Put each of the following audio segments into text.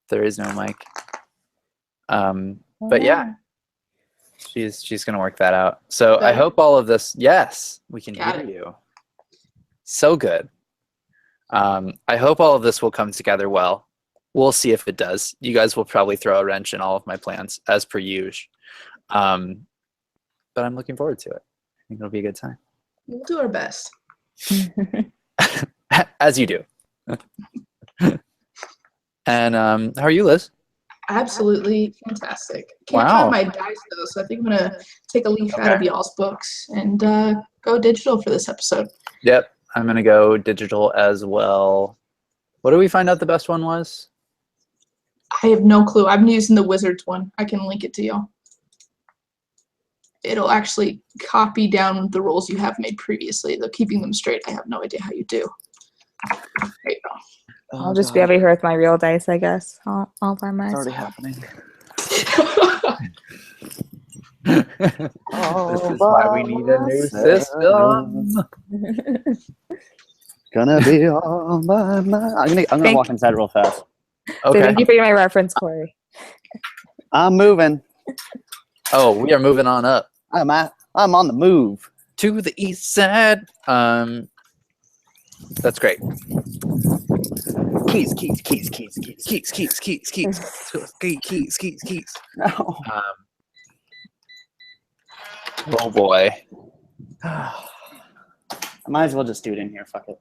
There is no mic. But yeah, she's gonna work that out. So I hope all of this. Yes, we can hear you. So good. I hope all of this will come together well. We'll see if it does. You guys will probably throw a wrench in all of my plans, as per usual. But I'm looking forward to it. I think it'll be a good time. We'll do our best. As you do. And how are you, Liz? Absolutely fantastic. Can't find my dice though, so I think I'm gonna take a leaf out of y'all's books and go digital for this episode. Yep, I'm gonna go digital as well. What did we find out the best one was? I have no clue. I'm using the Wizards one. I can link it to y'all. It'll actually copy down the rolls you have made previously, though keeping them straight, I have no idea how you do. There you go. I'll just be over here with my real dice, I guess. All by myself. It's already happening. This is why we need a new system. Gonna be all by my. I'm gonna walk inside real fast. Okay. So thank you for my reference, Corey. I'm moving. Oh, we are moving on up. I'm on the move to the east side. That's great. Keys. No. Oh boy. I might as well just do it in here. Fuck it.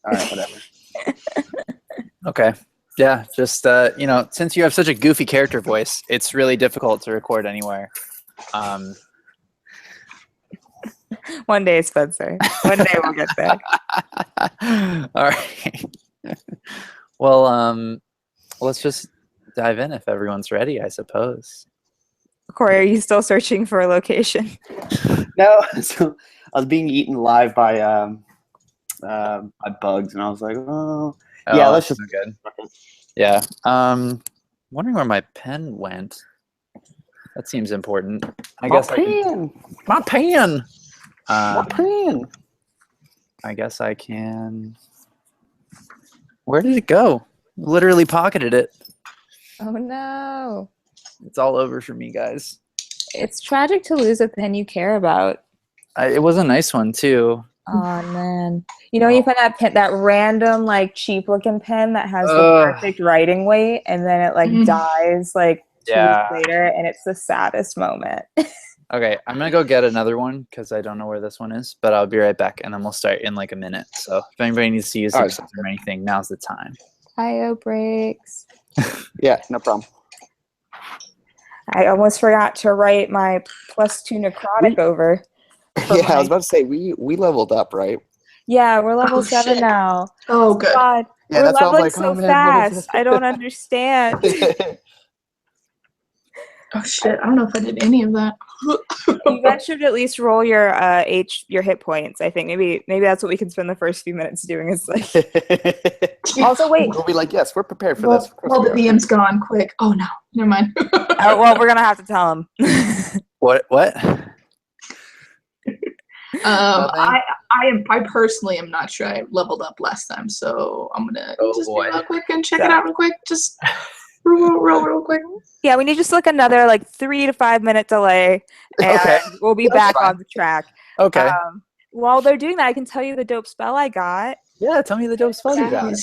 All right, whatever. Okay. Yeah, just since you have such a goofy character voice, it's really difficult to record anywhere. One day, Spencer. One day we'll get there. All right. Well, let's just dive in if everyone's ready, I suppose. Corey, are you still searching for a location? No, so I was being eaten alive by bugs, and I was like, yeah, let's just good. Yeah. Wondering where my pen went. That seems important. I guess my pen. I guess I can. Where did it go? Literally pocketed it. Oh no. It's all over for me, guys. It's tragic to lose a pen you care about. It was a nice one too. Oh man. You know, you find that pen, that random cheap looking pen that has the perfect writing weight, and then it dies 2 weeks later, and it's the saddest moment. Okay, I'm gonna go get another one because I don't know where this one is, but I'll be right back, and then we'll start in a minute. So if anybody needs to use their system or anything, now's the time. IO breaks. Yeah, no problem. I almost forgot to write my +2 necrotic over. Yeah, I was about to say we leveled up, right? Yeah, we're level 7 now. Oh, good. God, yeah, we're that's leveling so fast. I don't understand. Oh shit! I don't know if I did any of that. You guys should at least roll your hit points. I think maybe that's what we can spend the first few minutes doing. Is Also, wait. We'll be like, yes, we're prepared for this. Well, the DM's gone quick. Oh no, never mind. Well, we're gonna have to tell him. What? I personally am not sure I leveled up last time, so I'm gonna just be real quick and check it out real quick. Just real quick. Yeah, we need just another 3 to 5 minute delay, and we'll be back on the track. Okay. While they're doing that, I can tell you the dope spell I got. Yeah, tell me the dope spell you got.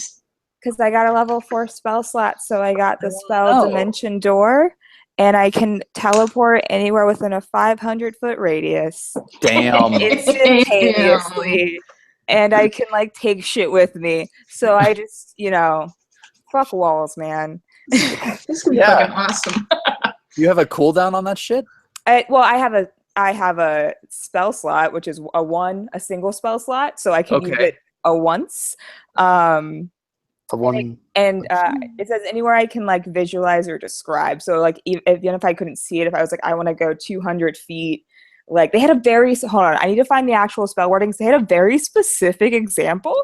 Because I got a level 4 spell slot, so I got the spell Dimension Door, and I can teleport anywhere within a 500-foot radius. Damn. Instantaneously. And I can take shit with me. So I just, fuck walls, man. This is gonna be fucking awesome. You have a cooldown on that shit? I have a spell slot, which is a single spell slot, so I can use it once. It says anywhere I can visualize or describe. So even if I couldn't see it, if I was I want to go 200 feet, they had a very hold on. I need to find the actual spell wordings. They had a very specific example.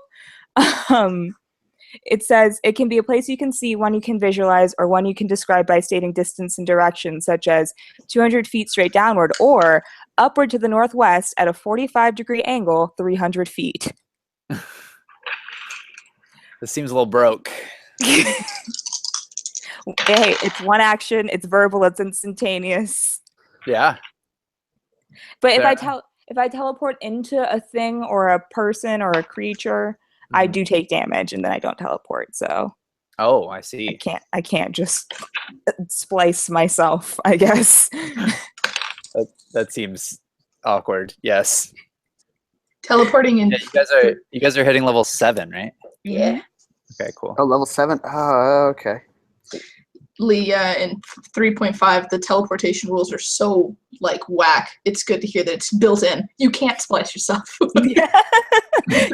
It says it can be a place you can see, one you can visualize, or one you can describe by stating distance and direction, such as 200 feet straight downward, or upward to the northwest at a 45-degree angle, 300 feet. This seems a little broke. Hey, it's one action. It's verbal. It's instantaneous. Yeah. But if I teleport into a thing or a person or a creature, I do take damage, and then I don't teleport. So. Oh, I see. I can't just splice myself, I guess. That seems awkward. Yes. Teleporting in. Yeah, you guys are hitting level 7, right? Yeah. Okay, cool. Oh, level 7? Oh, okay. Lee, in 3.5, the teleportation rules are so like whack. It's good to hear that it's built in. You can't splice yourself. Yeah,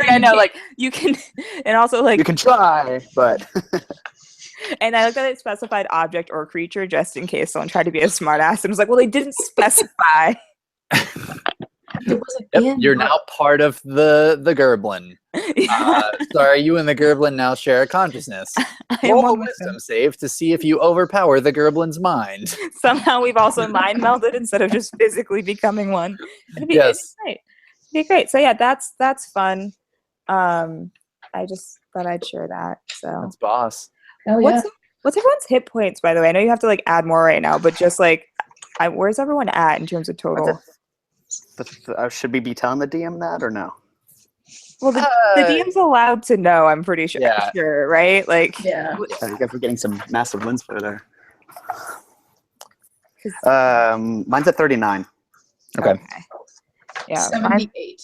I know. Like you can, and also like You can try, but and I like that it specified object or creature just in case someone tried to be a smartass and was like, "Well, they didn't specify." It wasn't Yep, you're now part of the Gerblin. Sorry, you and the Gerblin now share a consciousness. Roll a wisdom save to see if you overpower the Gerblin's mind. Somehow we've also mind melded instead of just physically becoming one. It'd be great. It'd be great. So yeah, that's fun. I just thought I'd share that. So that's boss. Oh yeah. What's everyone's hit points, by the way? I know you have to like add more right now, but just like, where's everyone at in terms of total? Should we be telling the DM that or no? Well, the DM's allowed to know. I'm pretty sure. Yeah. Sure, right? Like, yeah. You guys are getting some massive wins for there. Mine's at 39. Okay. Yeah. 78.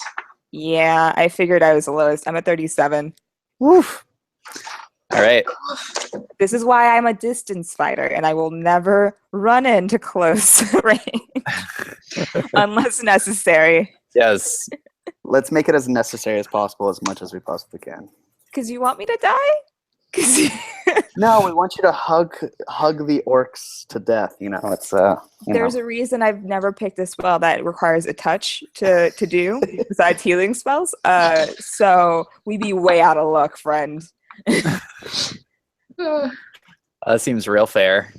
Yeah, I figured I was the lowest. I'm at 37. Woof. All right. This is why I'm a distance fighter, and I will never run into close range unless necessary. Yes. Let's make it as necessary as possible, as much as we possibly can. Because you want me to die? No, we want you to hug the orcs to death. You know, it's There's a reason I've never picked a spell that requires a touch to do besides healing spells. So we'd be way out of luck, friend. That seems real fair.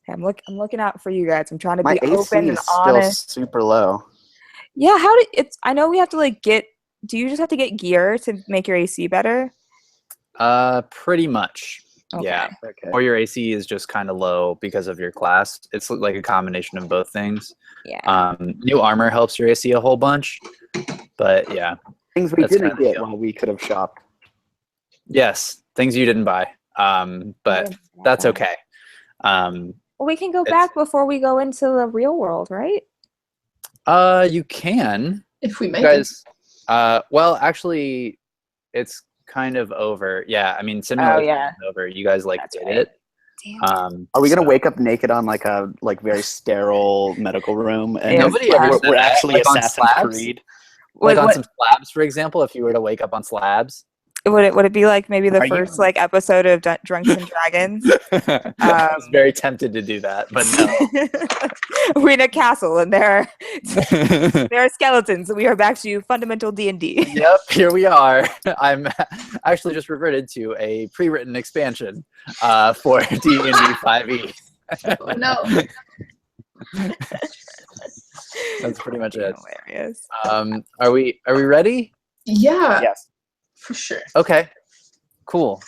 I'm looking out for you guys. I'm trying to My be AC open and is still honest. super low. Yeah, I know we have to like do you just have to get gear to make your AC better? Pretty much. Okay. Yeah. Okay. Or your AC is just kind of low because of your class. It's like a combination of both things. Yeah. New armor helps your AC a whole bunch, but yeah. Things we That's didn't kinda the get deal. while we could have shopped. Yes, things you didn't buy. But that's okay. Well, we can go back before we go into the real world, right? You can. If we make Guys, well, actually, it's kind of over. Yeah, I mean, simulation is over. You guys did it. Damn. Are we gonna wake up naked on like a very sterile medical room and Nobody ever said we're that. actually Like on Assassin's slabs? Creed? Like on some slabs, for example, if you were to wake up on slabs. Would it be like maybe the Are you- first like episode of Drunks and Dragons? I was very tempted to do that, but no. We're in a castle and there are skeletons. We are back to fundamental D&D. Yep, here we are. I'm actually just reverted to a pre-written expansion for D&D 5e. Oh, no. That's pretty much it. Hilarious. Are we ready? Yeah. Yes. For sure. Okay. Cool.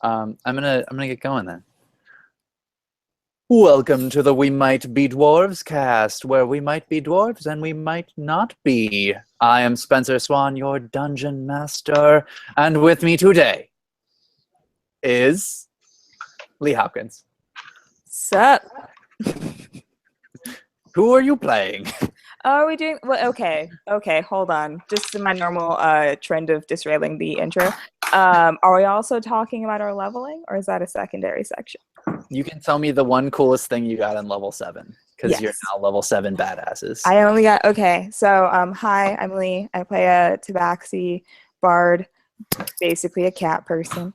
I'm gonna get going then. Welcome to the We Might Be Dwarves cast, where we might be dwarves and we might not be. I am Spencer Swan, your dungeon master, and with me today is Lee Hopkins. Sup? Who are you playing? Are we doing okay, hold on. Just in my normal trend of disrailing the intro. Are we also talking about our leveling, or is that a secondary section? You can tell me the one coolest thing you got on level 7, because you're now level 7 badasses. I only got so hi, I'm Lee. I play a tabaxi bard, basically a cat person.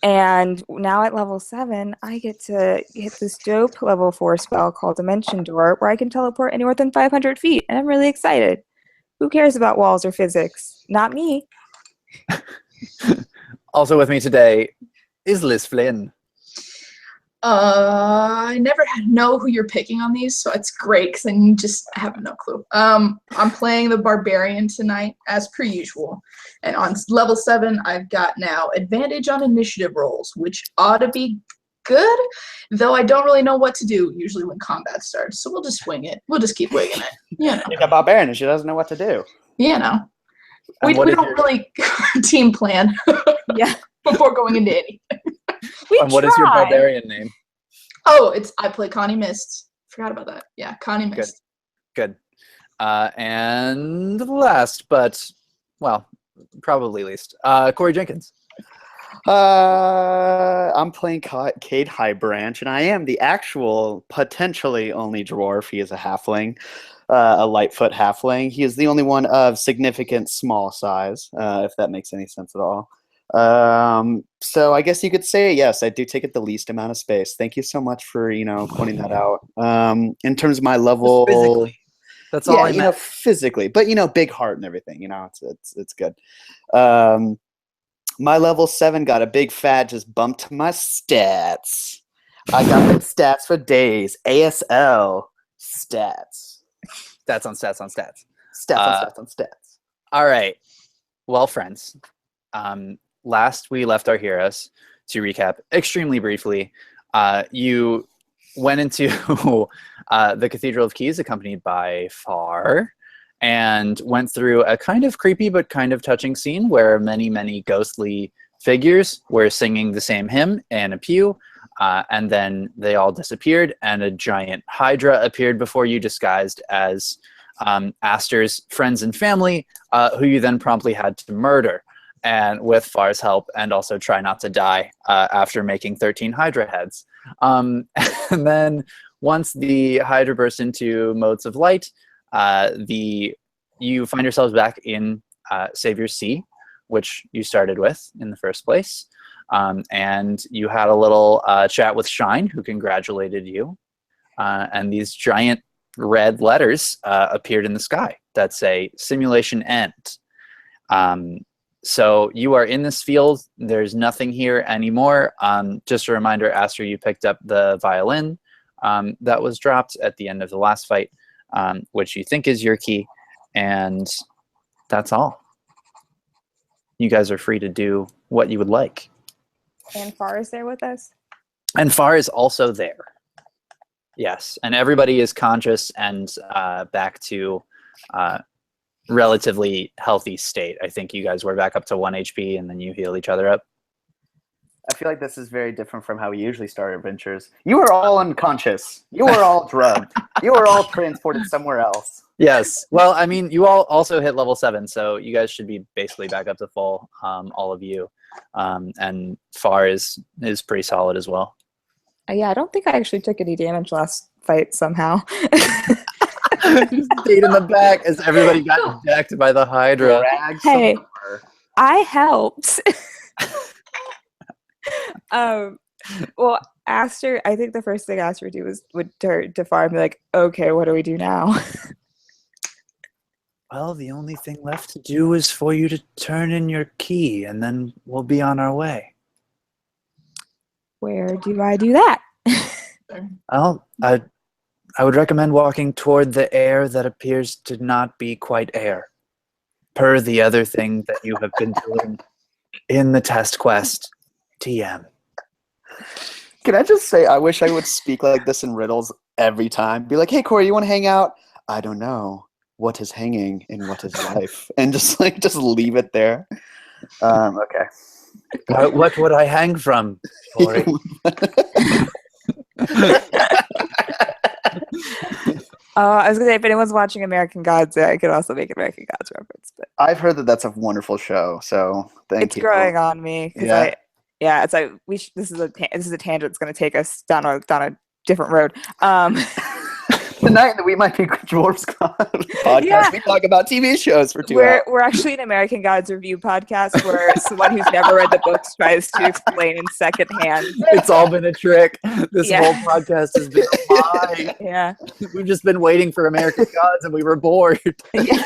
And now at level 7, I get to hit this dope level 4 spell called Dimension Door, where I can teleport anywhere within 500 feet, and I'm really excited. Who cares about walls or physics? Not me. Also with me today is Liz Flynn. I never know who you're picking on these, so it's great because I just have no clue. I'm playing the Barbarian tonight, as per usual. And on level 7, I've got now advantage on initiative rolls, which ought to be good, though I don't really know what to do usually when combat starts. So we'll just wing it. We'll just keep winging it. You know. You got Barbarian and she doesn't know what to do. You know. We don't really team plan before going into anything. What is your Barbarian name? Oh, I play Connie Mist. Forgot about that. Yeah, Connie Mist. Good. And last, but, well, probably least, Corey Jenkins. I'm playing Cade Highbranch, and I am the actual potentially only dwarf. He is a halfling, a Lightfoot halfling. He is the only one of significant small size, if that makes any sense at all. So I guess you could say, yes, I do take up the least amount of space. Thank you so much for, pointing that out. In terms of my level, just physically. That's all I meant. Physically, but big heart and everything, it's good. My level 7 got a big fat just bump to my stats. I got big stats for days. ASL stats. Stats on stats on stats. Stats on stats on stats. All right. Well, friends, last we left our heroes, to recap extremely briefly, you went into the Cathedral of Keys accompanied by Far, and went through a kind of creepy but kind of touching scene where many, many ghostly figures were singing the same hymn in a pew, and then they all disappeared, and a giant Hydra appeared before you disguised as Aster's friends and family, who you then promptly had to murder, and with Far's help, and also try not to die after making 13 Hydra heads. And then once the Hydra burst into modes of light, you find yourselves back in Savior C, which you started with in the first place. And you had a little chat with Shine, who congratulated you. And these giant red letters appeared in the sky that say simulation end. So you are in this field. There's nothing here anymore. Just a reminder, Aster, you picked up the violin that was dropped at the end of the last fight, which you think is your key. And that's all. You guys are free to do what you would like. And Far is there with us? And Far is also there. Yes. And everybody is conscious and back to relatively healthy state. I think you guys were back up to 1 HP and then you heal each other up. I feel like this is very different from how we usually start adventures. You were all unconscious. You were all drugged. You were all transported somewhere else. Yes. Well, I mean, you all also hit level 7, so you guys should be basically back up to full, all of you. And Far is pretty solid as well. Yeah, I don't think I actually took any damage last fight somehow. Stayed in the back as everybody got decked by the Hydra. Hey, I helped. Well, Aster, I think the first thing Aster would do would turn to Far and be like, okay, what do we do now? Well, the only thing left to do is for you to turn in your key, and then we'll be on our way. Where do I do that? Well, I would recommend walking toward the air that appears to not be quite air, per the other thing that you have been doing in the test quest, TM. Can I just say, I wish I would speak like this in riddles every time. Be like, hey, Corey, you want to hang out? I don't know. What is hanging in what is life? And just leave it there. Okay. What would I hang from, Corey? I was gonna say, if anyone's watching American Gods, I could also make American Gods reference. But I've heard that that's a wonderful show, so thank you. It's growing on me. It's like this is a tangent that's gonna take us down a different road. Tonight we might be Dwarves podcast. Yeah. We talk about TV shows for 2 hours. We're actually an American Gods review podcast where someone who's never read the books tries to explain in secondhand. It's all been a trick. This whole podcast has been a lie. Yeah. We've just been waiting for American Gods and we were bored. Yeah.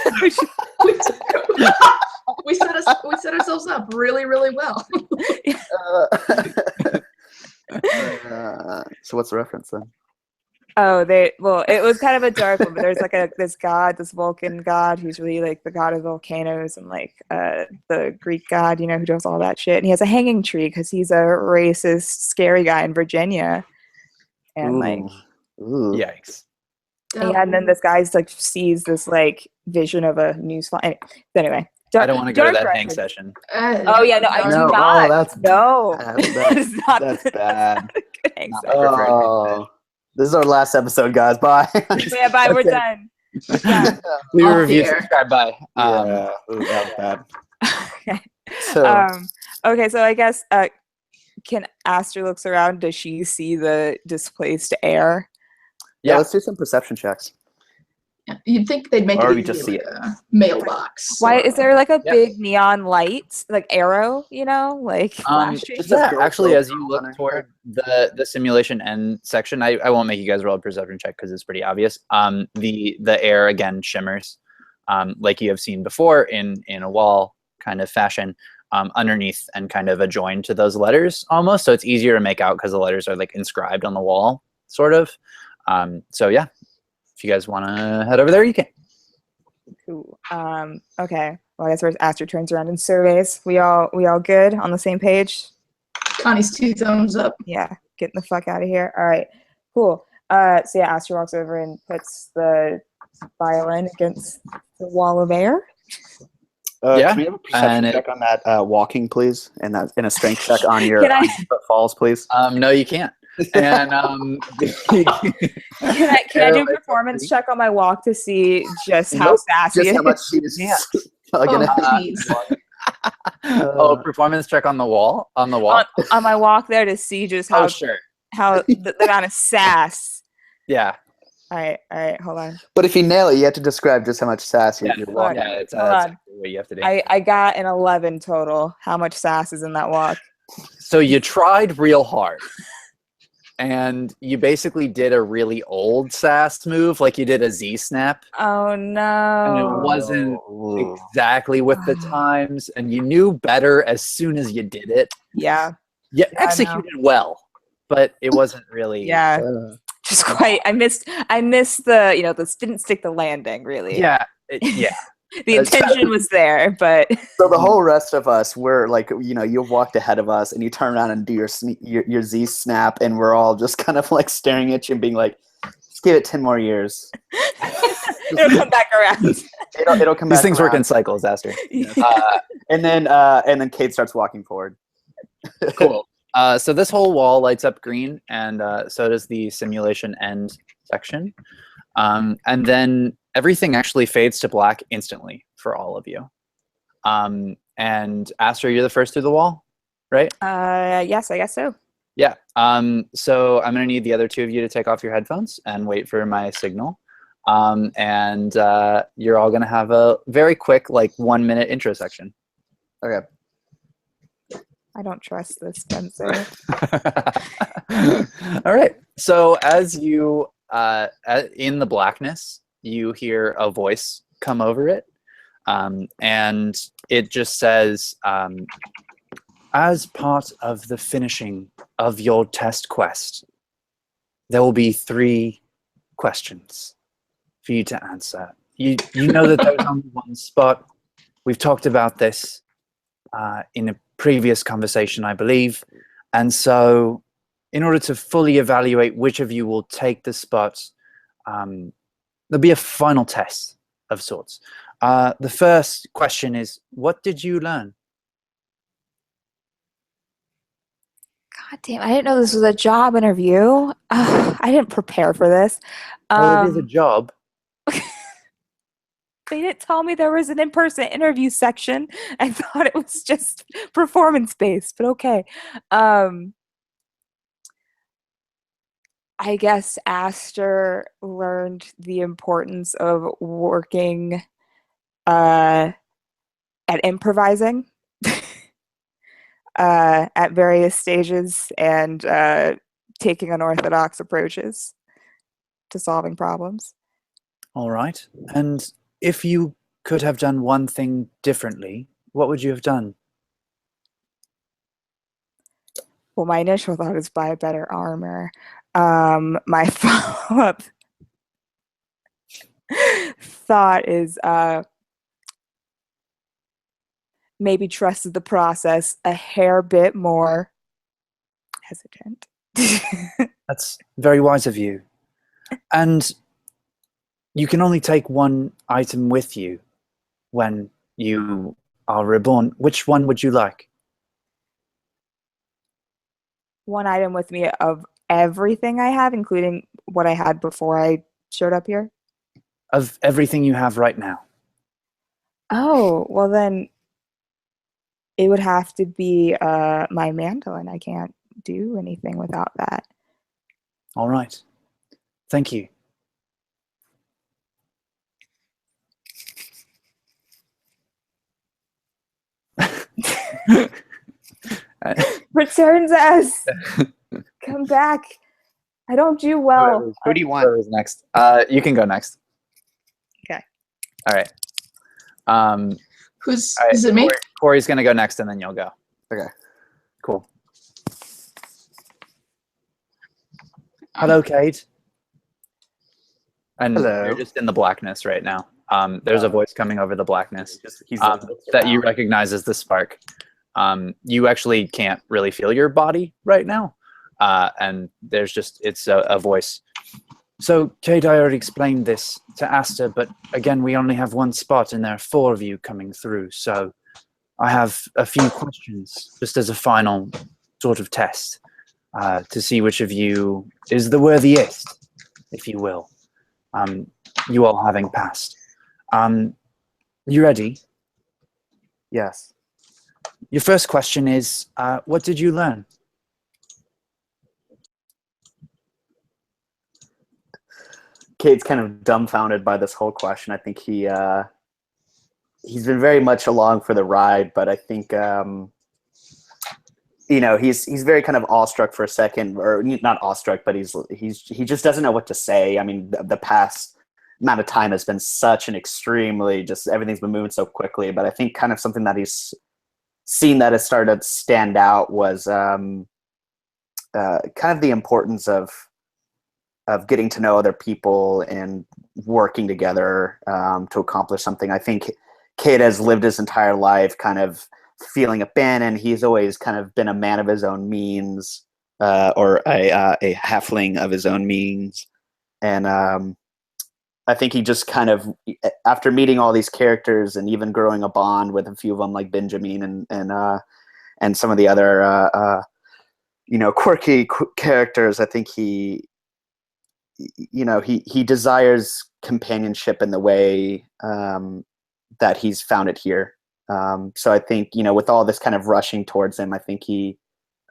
We set ourselves up really, really well. So what's the reference then? Oh, it was kind of a dark one, but there's like this Vulcan god who's really like the god of volcanoes and like the Greek god, who does all that shit. And he has a hanging tree because he's a racist, scary guy in Virginia. And Yikes. yeah, and then this guy's like sees this like vision of a news fly. Anyway, I don't want to go to that hang session. Oh yeah, no, I do not. Oh, that's That's bad. Good hang session. Oh, this is our last episode, guys. Bye. Yeah, bye. We're done. Yeah. Leave a review, subscribe, bye. That was bad. Okay. So, Okay, so I guess can Aster looks around? Does she see the displaced air? yeah, let's do some perception checks. You'd think they'd make Or it we easier just see with a mailbox. Why is there like a Yeah. big neon light, like arrow, like flashing? Actually, as you look toward the simulation end section, I won't make you guys roll a perception check because it's pretty obvious. The air again shimmers, like you have seen before in a wall kind of fashion, underneath and kind of adjoined to those letters almost. So it's easier to make out because the letters are like inscribed on the wall, sort of. So yeah, if you guys want to head over there, you can. Cool. Okay. Well, I guess where Aster turns around and surveys. We all good on the same page? Connie's 2 thumbs up. Yeah. Getting the fuck out of here. All right. Cool. So yeah, Aster walks over and puts the violin against the wall of air. Yeah, Can we have a perception check on that walking, please? And a strength check on your Can I- footfalls, please. No, you can't. And Can I do a performance check on my walk to see just how sassy Just it how much is? she is. Yeah. Please. Performance check on the wall. On the wall. on my walk there to see just how Sure. how the amount of sass. Yeah. All right, hold on. But if you nail it, you have to describe just how much sass you're walking. Yeah, it's Hold that's on. exactly what you have to do. I got an 11 total. How much sass is in that walk? So you tried real hard. And you basically did a really old sass move, like you did a Z snap. Oh And no. it wasn't exactly with the times. And you knew better as soon as you did it. Yeah. You I know. executed well, but it wasn't really. Yeah. Just quite. I missed the this didn't stick the landing really. Yeah. The intention was there, but So the whole rest of us, we're like, you walked ahead of us, and you turn around and do your Z snap, and we're all just kind of like staring at you and being like, "Just give it 10 more years. it'll come back around." It'll come back. These things work around." in cycles, Aster. And then Kate starts walking forward. Cool. So this whole wall lights up green, and so does the simulation end section. And then everything actually fades to black instantly for all of you. And Aster, you're the first through the wall, right? Yes, I guess so. Yeah. So I'm going to need the other 2 of you to take off your headphones and wait for my signal. And you're all going to have a very quick, 1-minute intro section. Okay. I don't trust this, Spencer. All right. So as you, in the blackness, you hear a voice come over it. And it just says, as part of the finishing of your test quest, there will be 3 questions for you to answer. You know that there's only one spot. We've talked about this in a previous conversation, I believe. And so in order to fully evaluate which of you will take the spot, there'll be a final test of sorts. The first question is, what did you learn? God damn, I didn't know this was a job interview. I didn't prepare for this. Well, it is a job. They didn't tell me there was an in-person interview section. I thought it was just performance-based, but okay. I guess Aster learned the importance of working at improvising at various stages and taking unorthodox approaches to solving problems. All right. And if you could have done one thing differently, what would you have done? Well, my initial thought is buy better armor. My follow-up thought is maybe trusted the process a hair bit more. Hesitant. That's very wise of you. And you can only take one item with you when you are reborn. Which one would you like? One item with me of everything I have, including what I had before I showed up here. Of everything you have right now. Oh, well then it would have to be my mandolin. I can't do anything without that. All right. Thank you. Returns us. Come back. I don't do well. Who do you want? Whoever's next. You can go next. Okay. All right. Who's All right, is it me? Corey's gonna go next, and then you'll go. Okay. Cool. Hello, Kate. And Hello. you're just in the blackness right now. There's a voice coming over the blackness He's that you recognize as the spark. You actually can't really feel your body right now, and there's just it's a voice. So, Kate, I already explained this to Asta, but again, we only have one spot, and there are 4 of you coming through. So, I have a few questions, just as a final sort of test, to see which of you is the worthiest, if you will. You all having passed. You ready? Yes. Your first question is, what did you learn? Kate's kind of dumbfounded by this whole question. I think he's been very much along for the ride, but I think he's very kind of awestruck for a second, or not awestruck, but he just doesn't know what to say. I mean, the past amount of time has been such an extremely just everything's been moving so quickly. But I think kind of something that he's seen that has started to stand out was kind of the importance of getting to know other people and working together to accomplish something. I think Kate has lived his entire life kind of feeling abandoned. He's always kind of been a man of his own means, or a halfling of his own means. And I think he just kind of, after meeting all these characters and even growing a bond with a few of them, like Benjamin and some of the other quirky characters, I think he desires companionship in the way that he's found it here. So I think, with all this kind of rushing towards him, I think he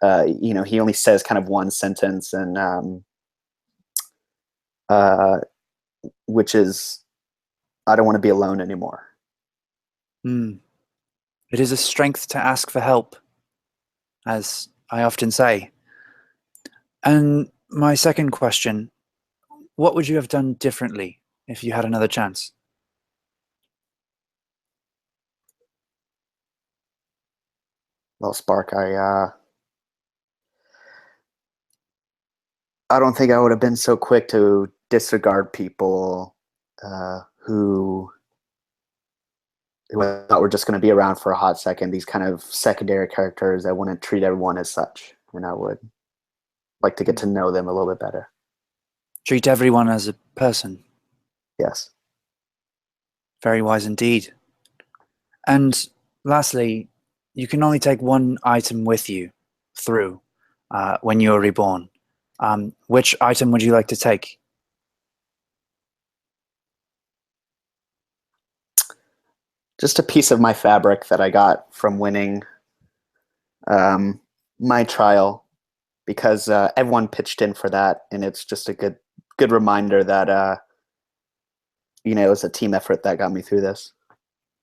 only says kind of one sentence, and which is, I don't want to be alone anymore. It is a strength to ask for help, as I often say. And my second question, what would you have done differently if you had another chance? Well, Spark, I don't think I would have been so quick to disregard people who I thought were just going to be around for a hot second. These kind of secondary characters, I wouldn't treat everyone as such, and I would like to get to know them a little bit better. Treat everyone as a person. Yes. Very wise indeed. And lastly, you can only take one item with you through when you're reborn. Which item would you like to take? Just a piece of my fabric that I got from winning my trial, because everyone pitched in for that, and it's just a good reminder that it was a team effort that got me through this.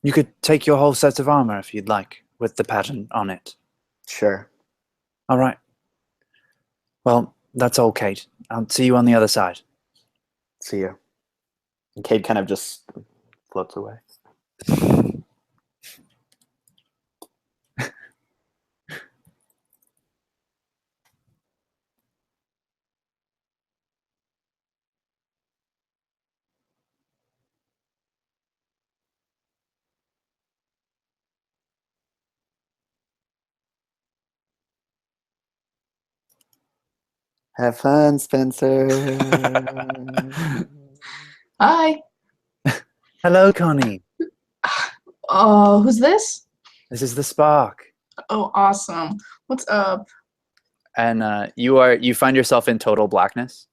You could take your whole set of armor if you'd like, with the pattern on it. Sure. All right. Well, that's all, Kate. I'll see you on the other side. See you. And Kate kind of just floats away. Have fun, Spencer. Hi. Hello, Connie. Oh, who's this? This is the Spark. Oh, awesome. What's up? And you find yourself in total blackness.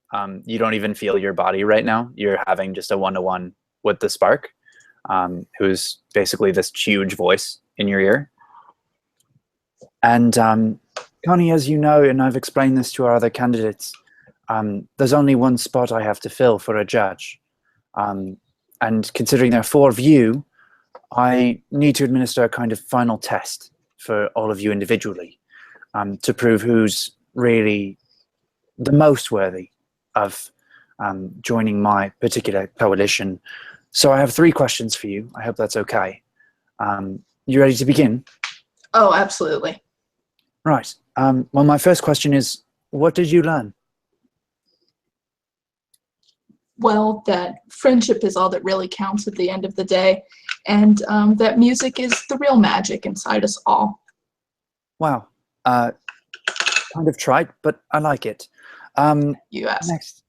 You don't even feel your body right now. You're having just a one-to-one with the Spark, who's basically this huge voice in your ear. And Connie, as you know, and I've explained this to our other candidates, there's only one spot I have to fill for a judge. And considering there are 4 of you, I need to administer a kind of final test for all of you individually, to prove who's really the most worthy of joining my particular coalition. So I have 3 questions for you. I hope that's okay. You ready to begin? Oh, absolutely. Right. Well, my first question is, what did you learn? Well, that friendship is all that really counts at the end of the day, and that music is the real magic inside us all. Wow. Kind of trite, but I like it. You asked. Next.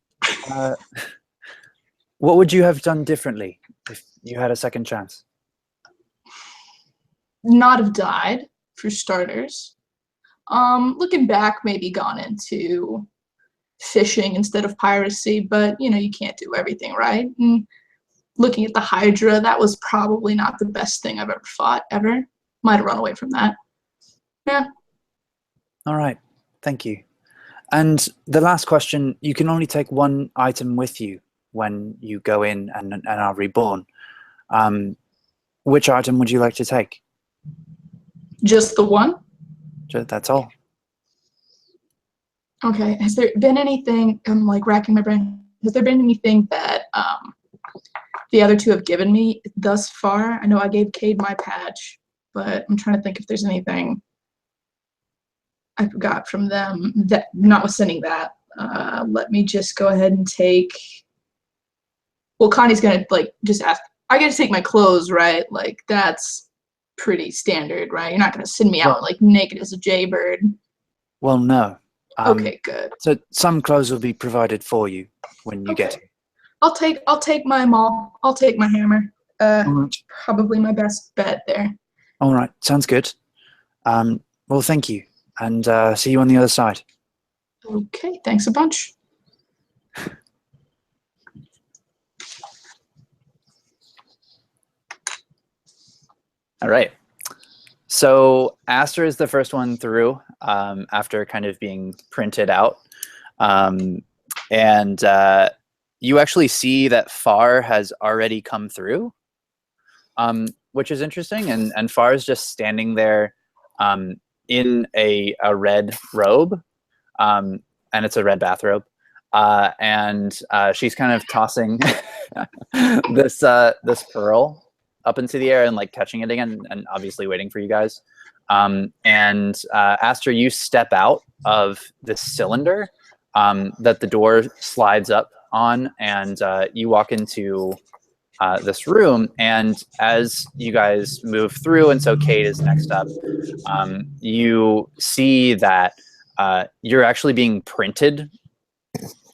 What would you have done differently if you had a second chance? Not have died, for starters. Looking back, maybe gone into fishing instead of piracy, but you know, you can't do everything, right? And looking at the Hydra, that was probably not the best thing I've ever fought, ever. Might have run away from that. Yeah. All right. Thank you. And the last question, you can only take 1 item with you when you go in and are reborn. Which item would you like to take? Just the one? That's all. Okay. Has there been anything, I'm like racking my brain, has there been anything that the other 2 have given me thus far? I know I gave Cade my patch, but I'm trying to think if there's anything I got from them that, notwithstanding that. Let me just go ahead and take, well, Connie's gonna like just ask, I gotta take my clothes, right? Like that's pretty standard, right? You're not gonna send me out like naked as a jaybird. Well, no. Okay, good. So some clothes will be provided for you when you get here. I'll take my maul. I'll take my hammer. All right. Probably my best bet there. All right. Sounds good. Well, thank you. And see you on the other side. Okay, thanks a bunch. All right. So Aster is the first one through after kind of being printed out. And you actually see that Far has already come through, which is interesting. And Far is just standing there in a red robe, and it's a red bathrobe. And she's kind of tossing this pearl up into the air and like catching it again, and obviously waiting for you guys. And Aster, you step out of this cylinder that the door slides up on, and you walk into this room. And as you guys move through, and so Kate is next up, you see that you're actually being printed,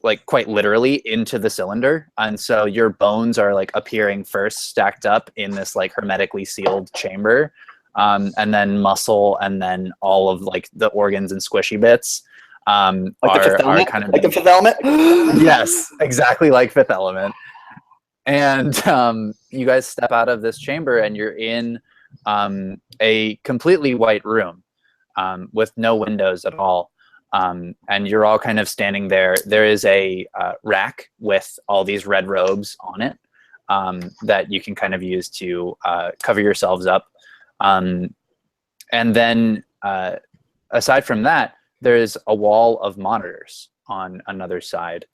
like quite literally, into the cylinder. And so your bones are like appearing first stacked up in this like hermetically sealed chamber, and then muscle, and then all of like the organs and squishy bits Like are kind of like the Fifth Element. Yes, exactly like Fifth Element. And you guys step out of this chamber and you're in a completely white room with no windows at all. And you're all kind of standing there. There is a rack with all these red robes on it that you can kind of use to cover yourselves up. And then aside from that, there's a wall of monitors on another side.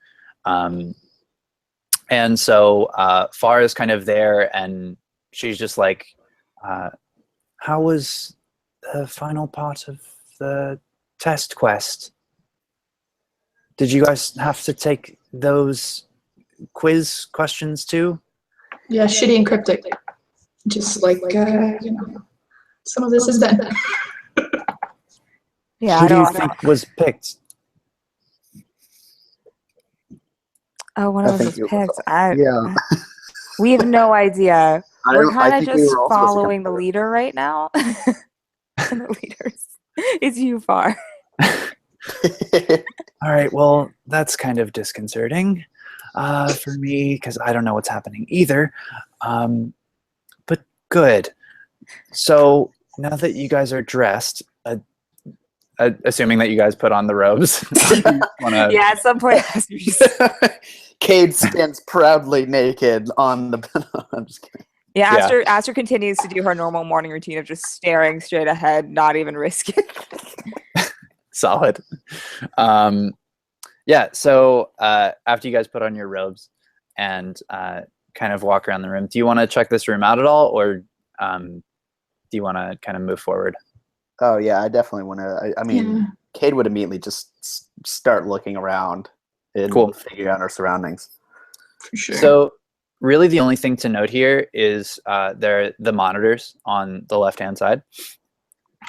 And so Far is kind of there, and she's just like, how was the final part of the test quest? Did you guys have to take those quiz questions too? Yeah, shitty and cryptic. Just like, you know, some of this is done. Yeah, I Who do you don't, I don't- think was picked? I don't- Oh, one I of think those it was picks. Yeah. We have no idea. We're I kind of think we just were all supposed to come following the together. leader right now. And the leaders. It's you far. All right, well, that's kind of disconcerting for me because I don't know what's happening either. But good. So now that you guys are dressed, assuming that you guys put on the robes, Yeah, at some point. Cade stands proudly naked on the. I'm just kidding. Yeah, Yeah. Aster continues to do her normal morning routine of just staring straight ahead, not even risking. Solid. Yeah, so after you guys put on your robes and kind of walk around the room, do you want to check this room out at all, or do you want to kind of move forward? Oh yeah, I definitely want to. I mean, Yeah. Cade would immediately just start looking around and Cool. figure out our surroundings. For sure. So really the only thing to note here is there are the monitors on the left-hand side.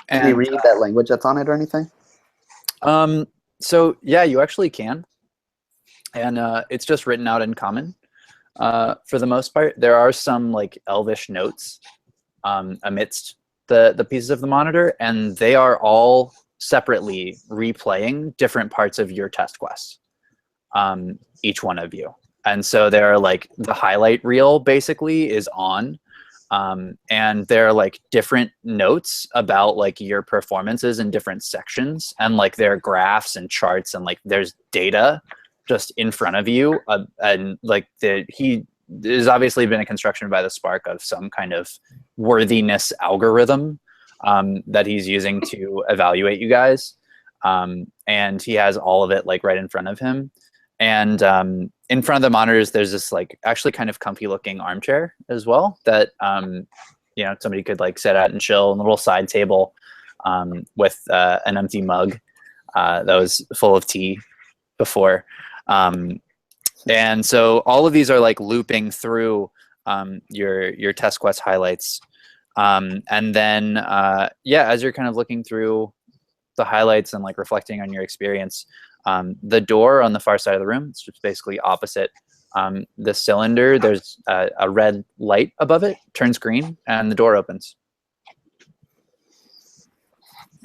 Can you read that language that's on it or anything? So yeah, you actually can. And it's just written out in common for the most part. There are some like Elvish notes amidst the pieces of the monitor, and they are all separately replaying different parts of your test quest, each one of you. And so they're like the highlight reel basically is on, and there are like different notes about like your performances in different sections, and like there are graphs and charts, and like there's data just in front of you, and like there's obviously been a construction by the Spark of some kind of worthiness algorithm that he's using to evaluate you guys, and he has all of it like right in front of him. And in front of the monitors, there's this like actually kind of comfy looking armchair as well that somebody could like sit at and chill, and a little side table with an empty mug that was full of tea before. And so all of these are like looping through your test quest highlights. And then, as you're kind of looking through the highlights and like reflecting on your experience, the door on the far side of the room, it's just basically opposite the cylinder. There's a red light above it, turns green, and the door opens.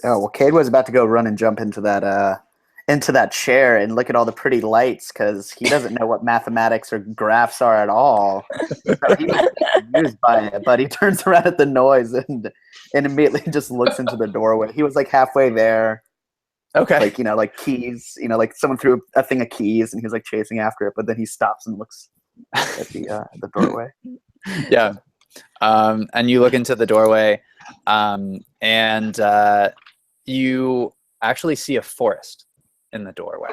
Oh, well, Cade was about to go run and jump into that chair and look at all the pretty lights because he doesn't know what mathematics or graphs are at all. So he was confused by it, but he turns around at the noise and immediately just looks into the doorway. He was like halfway there. Okay. Like, like keys, like someone threw a thing of keys and he was like chasing after it, but then he stops and looks at the doorway. Yeah. And you look into the doorway, and you actually see a forest in the doorway.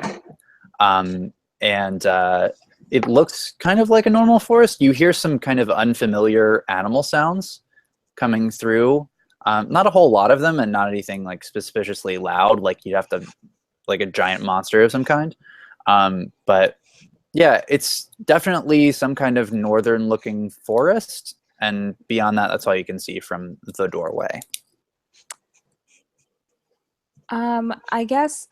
And it looks kind of like a normal forest. You hear some kind of unfamiliar animal sounds coming through. Not a whole lot of them, and not anything like suspiciously loud, like you'd have to, like a giant monster of some kind. But yeah, it's definitely some kind of northern looking forest. And beyond that, that's all you can see from the doorway. I guess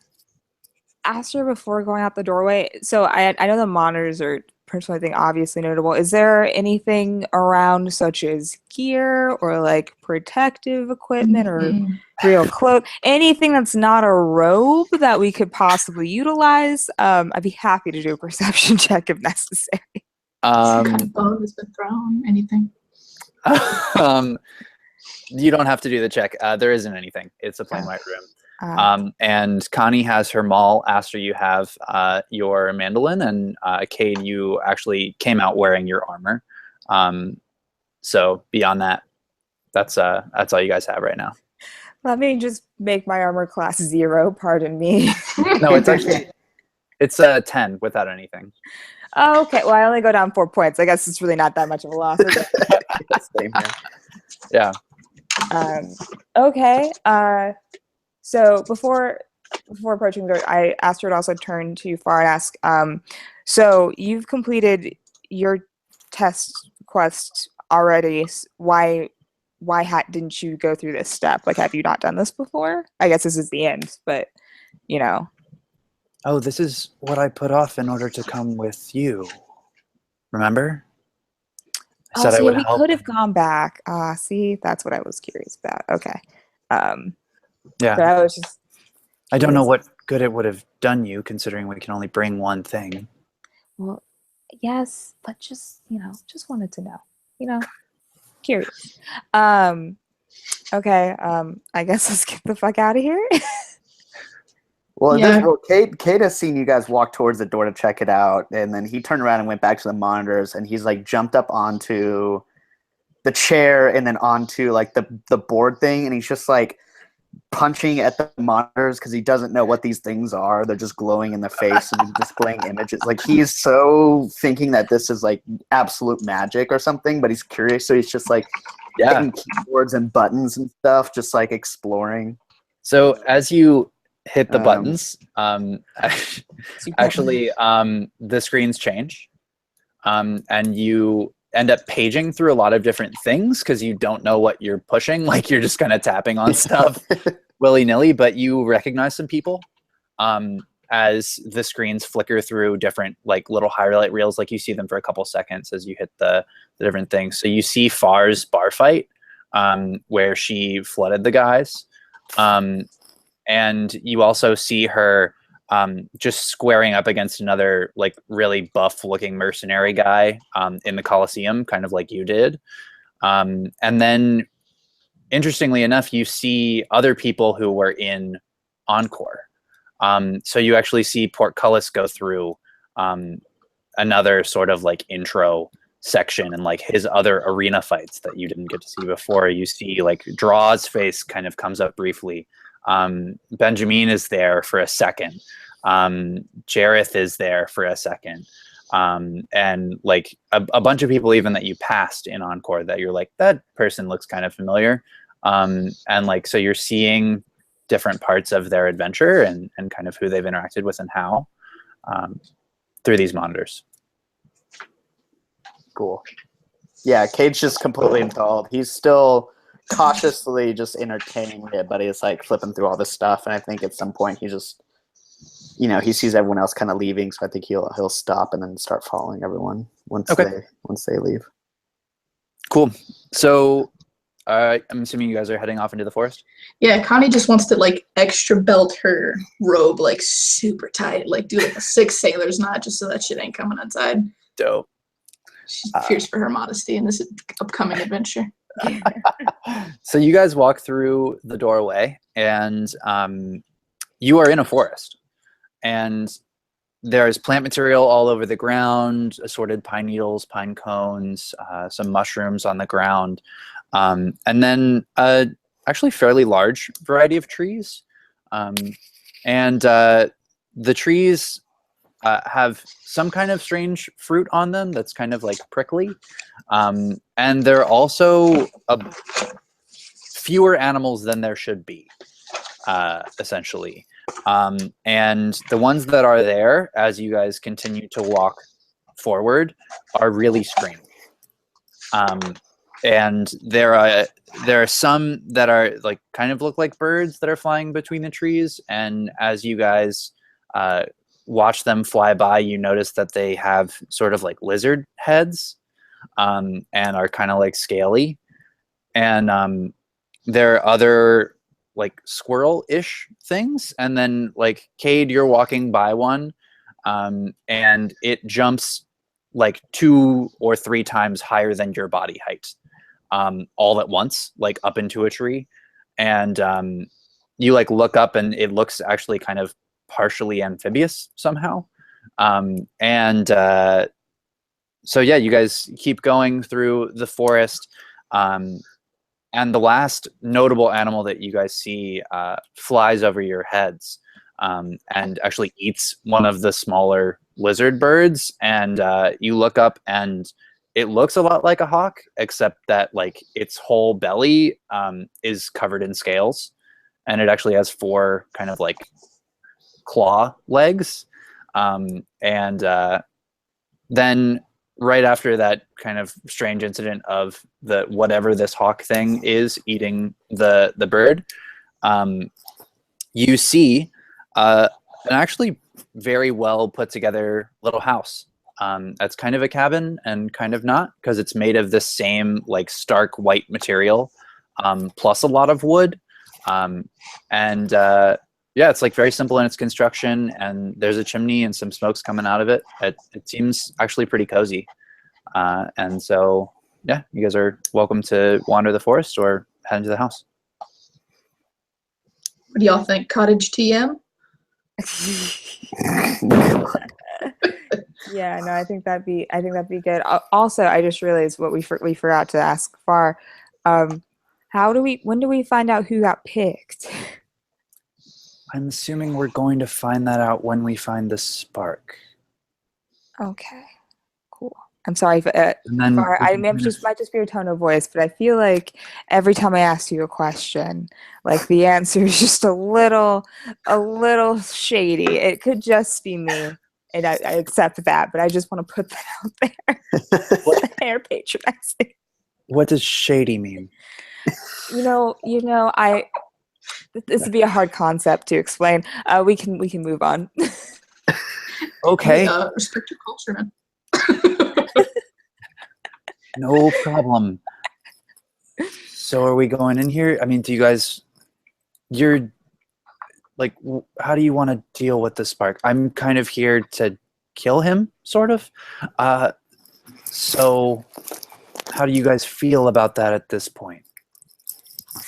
Aster, before going out the doorway, so I know the monitors are personally, I think, obviously notable. Is there anything around such as gear or like protective equipment or real clothes, anything that's not a robe that we could possibly utilize? I'd be happy to do a perception check if necessary. Some kind of bone has been thrown, anything? You don't have to do the check. There isn't anything. It's a plain white room. And Connie has her maul. Aster, you have your mandolin, and Cade, you actually came out wearing your armor. So beyond that, that's all you guys have right now. Let me just make my armor class 0. Pardon me. No, it's 10 without anything. Oh, okay. Well, I only go down 4 points. I guess it's really not that much of a loss. Same here. Yeah. Okay. So before approaching the door, I asked her to also turn to Far and ask, so you've completed your test quest already. Why didn't you go through this step? Like, have you not done this before? I guess this is the end, but Oh, this is what I put off in order to come with you. Remember? I Oh, said I so yeah, would we help. could have gone back. See, that's what I was curious about. Okay. Yeah. So I was just I don't know curious. what good it would have done you, considering we can only bring one thing. Well, yes, but just, just wanted to know, curious. Okay. I guess let's get the fuck out of here. Well, Yeah. Kate has seen you guys walk towards the door to check it out, and then he turned around and went back to the monitors, and he's like jumped up onto the chair and then onto like the board thing, and he's just like punching at the monitors because he doesn't know what these things are. They're just glowing in the face and displaying images. Like he's so thinking that this is like absolute magic or something, but he's curious, so he's just like hitting keyboards and buttons and stuff, just like exploring. So as you hit the buttons, actually, the screens change, and you end up paging through a lot of different things because you don't know what you're pushing. Like you're just kind of tapping on stuff willy-nilly, but you recognize some people as the screens flicker through different like little highlight reels. Like you see them for a couple seconds as you hit the different things. So you see Far's bar fight where she flooded the guys. And you also see her just squaring up against another like really buff looking mercenary guy in the Colosseum, kind of like you did. And then interestingly enough, you see other people who were in Encore. So you actually see Portcullis go through another sort of like intro section and like his other arena fights that you didn't get to see before. You see like Draw's face kind of comes up briefly. Benjamin is there for a second. Jareth is there for a second. And like a bunch of people even that you passed in Encore that you're like, that person looks kind of familiar. And like, so you're seeing different parts of their adventure and kind of who they've interacted with and how through these monitors. Cool. Yeah, Cade's just completely enthralled. He's still cautiously just entertaining it, but he's like flipping through all this stuff, and I think at some point he just, he sees everyone else kind of leaving, so I think he'll stop and then start following everyone once they leave. Cool. So I'm assuming you guys are heading off into the forest. Yeah, Connie just wants to like extra belt her robe like super tight, like do like a 6 sailor's knot just so that shit ain't coming outside. Dope. She's fierce for her modesty in this upcoming adventure. So you guys walk through the doorway, and you are in a forest, and there's plant material all over the ground, assorted pine needles, pine cones, some mushrooms on the ground, and then actually fairly large variety of trees. And the trees have some kind of strange fruit on them that's kind of like prickly. And there are also fewer animals than there should be, essentially. And the ones that are there, as you guys continue to walk forward, are really strange. And there are some that are like kind of look like birds that are flying between the trees. And as you guys watch them fly by, you notice that they have sort of like lizard heads and are kind of like scaly. And there are other like squirrel-ish things. And then like Cade, you're walking by one and it jumps like 2 or 3 times higher than your body height all at once, like up into a tree. And you like look up and it looks actually kind of partially amphibious somehow. So yeah, you guys keep going through the forest. And the last notable animal that you guys see flies over your heads and actually eats one of the smaller lizard birds. And you look up and it looks a lot like a hawk, except that like its whole belly is covered in scales. And it actually has 4 kind of like claw legs. Then right after that kind of strange incident of the whatever this hawk thing is eating the bird, you see an actually very well put together little house. That's kind of a cabin and kind of not, because it's made of this same like stark white material, plus a lot of wood. Yeah, it's like very simple in its construction, and there's a chimney and some smoke's coming out of it. It seems actually pretty cozy. And so, yeah, you guys are welcome to wander the forest or head into the house. What do y'all think? Cottage TM? Yeah, no, I think that'd be good. Also, I just realized what we forgot to ask Far. When do we find out who got picked? I'm assuming we're going to find that out when we find the spark. Okay, cool. I'm sorry for And then Far. I mean, might just be your tone of voice, but I feel like every time I ask you a question, like the answer is just a little shady. It could just be me. And I accept that, but I just want to put that out there. They're patronizing. What does shady mean? This would be a hard concept to explain. We can move on. Okay. Respect your culture, man. No problem. So are we going in here? I mean, you're like, how do you want to deal with the spark? I'm kind of here to kill him, sort of. So how do you guys feel about that at this point?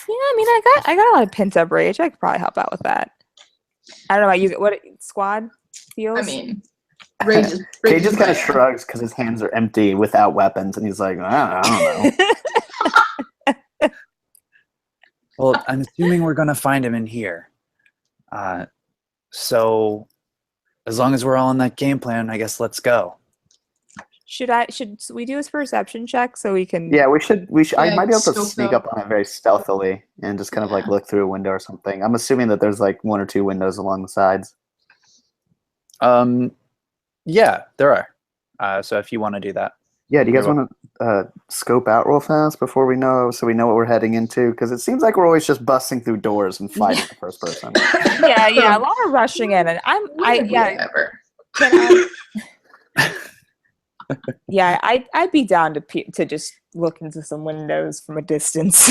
Yeah, I mean, I got a lot of pent up rage. I could probably help out with that. I don't know about you. What squad feels? I mean, rage Kate just kind of shrugs because his hands are empty without weapons, and he's like, I don't know. Well, I'm assuming we're going to find him in here. So as long as we're all on that game plan, I guess let's go. Should we do a perception check so we can? Yeah, we should. Yeah, I might be able to scope sneak out. up on it very stealthily and just kind of like look through a window or something. I'm assuming that there's like 1 or 2 windows along the sides. Yeah, there are. So if you want to do that. Yeah, do you guys want to scope out real fast before we know, so we know what we're heading into? Because it seems like we're always just busting through doors and fighting the first person. Yeah, a lot of rushing in, and Whatever. Yeah, I'd be down to just look into some windows from a distance.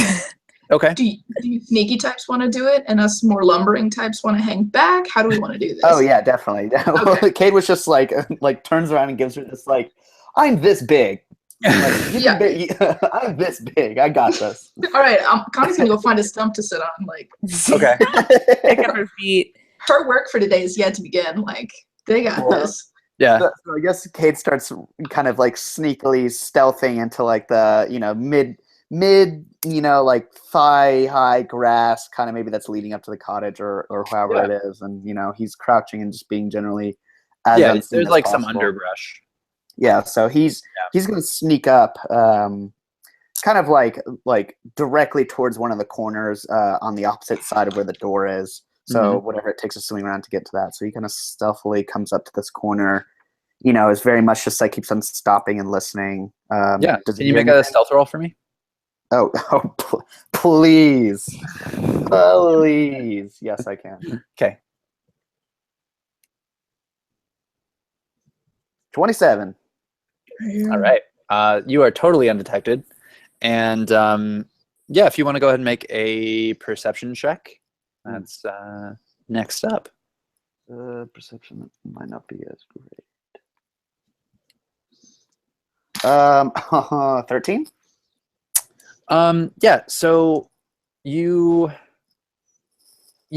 Okay. Do you sneaky types want to do it, and us more lumbering types want to hang back? How do we want to do this? Oh yeah, definitely. Okay. Kate was just like turns around and gives her this like, I'm this big. Like, Yeah. I'm this big. I got this. All right, Connie's gonna go find a stump to sit on. Like, Okay. Pick up her feet. her work for today is yet to begin. Like, they got this. Yeah. So I guess Kate starts kind of like sneakily stealthing into like the mid like thigh high grass kind of, maybe that's leading up to the cottage or however it is, and he's crouching and just being generally as unseen there's as like some possible. underbrush. Yeah, so he's gonna sneak up kind of like directly towards one of the corners on the opposite side of where the door is. So whatever it takes to swing around to get to that. So he kind of stealthily comes up to this corner, is very much just like keeps on stopping and listening. Can you make a stealth roll for me? Oh, please. Please. Yes, I can. Okay. 27. All right. You are totally undetected. And if you want to go ahead and make a perception check, that's next up. Perception might not be as great. 13? So you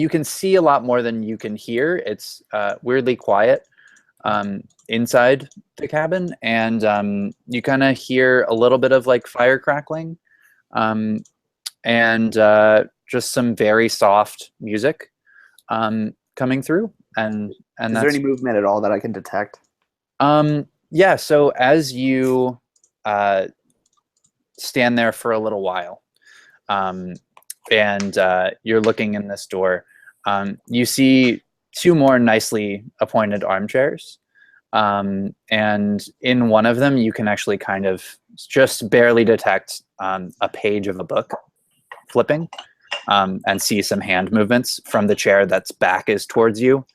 can see a lot more than you can hear. It's weirdly quiet inside the cabin, and you kind of hear a little bit of like fire crackling, and just some very soft music coming through. And is there any movement at all that I can detect? So as you stand there for a little while, and you're looking in this door, you see 2 more nicely appointed armchairs, and in one of them you can actually kind of just barely detect a page of a book flipping, and see some hand movements from the chair that's back is towards you.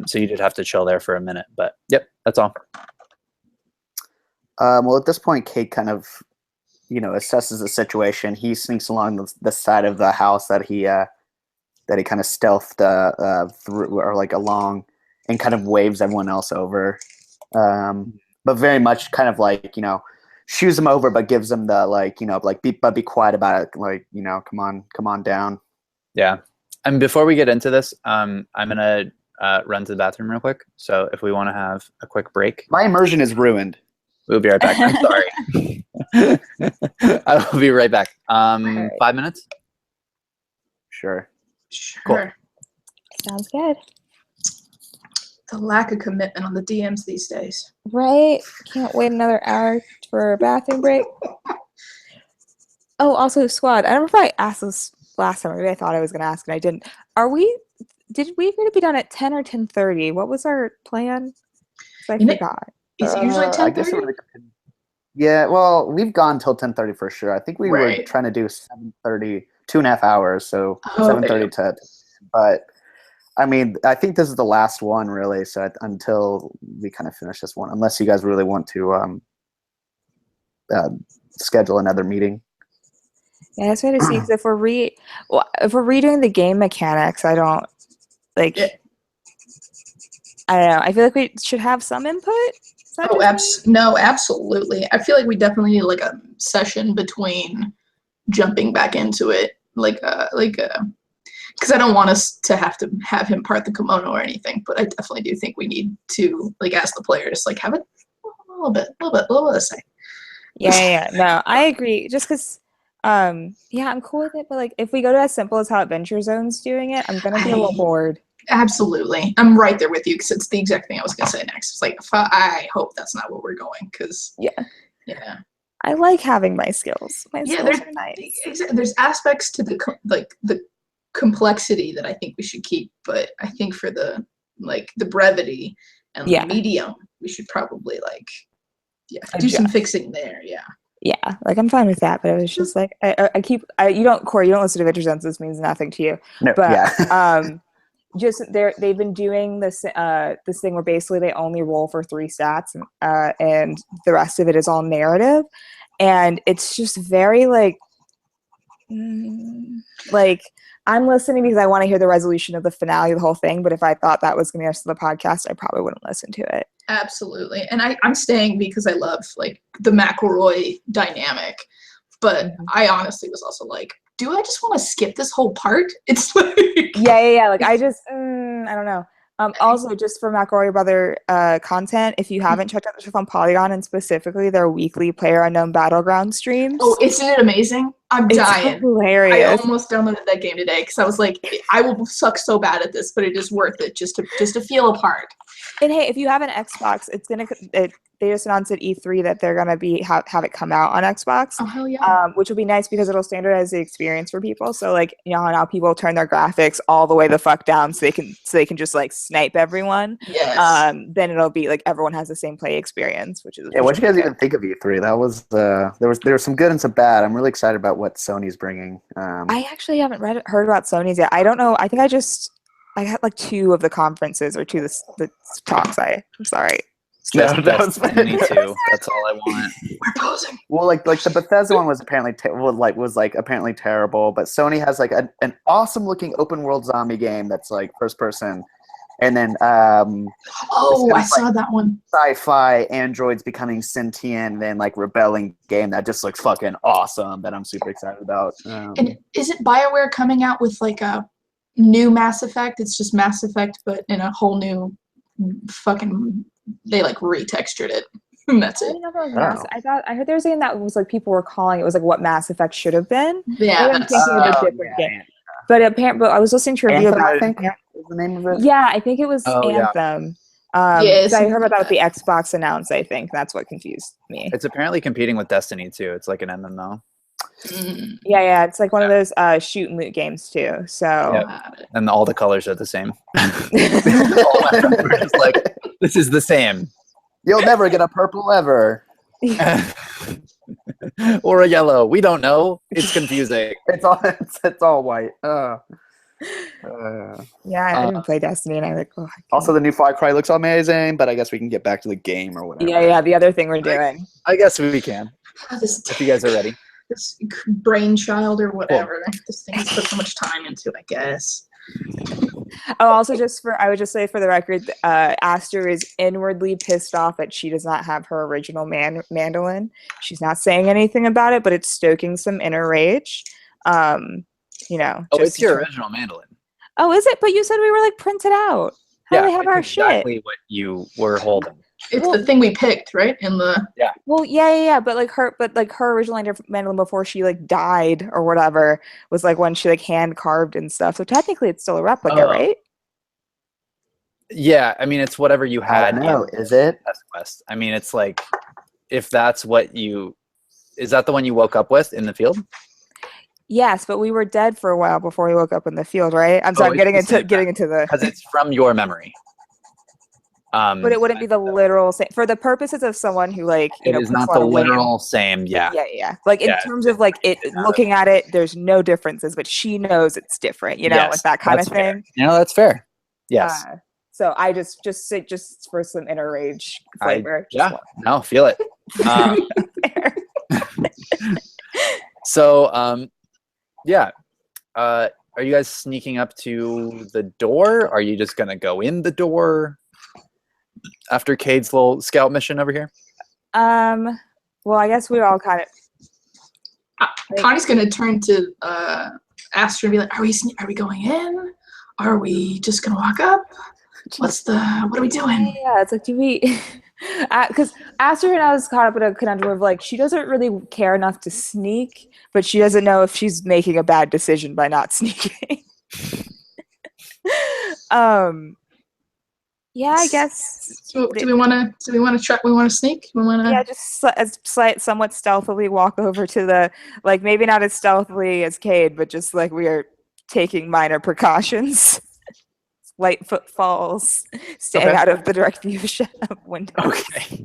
So you did have to chill there for a minute, but yep, that's all. Well, at this point, Kate kind of, assesses the situation. He sneaks along the side of the house that he kind of stealthed through or like along, and kind of waves everyone else over. But very much kind of like, shoos them over, but gives them the like, be quiet about it. Like, come on down. Yeah. And before we get into this, I'm gonna run to the bathroom real quick. So if we want to have a quick break, my immersion is ruined. We'll be right back. I'm sorry. I will be right back. 5 minutes. Sure. Cool. Sounds good. The lack of commitment on the DMs these days. Right? Can't wait another hour for a bathroom break. Oh, also, squad. I don't remember if I asked this last time. Maybe I thought I was going to ask and I didn't. Did we agree to be done at 10 or 10:30? What was our plan? I forgot. Is it usually 10:30? Yeah, well, we've gone till 10:30 for sure. I think we were trying to do 7:30, 2.5 hours, so 7:30 to. But I mean, I think this is the last one, really. So until we kind of finish this one, unless you guys really want to schedule another meeting. Yeah, that's what I see. Because if we're redoing the game mechanics, I don't like. Yeah. I don't know. I feel like we should have some input. No, absolutely. I feel like we definitely need like a session between jumping back into it, because I don't want us to have him part the kimono or anything. But I definitely do think we need to like ask the players like have a little bit of say. Yeah. No, I agree. Just because. Yeah, I'm cool with it. But like, if we go to as simple as how Adventure Zone's doing it, I'm gonna be a little bored. Absolutely. I'm right there with you because it's the exact thing I was going to say next. It's like, I hope that's not what we're going because, yeah. I like having my skills. My skills are nice. There's aspects to the complexity that I think we should keep, but I think for the brevity and the medium, we should probably do some fixing there. Yeah. Yeah, like I'm fine with that, but it was just like Corey, you don't listen to Adventure Zone, so this means nothing to you. No, but just they've been doing this thing where basically they only roll for 3 stats, and the rest of it is all narrative, and it's just very like I'm listening because I want to hear the resolution of the finale of the whole thing, but if I thought that was going to be the rest of the podcast, I probably wouldn't listen to it. Absolutely, and I'm staying because I love like the McElroy dynamic, but I honestly was also like, do I just want to skip this whole part? It's like yeah. Like I just I don't know. Also, just for McElroy Brother content, if you haven't checked out the stuff on Polygon and specifically their weekly PlayerUnknown Battleground streams. Oh, isn't it amazing? I'm dying. Hilarious. I almost downloaded that game today because I was like, I will suck so bad at this, but it is worth it just to feel a part. And hey, if you have an Xbox, they just announced at E3 that they're gonna have it come out on Xbox. Oh hell yeah! Which will be nice because it'll standardize the experience for people. So like now people turn their graphics all the way the fuck down so they can just like snipe everyone. Yes. Then it'll be like everyone has the same play experience, which is what do you guys even think of E3? That was there was some good and some bad. I'm really excited about what Sony's bringing. I actually haven't heard about Sony's yet. I don't know. I think I got like 2 of the conferences or 2 of the talks. I'm sorry. That was me too. That's all I want. We're posing. Well, like the Bethesda one was apparently apparently terrible, but Sony has like an awesome looking open world zombie game that's like first person, and then I saw that one. Sci-fi androids becoming sentient and like rebelling game that just looks fucking awesome. That I'm super excited about. And is it BioWare coming out with like a new Mass Effect? It's just Mass Effect, but in a whole new fucking. They like retextured it. And that's it. I heard they were saying that was like people were calling it was like what Mass Effect should have been. Yeah, I'm thinking of a different game. But apparently, I was listening to a review about. I think is the name of it. Yeah, I think it was Anthem. I heard about that with the Xbox announced. I think that's what confused me. It's apparently competing with Destiny too. It's like an MMO. Yeah, it's like one of those shoot and loot games too. So and all the colors are the same. We're just like, this is the same. You'll never get a purple ever. Or a yellow. We don't know. It's confusing. It's all white. Yeah, I didn't play Destiny, and I like. Oh, also, the new Far Cry looks amazing, but I guess we can get back to the game or whatever. yeah. The other thing we're doing. I guess we can. This, if you guys are ready. This brainchild or whatever. Cool. This thing has put so much time into, I guess. Oh, also I would just say for the record, Aster is inwardly pissed off that she does not have her original mandolin. She's not saying anything about it, but it's stoking some inner rage. You know. Oh, it's your original mandolin. Oh, is it? But you said we were like printed out. How do they have our exactly shit? What you were holding. It's the thing we picked, right? In the Well, yeah. But her original mandolin before she like died or whatever was like when she like hand carved and stuff. So technically, it's still a replica, right? Yeah, I mean it's whatever you had. No, is it? Quest. I mean it's like if that's what you is that the one you woke up with in the field? Yes, but we were dead for a while before we woke up in the field, right? I'm sorry, I'm getting into the because it's from your memory. But it wouldn't be the literal same for the purposes of someone who like it is not the literal same. Yeah. Like in terms of like it looking at it, there's no differences, but she knows it's different. You know, like that kind of thing. You know, that's fair. Yes. So I just for some inner rage flavor. No, feel it. So are you guys sneaking up to the door? Are you just gonna go in the door after Cade's little scout mission over here? Well, I guess we all kind of. Connie's gonna turn to Aster and be like, "Are we going in? Are we just gonna walk up? What are we doing?" Yeah, it's like, do we? Because Aster and I was caught up in a conundrum of like she doesn't really care enough to sneak, but she doesn't know if she's making a bad decision by not sneaking. Yeah, I guess. So do we want to try? We want to sneak. We want to. Yeah, just somewhat stealthily walk over to the like maybe not as stealthily as Cade, but just like we are taking minor precautions. Light footfalls, staying out of the direct view of windows. Okay.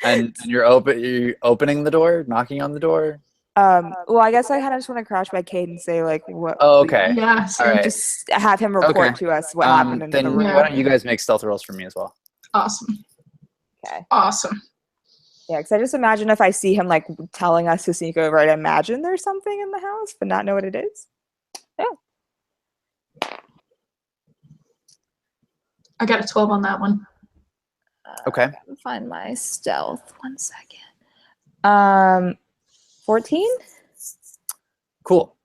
And you're opening the door, knocking on the door. Well, I guess I kind of just want to crouch by Cade and say like, "What?" Oh, okay. Yeah. All right. Just have him report to us what happened in the room. Why don't you guys make stealth rolls for me as well? Awesome. Okay. Awesome. Yeah, because I just imagine if I see him like telling us to sneak over, I'd imagine there's something in the house, but not know what it is. Yeah. I got a 12 on that one. Okay. Find my stealth. 1 second. 14. Cool.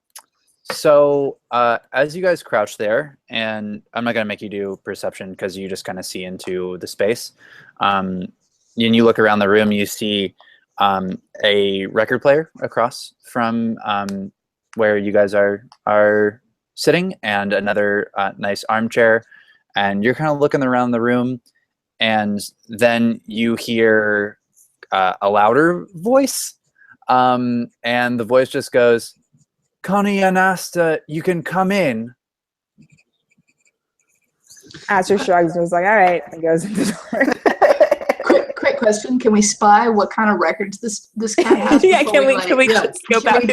So as you guys crouch there, and I'm not going to make you do perception because you just kind of see into the space. And you look around the room, you see a record player across from where you guys are sitting, and another nice armchair. And you're kind of looking around the room, and then you hear a louder voice, and the voice just goes, "Connie and Asta, you can come in." Aster shrugs and is like, "All right," and goes in the door. Quick question: can we spy what kind of records this guy has? Yeah, can we just go back?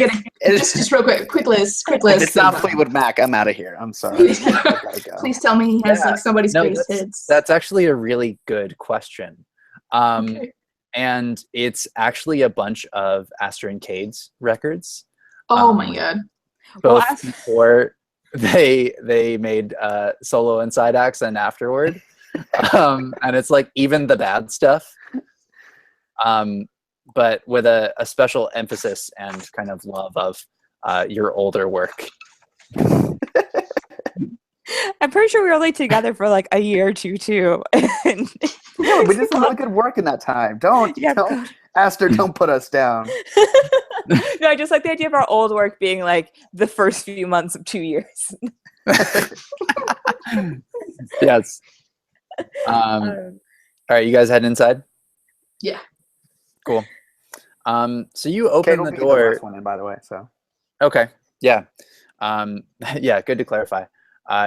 Just real quick list. It's not Fleetwood Mac. I'm out of here. I'm sorry. Please tell me he has like somebody's greatest hits. That's actually a really good question. Okay. And it's actually a bunch of Aster and Cade's records. Oh my god! Both before they made solo and side acts and afterward. And it's like even the bad stuff, but with a special emphasis and kind of love of your older work. I'm pretty sure we were only together for like a year or two too. Yeah, we did some really good work in that time. Don't Aster, don't put us down. No, I just like the idea of our old work being like the first few months of 2 years. Yes. All right, you guys head inside? Yeah. Cool. So you open the door. The last one in, by the way, so. Okay. Yeah. Yeah, good to clarify.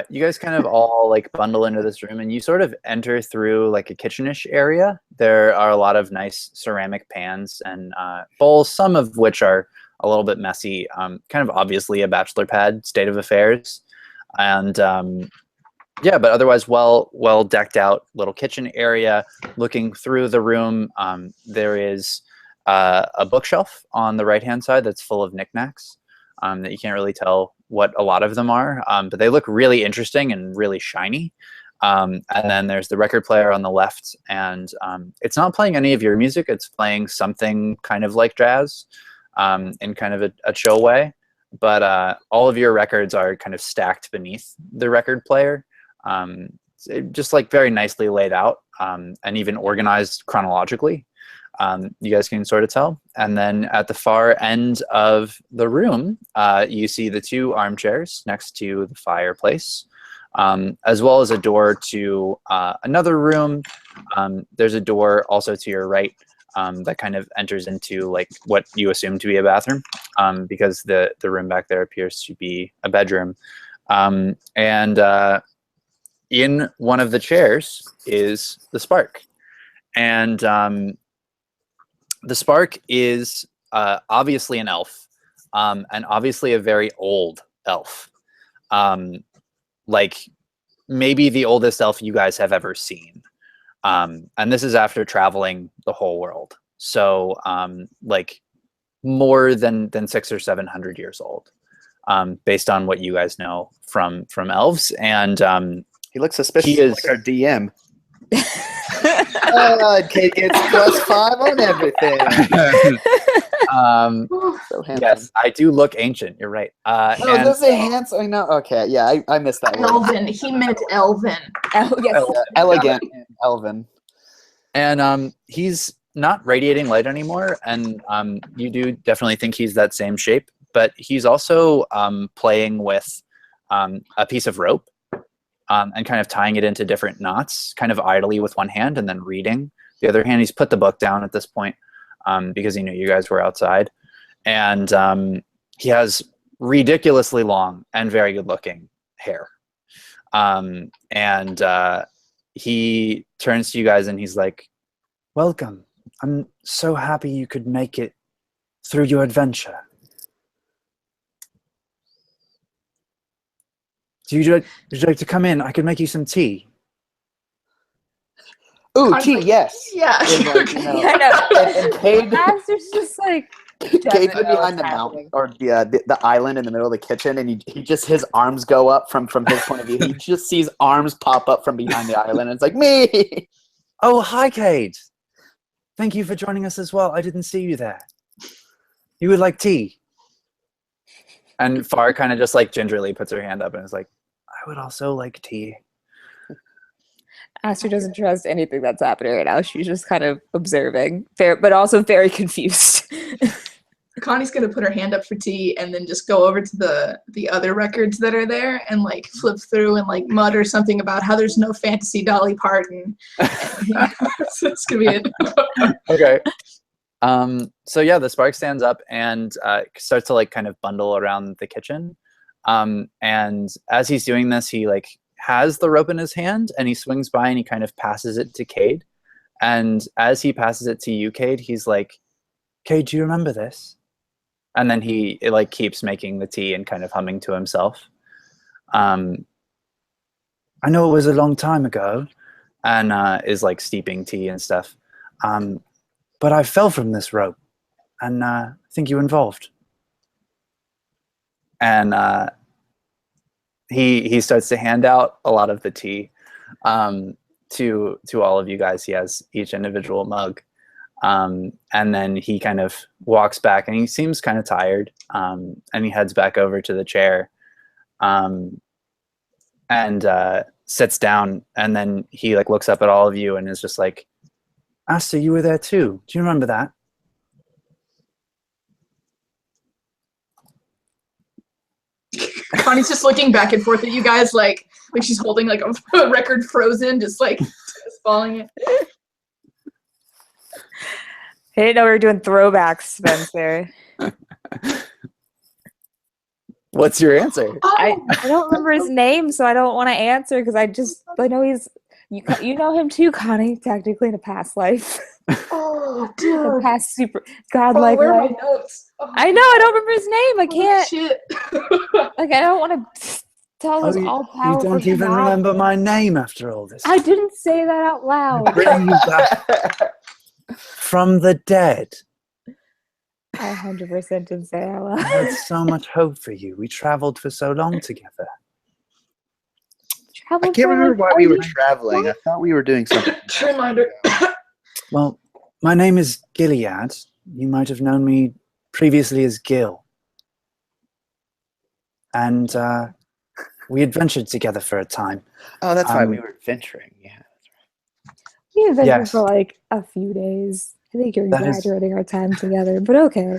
You guys kind of all like bundle into this room, and you sort of enter through like a kitchenish area. There are a lot of nice ceramic pans and bowls, some of which are a little bit messy, kind of obviously a bachelor pad state of affairs. And yeah, but otherwise well decked out little kitchen area. Looking through the room, there is a bookshelf on the right-hand side that's full of knickknacks that you can't really tell what a lot of them are, but they look really interesting and really shiny. And then there's the record player on the left, and it's not playing any of your music. It's playing something kind of like jazz in kind of a chill way. But all of your records are kind of stacked beneath the record player, just like very nicely laid out and even organized chronologically. You guys can sort of tell. And then at the far end of the room, you see the 2 armchairs next to the fireplace, as well as a door to another room. There's a door also to your right that kind of enters into like what you assume to be a bathroom, because the room back there appears to be a bedroom. And in one of the chairs is the Spark. And the Spark is obviously an elf, and obviously a very old elf. Like maybe the oldest elf you guys have ever seen. And this is after traveling the whole world. So like more than 600 or 700 years old, based on what you guys know from elves. And he looks suspicious like our DM. Kate gets +5 on everything. So handsome. Yes, I do look ancient. You're right. Does it handsome? I know. Okay, yeah, I missed that word. Elven. He meant Elven. Yes. Elegant and Elven. And he's not radiating light anymore, and you do definitely think he's that same shape, but he's also playing with a piece of rope and kind of tying it into different knots, kind of idly with one hand and then reading the other hand. He's put the book down at this point because he knew you guys were outside. And he has ridiculously long and very good looking hair. And he turns to you guys and he's like, "Welcome. I'm so happy you could make it through your adventure. Would you like to come in? I could make you some tea." Ooh, tea, yes. Yeah. I know. And Cade, Master's just like Cade's doesn't know behind the what's mountain, happening. or the island in the middle of the kitchen, and he just, his arms go up from his point of view. He just sees arms pop up from behind the island, and it's like, me! Oh, hi, Cade. Thank you for joining us as well. I didn't see you there. You would like tea? And Far kind of just like gingerly puts her hand up and is like, "I would also like tea." Aster doesn't trust anything that's happening right now. She's just kind of observing, but also very confused. Connie's gonna put her hand up for tea and then just go over to the other records that are there and like flip through and like mutter something about how there's no fantasy Dolly Parton. So it's gonna be it. Okay. So yeah, the Spark stands up and starts to like kind of bundle around the kitchen. And as he's doing this, he like has the rope in his hand and he swings by and he kind of passes it to Cade. And as he passes it to you, Cade, he's like, "Cade, do you remember this?" And then he like keeps making the tea and kind of humming to himself. "I know it was a long time ago," and is like steeping tea and stuff. "But I fell from this rope, and I think you involved." And he starts to hand out a lot of the tea to all of you guys. He has each individual mug. And then he kind of walks back and he seems kind of tired. And he heads back over to the chair and sits down. And then he like looks up at all of you and is just like, "Aster, you were there too. Do you remember that?" Connie's just looking back and forth at you guys like she's holding like a record frozen, just like just falling it. I didn't know we were doing throwbacks, Spencer. What's your answer? I don't remember his name, so I don't want to answer because I know he's you know him too, Connie, technically in a past life. Oh, A dude. past super godlike Where are life. my notes? Oh, I know, I don't remember his name. I can't shit. like I don't want to tells us all You powerful. don't even remember my name after all this. I didn't say that out loud. Bring you back from the dead. I 100% didn't say it out loud. I had so much hope for you. We traveled for so long together. I can't remember why we were traveling. I thought we were doing something. Reminder. Well, my name is Gilead. You might have known me previously as Gil. And we adventured together for a time. Oh, that's why we were adventuring. Yeah. We adventured Yes. for like a few days. I think you're That is- exaggerating our time together, but okay.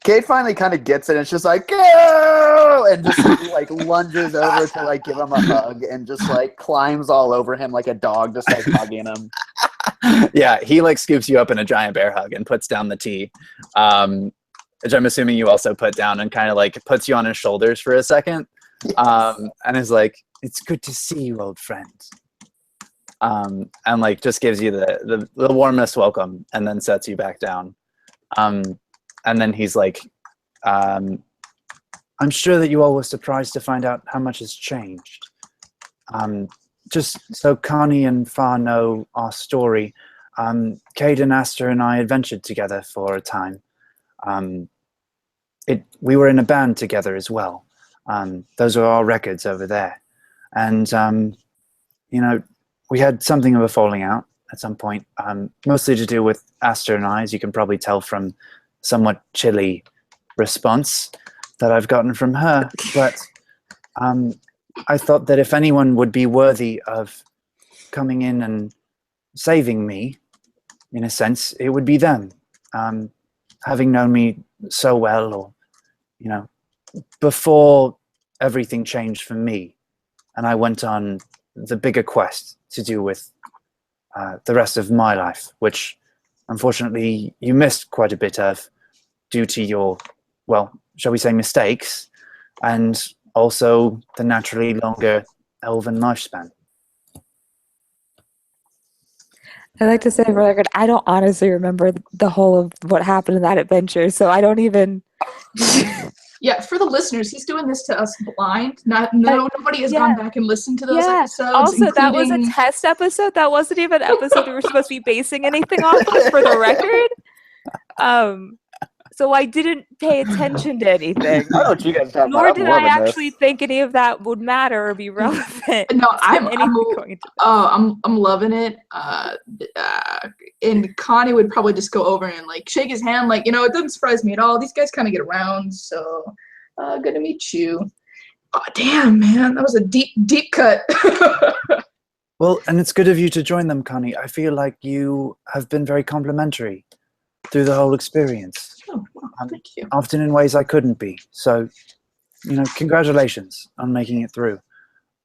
Kate finally kind of gets it, and it's just like, go! And just like lunges over to like give him a hug, and just like climbs all over him like a dog, just like hugging him. Yeah, he like scoops you up in a giant bear hug and puts down the tea, which I'm assuming you also put down, and kind of like puts you on his shoulders for a second, and is like, "It's good to see you, old friend." And like just gives you the warmest welcome, and then sets you back down. And then he's like, "I'm sure that you all were surprised to find out how much has changed. Just so Connie and Far know our story, Cade and Aster and I adventured together for a time. We were in a band together as well. Those are our records over there. And, you know, we had something of a falling out at some point, mostly to do with Aster and I, as you can probably tell from somewhat chilly response that I've gotten from her. But I thought that if anyone would be worthy of coming in and saving me, in a sense, it would be them. Having known me so well, or, you know, before everything changed for me, and I went on the bigger quest to do with the rest of my life, which unfortunately you missed quite a bit of due to your, well, shall we say, mistakes, and also the naturally longer elven lifespan. I like to say for the record, I don't honestly remember the whole of what happened in that adventure, so I don't even. Yeah, for the listeners, he's doing this to us blind. Nobody has gone back and listened to those episodes. Also, that was a including- test episode. That wasn't even an episode we were supposed to be basing anything off of, for the record. So I didn't pay attention to anything. I don't know what you guys talking Nor about. did I actually think any of that would matter or be relevant. No, I'm loving it. And Connie would probably just go over and like shake his hand, like, you know, it doesn't surprise me at all. These guys kind of get around, so good to meet you. Oh, damn, man, that was a deep cut. Well, and it's good of you to join them, Connie. I feel like you have been very complimentary through the whole experience. Oh, well, thank you. Often in ways I couldn't be. So, you know, congratulations on making it through.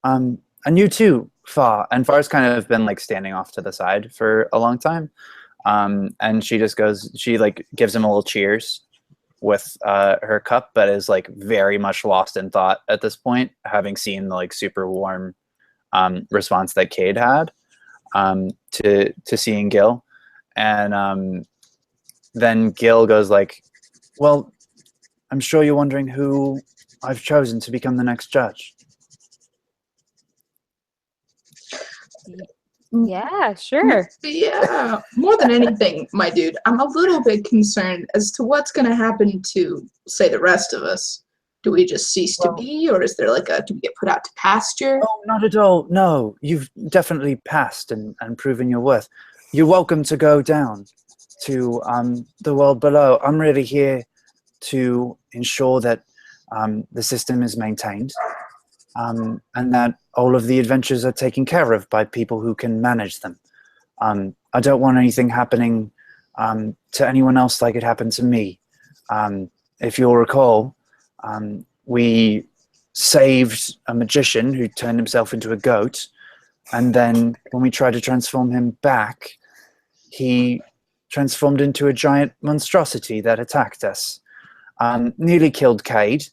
And you too, Far. And Far's kind of been like standing off to the side for a long time. And she just goes, she like gives him a little cheers with her cup, but is like very much lost in thought at this point, having seen the like super warm response that Cade had to seeing Gil. And then Gil goes like, well, I'm sure you're wondering who I've chosen to become the next judge. Yeah, sure. Yeah, more than anything, my dude, I'm a little bit concerned as to what's going to happen to, say, the rest of us. Do we just cease to be, or is there like do we get put out to pasture? Oh, not at all. No, you've definitely passed and proven your worth. You're welcome to go down to the world below. I'm really here to ensure that the system is maintained and that all of the adventures are taken care of by people who can manage them. I don't want anything happening to anyone else like it happened to me. If you'll recall, we saved a magician who turned himself into a goat, and then when we tried to transform him back, he transformed into a giant monstrosity that attacked us, nearly killed Cade,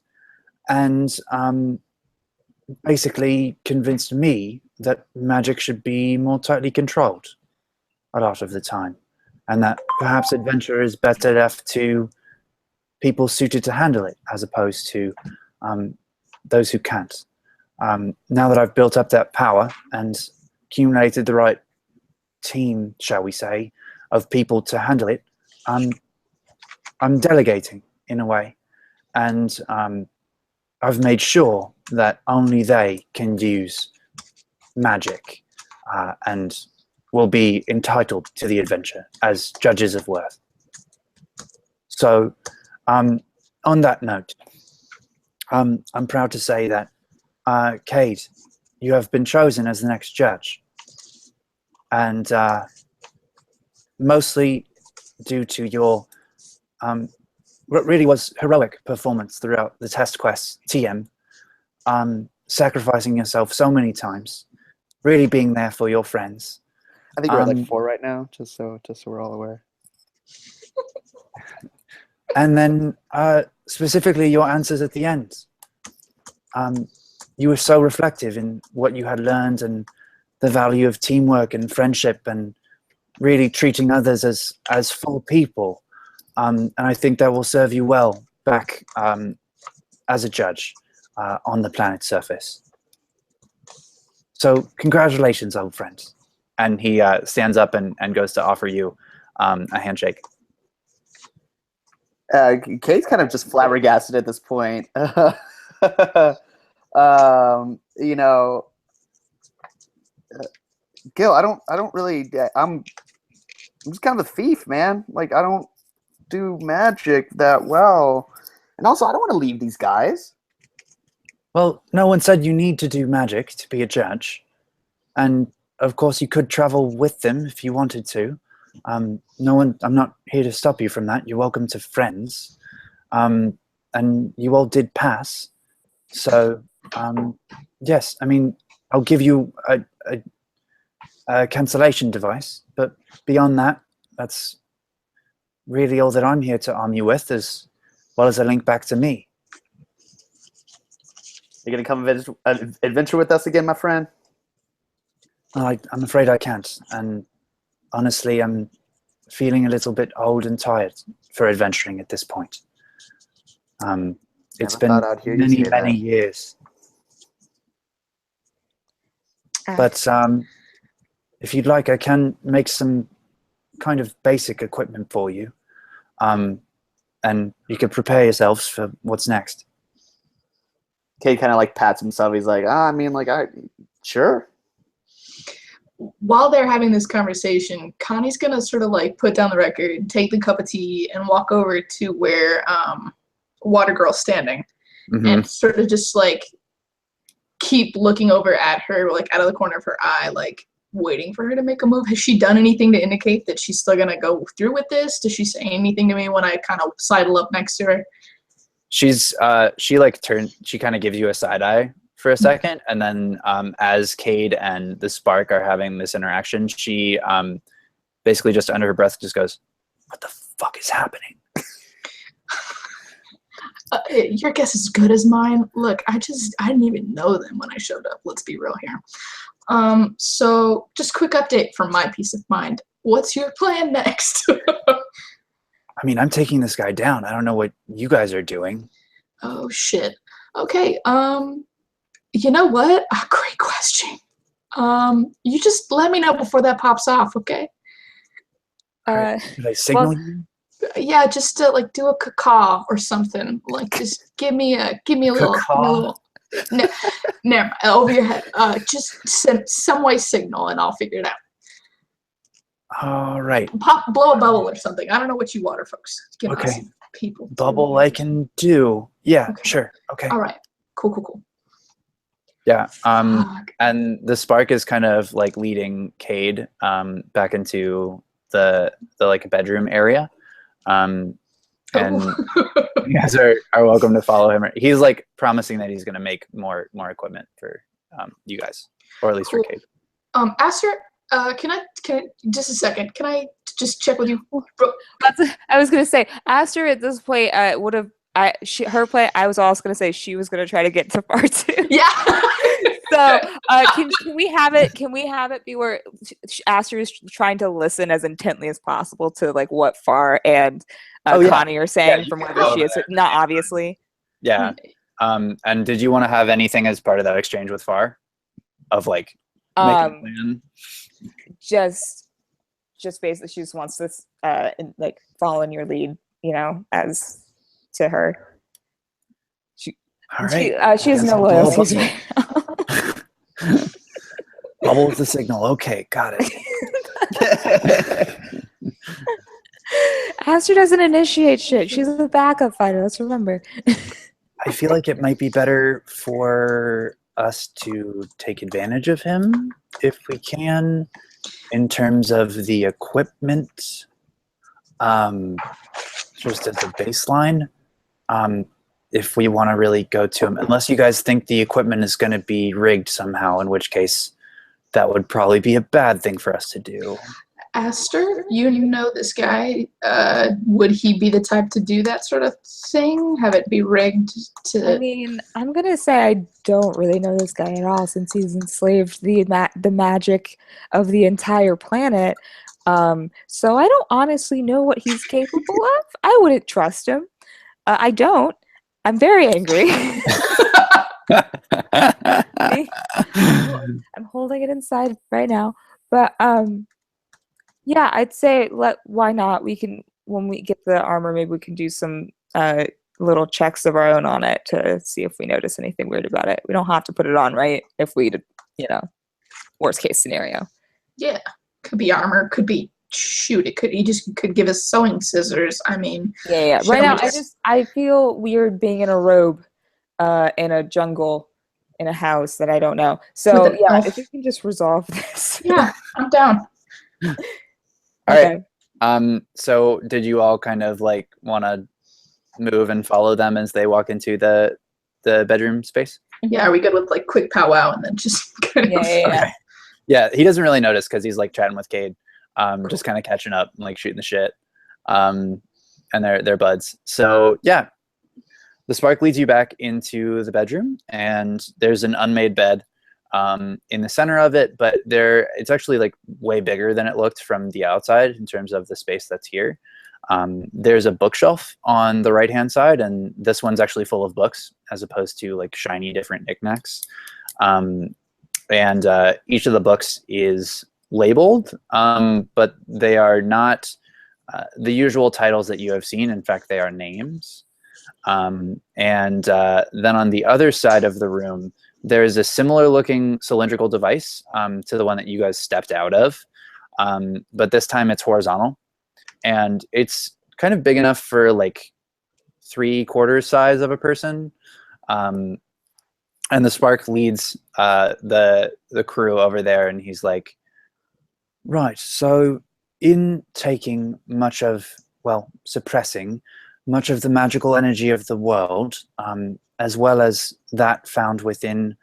and basically convinced me that magic should be more tightly controlled a lot of the time, and that perhaps adventure is better left to people suited to handle it as opposed to those who can't. now that I've built up that power and accumulated the right team, shall we say, of people to handle it, I'm delegating in a way, and I've made sure that only they can use magic and will be entitled to the adventure as judges of worth. So on that note, I'm proud to say that Cade, you have been chosen as the next judge, and mostly due to your what really was heroic performance throughout the test quest TM, sacrificing yourself so many times, really being there for your friends. I think we're at like 4 right now, just so we're all aware. And then specifically your answers at the end. You were so reflective in what you had learned and the value of teamwork and friendship and really treating others as full people. And I think that will serve you well back as a judge on the planet's surface. So congratulations, old friend. And he stands up and goes to offer you a handshake. Kate's kind of just flabbergasted at this point. You know, Gil, I don't really. I'm just kind of a thief, man. Like, I don't do magic that well, and also I don't want to leave these guys. Well, no one said you need to do magic to be a judge, and of course you could travel with them if you wanted to. No one. I'm not here to stop you from that. You're welcome to friends, and you all did pass. So, yes, I mean, I'll give you a cancellation device, but beyond that, that's really all that I'm here to arm you with, as well as a link back to me. You gonna come adventure with us again, my friend? I'm afraid I can't, and honestly, I'm feeling a little bit old and tired for adventuring at this point. It's been many years. But if you'd like, I can make some kind of basic equipment for you, and you can prepare yourselves for what's next. Kate kind of like pats himself. He's like, I mean, like, sure. While they're having this conversation, Connie's gonna sort of like put down the record, take the cup of tea, and walk over to where Water Girl's standing, and sort of just like keep looking over at her, like out of the corner of her eye, like waiting for her to make a move. Has she done anything to indicate that she's still gonna go through with this? Does she say anything to me when I kind of sidle up next to her? She kind of gives you a side eye for a second, and then as Cade and the Spark are having this interaction, she basically just under her breath just goes, "What the fuck is happening?" Your guess is as good as mine. Look, I didn't even know them when I showed up. Let's be real here. So just quick update for my peace of mind. What's your plan next? I mean, I'm taking this guy down. I don't know what you guys are doing. Oh shit. Okay. You know what? Great question. You just let me know before that pops off, okay? Did I signal you? Yeah, just to like do a caw or something. Like just give me a little. No, never mind, over your head. Just some way signal, and I'll figure it out. All right. Blow a bubble or something. I don't know what you water folks. Give us people. Bubble I can do. Yeah, okay. Sure. Okay. All right. Cool. Yeah. And the Spark is kind of like leading Cade back into the like bedroom area. And you guys are welcome to follow him. He's like promising that he's gonna make more equipment for you guys, or at least for Cade. Aster, can I just a second? Can I just check with you? I was gonna say Aster at this point would have her plan. I was also gonna say she was gonna try to get to far too. Yeah. So can we have it? Can we have it be where Aster is trying to listen as intently as possible to like what Far and Connie are saying from wherever she is? Not obviously. Yeah. And did you want to have anything as part of that exchange with Far? Of like making a plan? Just basically she just wants this like follow in your lead, you know, as to her. She has no loyalties right now. Bubble with the signal. Okay, got it. Aster doesn't initiate shit. She's a backup fighter. Let's remember. I feel like it might be better for us to take advantage of him if we can, in terms of the equipment, just as a baseline. If we want to really go to him, unless you guys think the equipment is going to be rigged somehow, in which case that would probably be a bad thing for us to do. Aster, you know this guy. Would he be the type to do that sort of thing? Have it be rigged to? I mean, I'm gonna say I don't really know this guy at all since he's enslaved the magic of the entire planet. So I don't honestly know what he's capable of. I wouldn't trust him. I don't. I'm very angry. I'm holding it inside right now. But yeah, I'd say why not? We can, when we get the armor, maybe we can do some little checks of our own on it to see if we notice anything weird about it. We don't have to put it on, right? If we, you know, worst case scenario. Yeah, could be armor, could be shoot. It could, he just could give us sewing scissors. I mean, yeah. Right now, I feel weird being in a robe, in a jungle, in a house that I don't know. So yeah, if you can just resolve this. Yeah, I'm down. All right. So did you all kind of like want to move and follow them as they walk into the bedroom space? Yeah, are we good with like quick powwow and then just kind of Okay. Yeah, he doesn't really notice because he's like chatting with Cade, just kind of catching up and like shooting the shit. And they're buds. So yeah, the spark leads you back into the bedroom, and there's an unmade bed in the center of it, but it's actually like way bigger than it looked from the outside in terms of the space that's here. There's a bookshelf on the right hand side, and this one's actually full of books as opposed to like shiny different knickknacks. And each of the books is labeled, but they are not the usual titles that you have seen. In fact, they are names. And then on the other side of the room, there's a similar looking cylindrical device to the one that you guys stepped out of, but this time it's horizontal, and it's kind of big enough for like 3/4 size of a person. And the spark leads the crew over there, and he's like, right, so in taking much of, well, suppressing much of the magical energy of the world, as well as that found within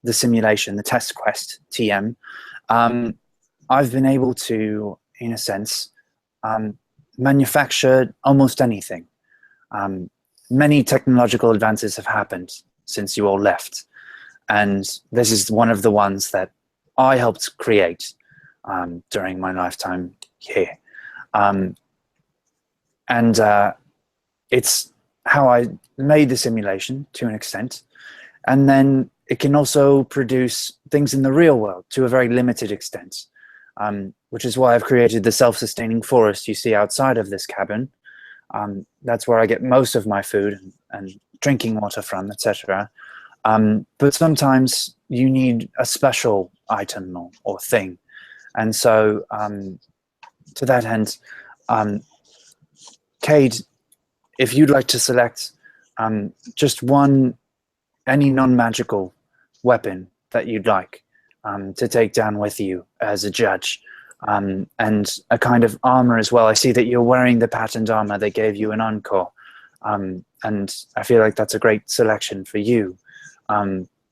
the simulation, the test quest TM, I've been able to, in a sense, manufacture almost anything. Many technological advances have happened since you all left, and this is one of the ones that I helped create during my lifetime here. And it's how I made the simulation to an extent, and then it can also produce things in the real world to a very limited extent, which is why I've created the self-sustaining forest you see outside of this cabin. That's where I get most of my food and drinking water from, etc. But sometimes you need a special item or thing, and so to that end, Cade, if you'd like to select just any non-magical weapon that you'd like to take down with you as a judge, and a kind of armor as well. I see that you're wearing the patterned armor they gave you in Encore, and I feel like that's a great selection for you.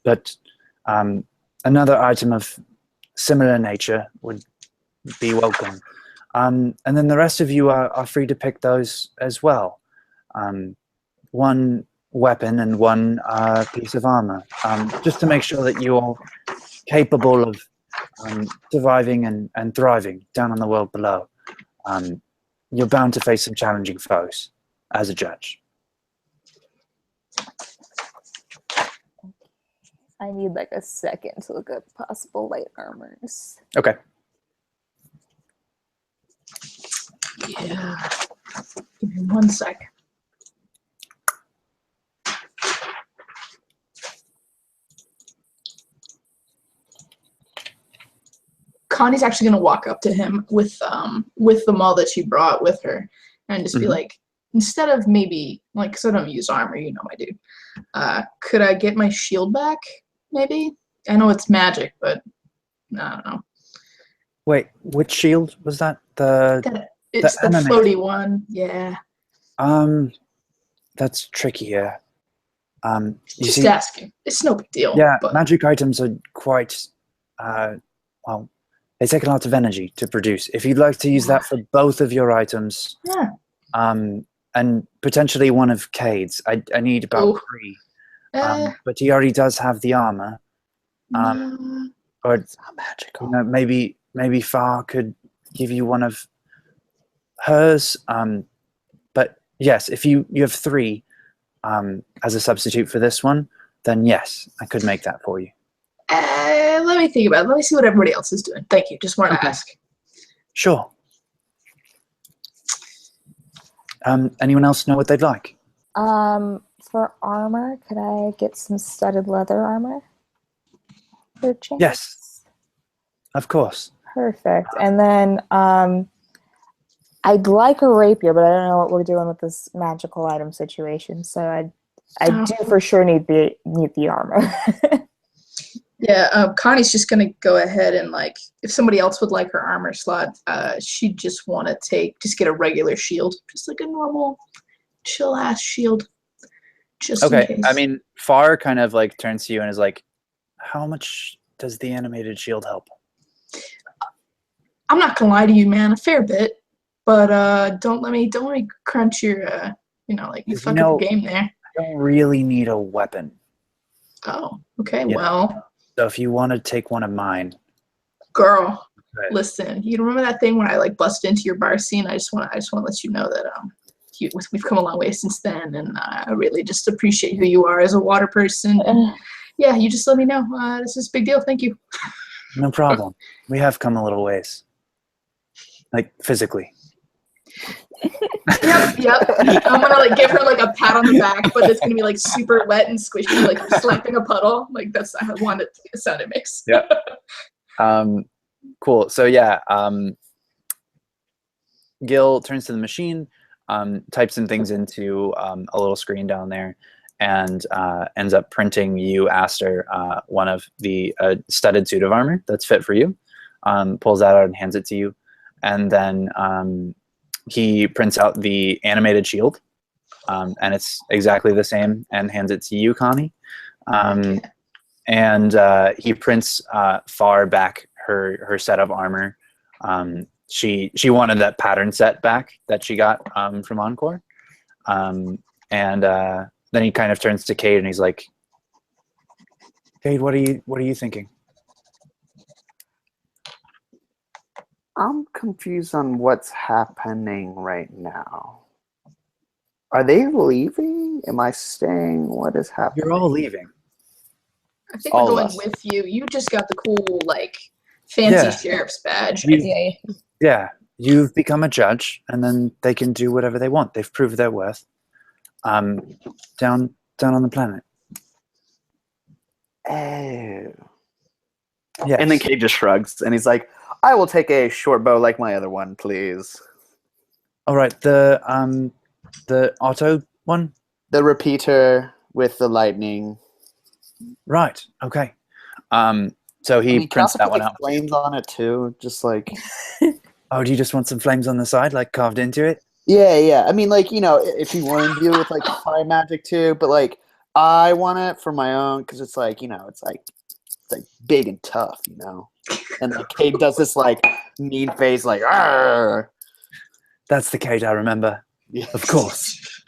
But another item of similar nature would be welcome. And then the rest of you are free to pick those as well. One weapon and one piece of armor, just to make sure that you're capable of surviving and thriving down on the world below. You're bound to face some challenging foes as a judge. I need like a second to look up possible light armors. Okay. Yeah. Give me 1 sec. Connie's actually gonna walk up to him with the maul that she brought with her, and just be like, instead of maybe like, because I don't use armor, you know, my dude. Could I get my shield back? Maybe. I know it's magic, but I don't know. Wait, which shield was that? It's the animated floaty one. Yeah. That's trickier. You Just see, asking. It's no big deal. yeah, But magic items are quite, well, they take a lot of energy to produce. If you'd like to use that for both of your items, yeah. and potentially one of Cade's, I need about Ooh. 3. But he already does have the armor. Or It's not magical. you know, maybe Far could give you one of hers. But yes, if you have 3 as a substitute for this one, then yes, I could make that for you. Let me think about it. Let me see what everybody else is doing. Thank you. Just wanted to ask. Sure. Anyone else know what they'd like? For armor, could I get some studded leather armor? For chance? Yes. Of course. Perfect. And then I'd like a rapier, but I don't know what we're doing with this magical item situation. So I do for sure need the armor. Yeah, Connie's just gonna go ahead and, like, if somebody else would like her armor slot, she'd just want to get a regular shield, just like a normal chill ass shield, just in Okay. case. I mean, Far kind of like turns to you and is like, "How much does the animated shield help?" I'm not gonna lie to you, man, a fair bit, but don't let me crunch your like you fuck up the game there. I don't really need a weapon. Oh, okay, Yeah. well. So if you want to take one of mine, Girl, right. Listen, you remember that thing when I like busted into your bar scene? I just want to let you know that we've come a long way since then, and I really just appreciate who you are as a water person. And yeah, you just let me know. This is a big deal. Thank you. No problem. We have come a little ways, like physically. Yep. I'm gonna like give her like a pat on the back, but it's gonna be like super wet and squishy, like slapping a puddle. Like that's how I want it to sound. It makes. Yeah. Cool. So yeah, Gil turns to the machine, types some things into a little screen down there, and ends up printing you, Aster, one of the studded suit of armor that's fit for you. Pulls that out and hands it to you, and then he prints out the animated shield, and it's exactly the same, and hands it to you, Connie. And he prints Far back her set of armor. She wanted that pattern set back that she got from Encore. And then he kind of turns to Cade and he's like, "Cade, what are you thinking?" I'm confused on what's happening right now. Are they leaving? Am I staying? What is happening? You're all leaving. I think we're going with you. You just got the cool, like, fancy sheriff's badge. Yeah, you've become a judge, and then they can do whatever they want. They've proved their worth. Down on the planet. Oh. Yeah. And then Cade just shrugs, and he's like, "I will take a short bow like my other one, please." All right, the auto one? The repeater with the lightning. Right, okay. So he prints that one out. Flames on it too, just like. Oh, do you just want some flames on the side, like carved into it? Yeah. I mean, like, you know, if you want to deal with like fire magic too, but like I want it for my own because it's like, you know, it's like big and tough, you know. And like Cade does this like mean face, like, "Arr!" That's the Cade I remember. Yeah. Of course.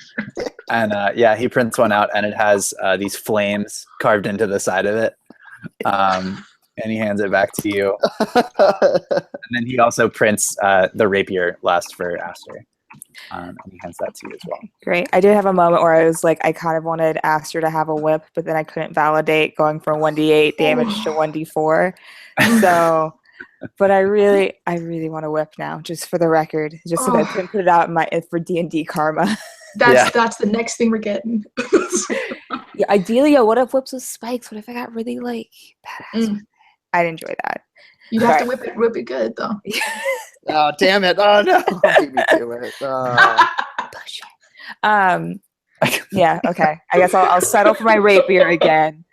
And yeah, he prints one out, and it has these flames carved into the side of it. And he hands it back to you. And then he also prints the rapier last for Aster. And he hands that to you as well. Great. I did have a moment where I was like, I kind of wanted Aster to have a whip, but then I couldn't validate going from 1d8 damage to 1d4. So, but I really want a whip now, just for the record, just so that I can put it out in for D&D karma. That's the next thing we're getting. Yeah, ideally, what if whips with spikes? What if I got really like badass? I'd enjoy that. You'd have to whip it good though. Oh damn it! Oh no! Beat me to it. Push it. Yeah. Okay. I guess I'll settle for my rapier again.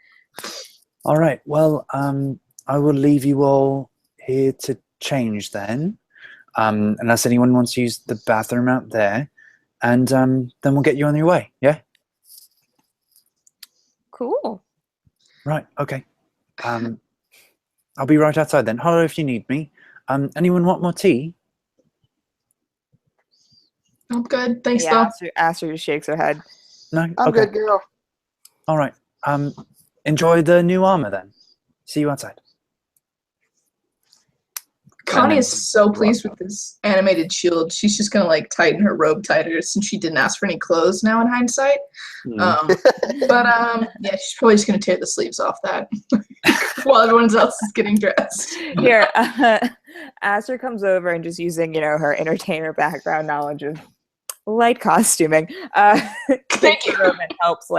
All right. Well, I will leave you all here to change then, unless anyone wants to use the bathroom out there, and then we'll get you on your way. Yeah. Cool. Right. Okay. I'll be right outside then. Holler if you need me. Anyone want more tea? I'm good. Thanks, Yeah, though. Aster just shakes her head. No? I'm Okay. good, girl. All right. Enjoy the new armor then. See you outside. Connie is so pleased with this animated shield. She's just gonna like tighten her robe tighter since she didn't ask for any clothes now in hindsight. Yeah, she's probably just gonna tear the sleeves off that while everyone else is getting dressed. Here, Aster comes over and just using, her entertainer background knowledge of light costuming, Thank you. and helps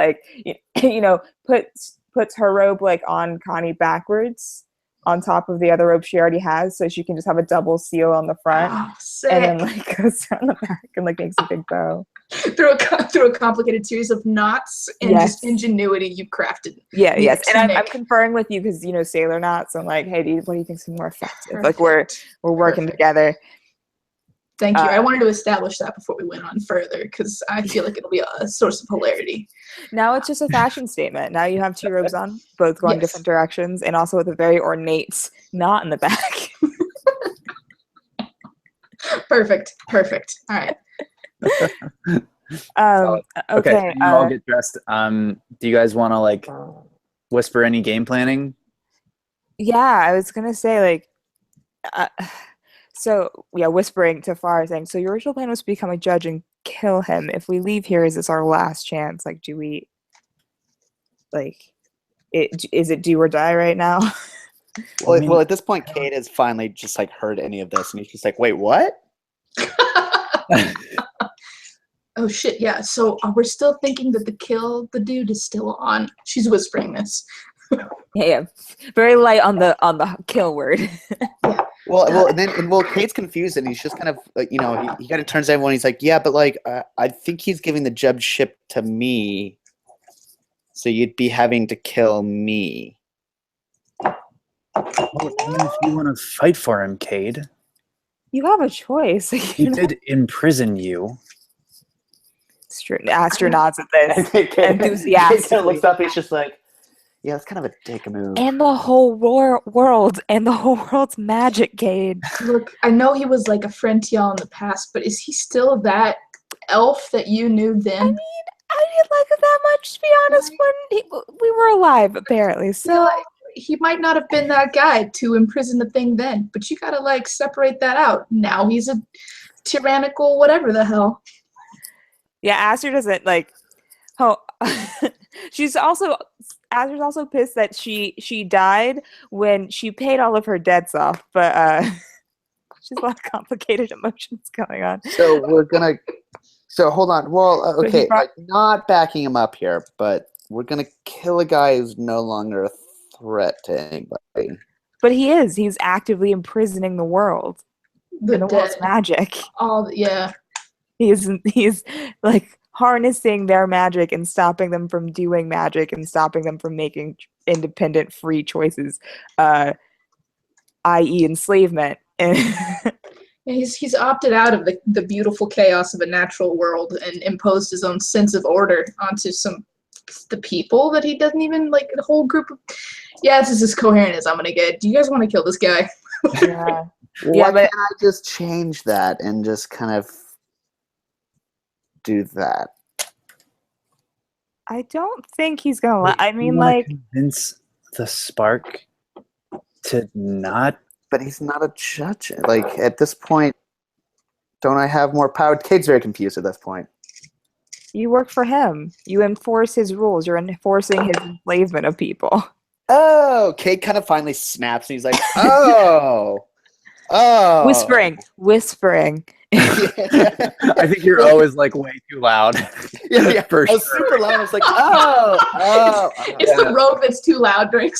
puts her robe like on Connie backwards on top of the other robe she already has, so she can just have a double seal on the front, and then like goes down the back and like makes a big bow through a complicated series of knots and just ingenuity you've crafted. Yes, and I'm conferring with you because sailor knots. I'm like, hey, what do you think's more effective? Perfect. Like we're working together. Thank you. I wanted to establish that before we went on further because I feel like it'll be a source of hilarity. Now it's just a fashion statement. Now you have two robes on, both going different directions, and also with a very ornate knot in the back. Perfect. All right. Okay. You all get dressed. Do you guys want to like whisper any game planning? Yeah, I was gonna say whispering to Farah saying, so your original plan was to become a judge and kill him. If we leave here, is this our last chance? Like, do we, is it do or die right now? Well, at this point, Kate has finally just heard any of this, and he's just like, wait, what? Oh shit, yeah. So we're still thinking that the kill the dude is still on. She's whispering this. Yeah. Very light on the kill word. Yeah. Well, Kate's confused, and he's just kind of, he kind of turns to everyone. He's like, yeah, but I think he's giving the judgeship to me, so you'd be having to kill me. Well, even if you want to fight for him, Cade, you have a choice. He did imprison you. It's true. Aster nods at this enthusiastically. Kate looks up. He's just like, yeah, it's kind of a dick move. And the whole world, and the whole world's magic, Cade. Look, I know he was like a friend to y'all in the past, but is he still that elf that you knew then? I mean, I didn't like him that much, to be honest, when we were alive, apparently. So he might not have been that guy to imprison the thing then, but you gotta separate that out. Now he's a tyrannical whatever the hell. Yeah, Aster doesn't Aster's also pissed that she died when she paid all of her debts off, but she's a lot of complicated emotions going on. So hold on. Well, okay, not backing him up here, but we're gonna kill a guy who's no longer a threat to anybody. But he is. He's actively imprisoning the world. The world's magic. He's harnessing their magic and stopping them from doing magic and stopping them from making independent, free choices, i.e. enslavement. He's opted out of the beautiful chaos of a natural world and imposed his own sense of order onto the people that he doesn't even the whole group of. Yeah, this is as coherent as I'm gonna get. Do you guys want to kill this guy? Yeah. Why can't I just change that and just kind of do that? I don't think he's gonna. I mean, convince the spark to not. But he's not a judge. At this point, Don't I have more power? Kate's very confused at this point. You work for him. You enforce his rules. You're enforcing his enslavement of people. Oh, Kate kind of finally snaps and he's like, oh. Whispering. I think your O is like way too loud. Yeah. For I was sure. super loud. I was like, oh. It's the rogue that's too loud during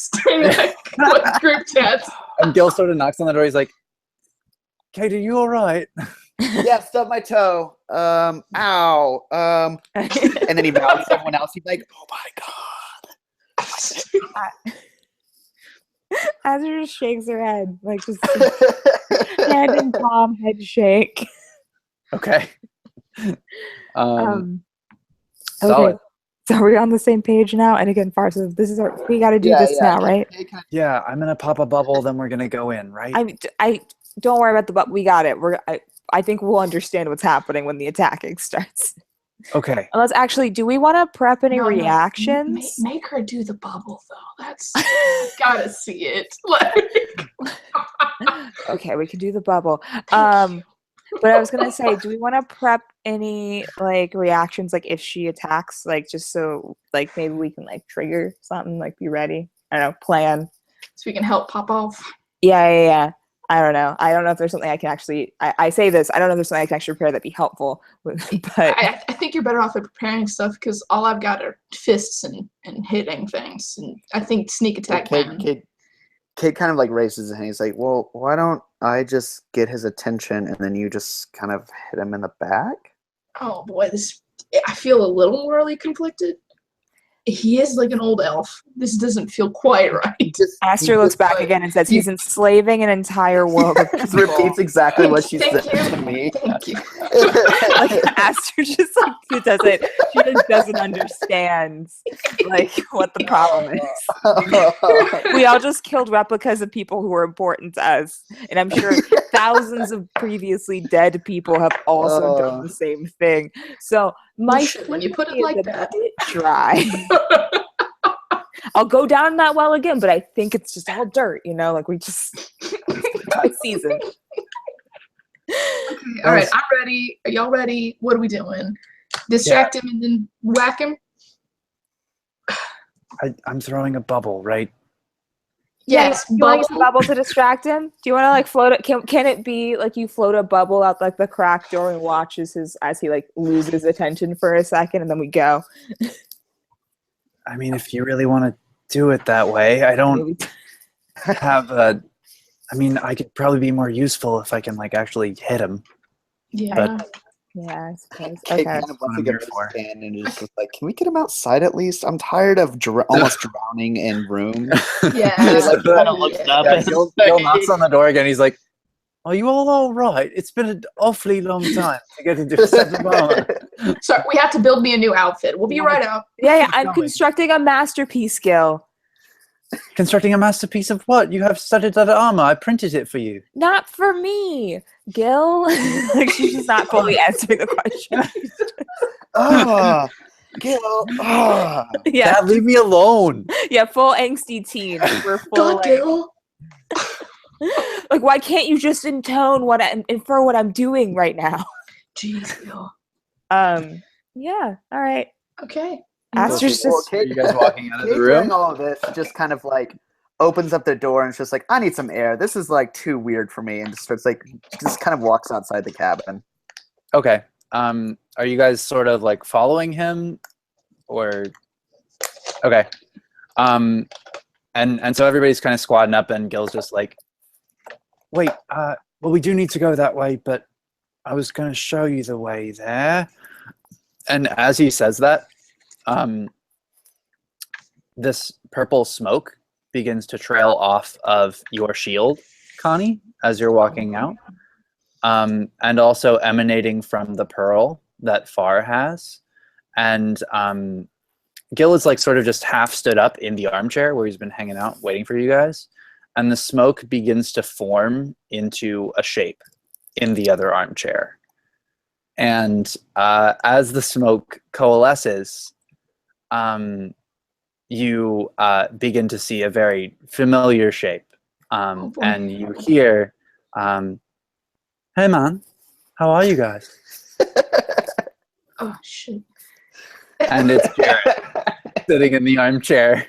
like group chats. And Gil sort of knocks on the door. He's like, Kate, are you all right? Yeah, stub my toe. Ow. And then he bows to someone else. He's like, oh my god. Azure just shakes her head, like just head and palm, head shake. Okay. Okay, Solid. so are we on the same page now? And again, Farsa, this is we got to do this now, right? Yeah, I'm gonna pop a bubble, then we're gonna go in, right? I don't worry about the but we got it. I think we'll understand what's happening when the attacking starts. Okay. Unless actually, do we want to prep any No, reactions? Make her do the bubble though. That's gotta see it. Like, Okay, we can do the bubble. thank you. But I was gonna say, do we want to prep any like reactions, like if she attacks, like just so like maybe we can like trigger something, like be ready. I don't know, plan. So we can help pop off. Yeah. I don't know. I don't know if there's something I can actually. I say this. I don't know if there's something I can actually prepare that'd be helpful. But I think you're better off at preparing stuff because all I've got are fists and hitting things, and I think sneak attack. Kate kind of like raises his hand. He's like, well, why don't I just get his attention and then you just kind of hit him in the back? Oh boy, I feel a little morally conflicted. He is like an old elf. This doesn't feel quite right. Aster looks back again and says he's enslaving an entire world of people. Repeats exactly what she said Thank to me. Thank you. Like Aster just like she just doesn't understand like what the problem is. We all just killed replicas of people who were important to us, and I'm sure thousands of previously dead people have also done the same thing. So my when you put it like that, dry. I'll go down that well again, but I think it's just all dirt, like we just season. Okay, all right, I'm ready. Are y'all ready? What are we doing? Distract him and then whack him? I'm throwing a bubble, right? Yes, you want to use the bubble to distract him? Do you want to like float it? Can it be like you float a bubble out like the crack door and watches as he like loses attention for a second and then we go? I mean, if you really want to do it that way, I don't have a. I mean, I could probably be more useful if I can like actually hit him. Yeah. But yeah, I suppose. Kate Okay. kind of wants to get his hand and is just like, can we get him outside at least? I'm tired of almost drowning in rooms. Yeah. Like, he kind of looks up and Gil knocks on the door again. He's like, "Are you all right? It's been an awfully long time to get into September." Sorry, we have to build me a new outfit. We'll be right out. Yeah. I'm constructing a masterpiece, Gil. Constructing a masterpiece of what? You have studied that armor. I printed it for you. Not for me, Gil. Like she's just not fully answering the question. Gil. Yeah. Dad, leave me alone. Yeah, full angsty teen. We're full. God, Gil. Like, why can't you just infer what I'm doing right now? Jeez, Gil. Yeah. All right. Okay. Aster's just. Are you guys walking out of the Kate, room? during all of this, just kind of like opens up the door and it's just like, I need some air. This is like too weird for me, and just starts like just kind of walks outside the cabin. Okay. Are you guys sort of like following him, or? Okay. And so everybody's kind of squadding up, and Gil's just like, wait. Well, we do need to go that way, but I was going to show you the way there. And as he says that, this purple smoke begins to trail off of your shield, Connie, as you're walking out, and also emanating from the pearl that Far has. And Gil is like sort of just half stood up in the armchair where he's been hanging out waiting for you guys, and the smoke begins to form into a shape in the other armchair. And as the smoke coalesces, you begin to see a very familiar shape, and you hear, "Hey man, How are you guys? Oh shit. And it's Jared sitting in the armchair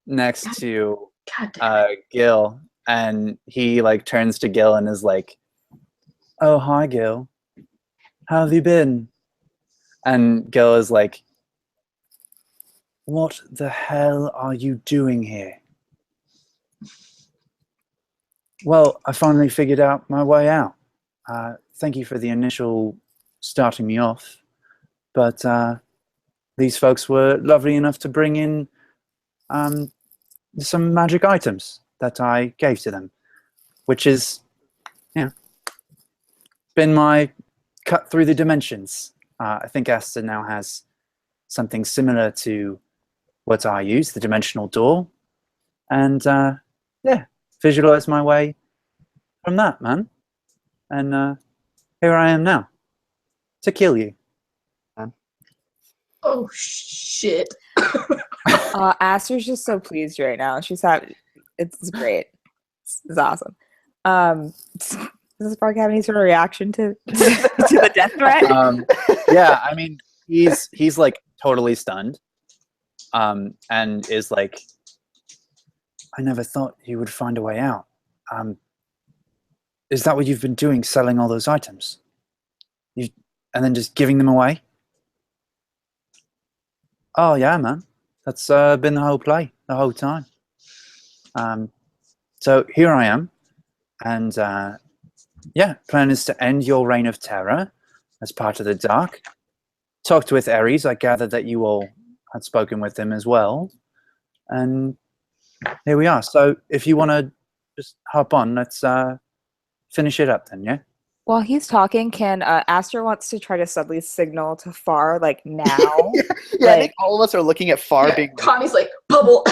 next to God damn it. Gil, and he like turns to Gil and is like, "Oh, hi, Gil. How have you been?" And Gil is like, "What the hell are you doing here?" "Well, I finally figured out my way out. Thank you for the initial starting me off, but these folks were lovely enough to bring in some magic items that I gave to them, which is, been my cut through the dimensions. I think Asta now has something similar to what I use, the dimensional door, and visualize my way from that, man. And here I am now to kill you." Oh shit. Aster's just so pleased right now. She's happy. It's great. It's awesome. Does Spark have any sort of reaction to the death threat? Yeah, I mean, he's like totally stunned, and is like, "I never thought you would find a way out. Is that what you've been doing, selling all those items? And then just giving them away?" "Oh yeah, man. That's been the whole play, the whole time. So here I am, and plan is to end your reign of terror as part of the dark. Talked with Ares. I gather that you all had spoken with him as well, and here we are. So if you want to just hop on, let's finish it up then, yeah?" While he's talking, can Aster wants to try to subtly signal to Far like now? Yeah, I think all of us are looking at Far being. Connie's like, bubble.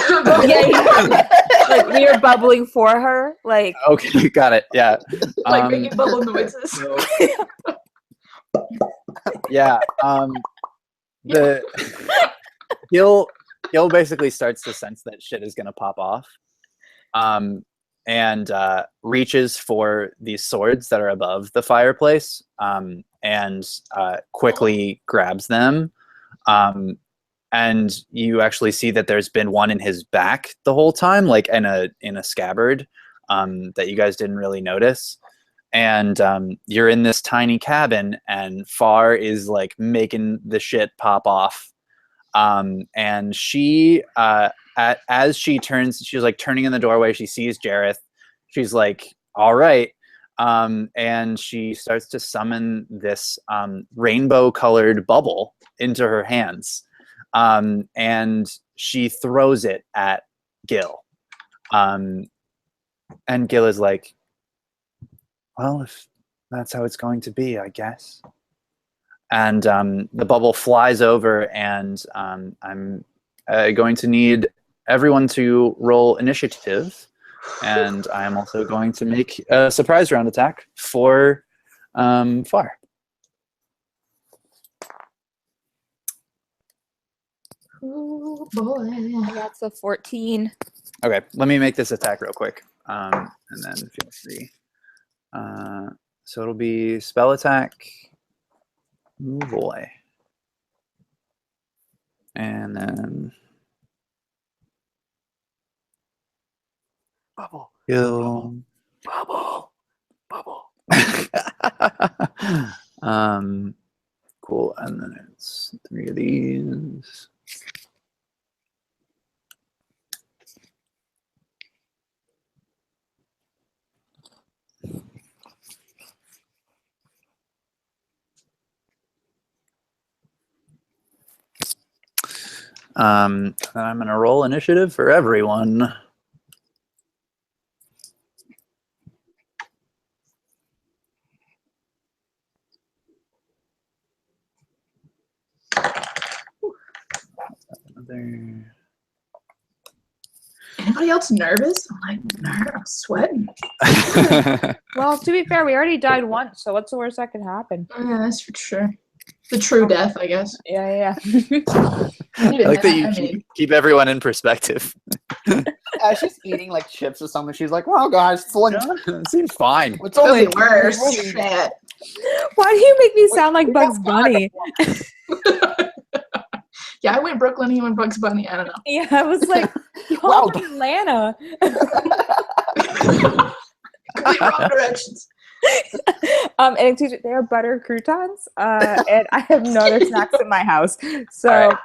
Yeah. Like we are bubbling for her. Like Okay, got it. Yeah. Like making bubble noises. Yeah. The Gil basically starts to sense that shit is gonna pop off. And reaches for these swords that are above the fireplace, and quickly grabs them. And you actually see that there's been one in his back the whole time, like in a scabbard, that you guys didn't really notice. And you're in this tiny cabin, and Far is like making the shit pop off. And she as she turns, she's like turning in the doorway, she sees Jareth. She's like, "All right." And she starts to summon this rainbow colored bubble into her hands. And she throws it at Gil. And Gil is like, "Well, if that's how it's going to be, I guess." And the bubble flies over, and I'm going to need everyone to roll initiative, and I am also going to make a surprise round attack for Far. Oh boy. that's a 14. Okay, let me make this attack real quick, and then feel free. So it'll be spell attack. Oh boy. And then Bubble. Gil. Bubble. Bubble. Cool, and then it's 3 of these. And I'm gonna roll initiative for everyone. Another. Anybody else nervous? I'm sweating. Well, to be fair, we already died once, so what's the worst that could happen? Yeah, that's for sure. The true death, I guess. Yeah. I like that you keep everyone in perspective. As she's eating like chips or something, she's like, "Wow, guys, it's like It seems fine. it's Could only be worse. only- Shit. Why do you make me sound like Bugs Bunny? Yeah, I went Brooklyn, he went Bugs Bunny. I don't know. Yeah, I was like, y'all Wow. from Atlanta. Complete wrong directions. And excuse me, they are butter croutons. And I have no other snacks in my house. So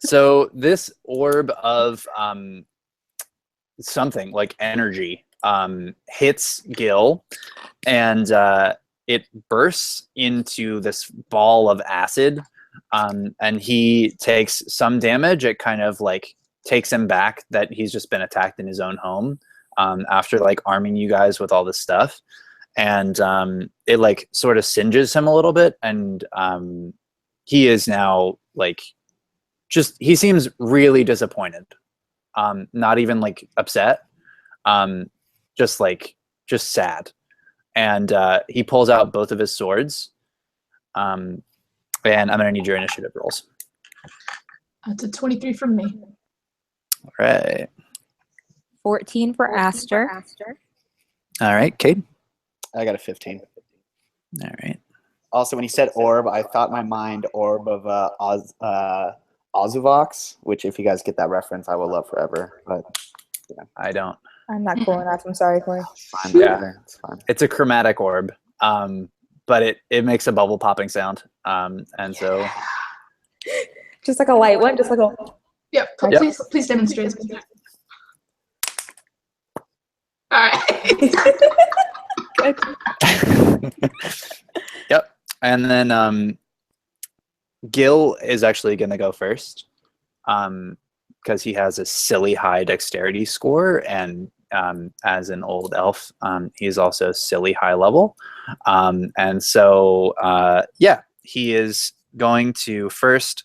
So this orb of something like energy hits Gil, and it bursts into this ball of acid, and he takes some damage. It kind of like takes him back that he's just been attacked in his own home after like arming you guys with all this stuff, and it like sort of singes him a little bit, and he is now like he seems really disappointed, not even like upset, just sad. And he pulls out both of his swords, and I'm gonna need your initiative rolls. That's a 23 from me. All right. 14 for Aster. All right, Cade. I got a 15. All right. Also, when he said orb, I thought in my mind orb of Ozuvox, which if you guys get that reference, I will love forever. But I don't. I'm not cool enough. I'm sorry, Corey. it's fine. Yeah. It's fine. It's a chromatic orb, but it makes a bubble popping sound, and so Just like a light one, just like a. Yep. Yep. Please demonstrate. All right. Yep. And then Gil is actually going to go first, because he has a silly high dexterity score, and as an old elf, he's also silly high level. And so, he is going to first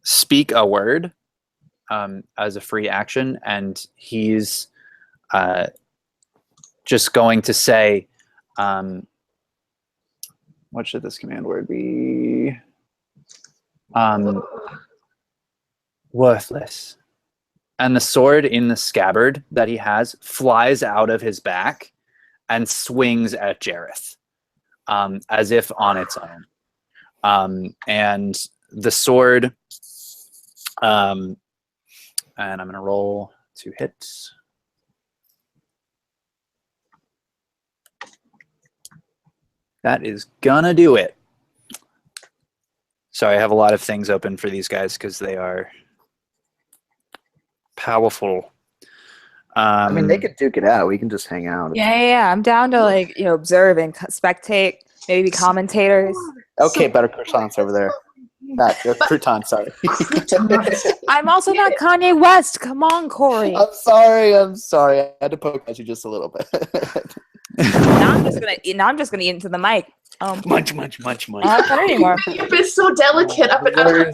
speak a word as a free action, and he's just going to say, what should this command word be? Worthless. And the sword in the scabbard that he has flies out of his back and swings at Jareth, as if on its own. And the sword, and I'm going to roll 2 hits. That is gonna do it. Sorry, I have a lot of things open for these guys because they are powerful. I mean, they could duke it out. We can just hang out. Yeah. I'm down to observe and spectate, maybe commentators. Okay, better croutons over there. Crouton, sorry. I'm also not Kanye West. Come on, Corey. I'm sorry. I had to poke at you just a little bit. Now I'm just gonna eat into the mic. Munch. Not fun anymore. You've been so delicate up and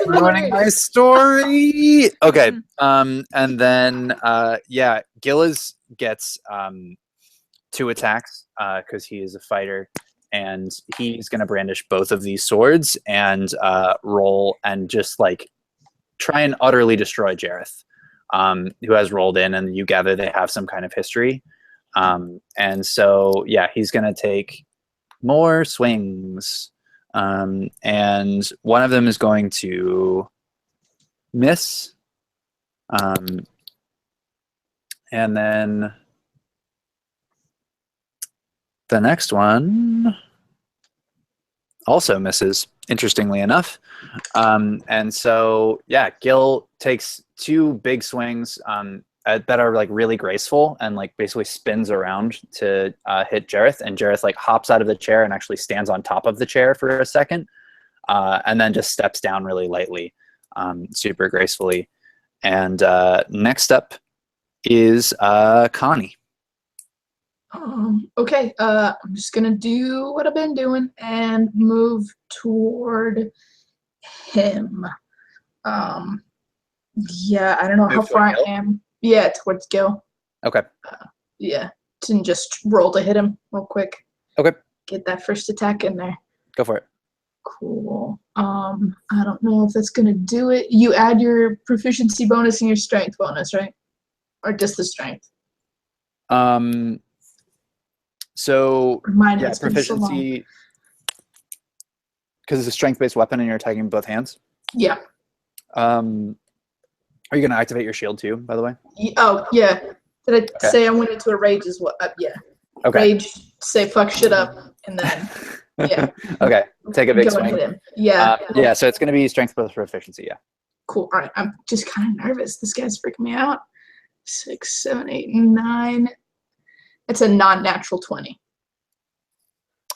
Ruining my story. Okay. And then Gillis gets 2 attacks because he is a fighter, and he's gonna brandish both of these swords and roll and just like try and utterly destroy Jareth, who has rolled in, and you gather they have some kind of history. And so he's gonna take more swings, and one of them is going to miss, and then the next one also misses, interestingly enough. And so Gil takes 2 big swings that are like really graceful, and like basically spins around to hit Jareth, and Jareth like hops out of the chair and actually stands on top of the chair for a second, and then just steps down really lightly, super gracefully. And next up is Connie. Okay, I'm just gonna do what I've been doing and move toward him. I don't know how Move far I toward Gil? am. Yeah, towards Gil. Okay. To just roll to hit him real quick. Okay. Get that first attack in there. Go for it. Cool. I don't know if that's gonna do it. You add your proficiency bonus and your strength bonus, right? Or just the strength? So Mine yeah, has been so long. proficiency, because it's a strength-based weapon and you're attacking with both hands. Yeah. Are you gonna activate your shield too, by the way? Oh yeah. Did I Okay. say I went into a rage as well? Yeah. Okay. Rage, say fuck shit up, and then yeah. Okay. Take a big Go and swing. hit him. Yeah. Yeah. So it's gonna be strength plus proficiency. Yeah. Cool. All right. I'm just kind of nervous. This guy's freaking me out. 6, 7, 8, 9. It's a non-natural 20.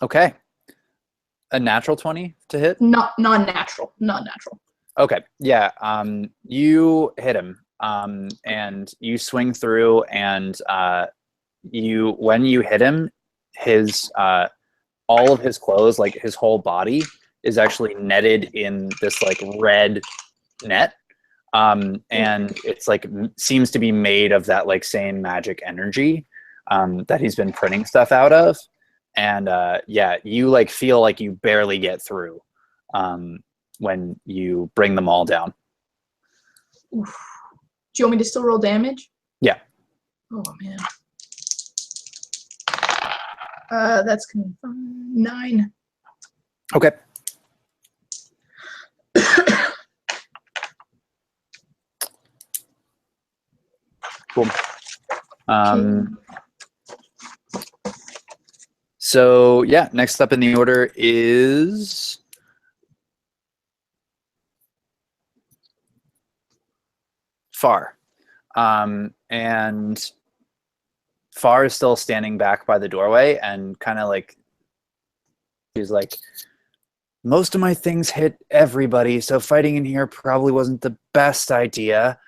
Okay. A natural 20 to hit? Not non-natural. Non-natural. Okay. Yeah. You hit him. And you swing through, and when you hit him, his all of his clothes, like his whole body, is actually netted in this like red net. And it's like seems to be made of that like same magic energy that he's been printing stuff out of. And yeah, you like feel like you barely get through when you bring them all down. Oof. Do you want me to still roll damage? Yeah. Oh man. That's gonna be 9. Okay. Cool. So yeah, next up in the order is Far. And Far is still standing back by the doorway and kind of like, he's like, most of my things hit everybody, so fighting in here probably wasn't the best idea.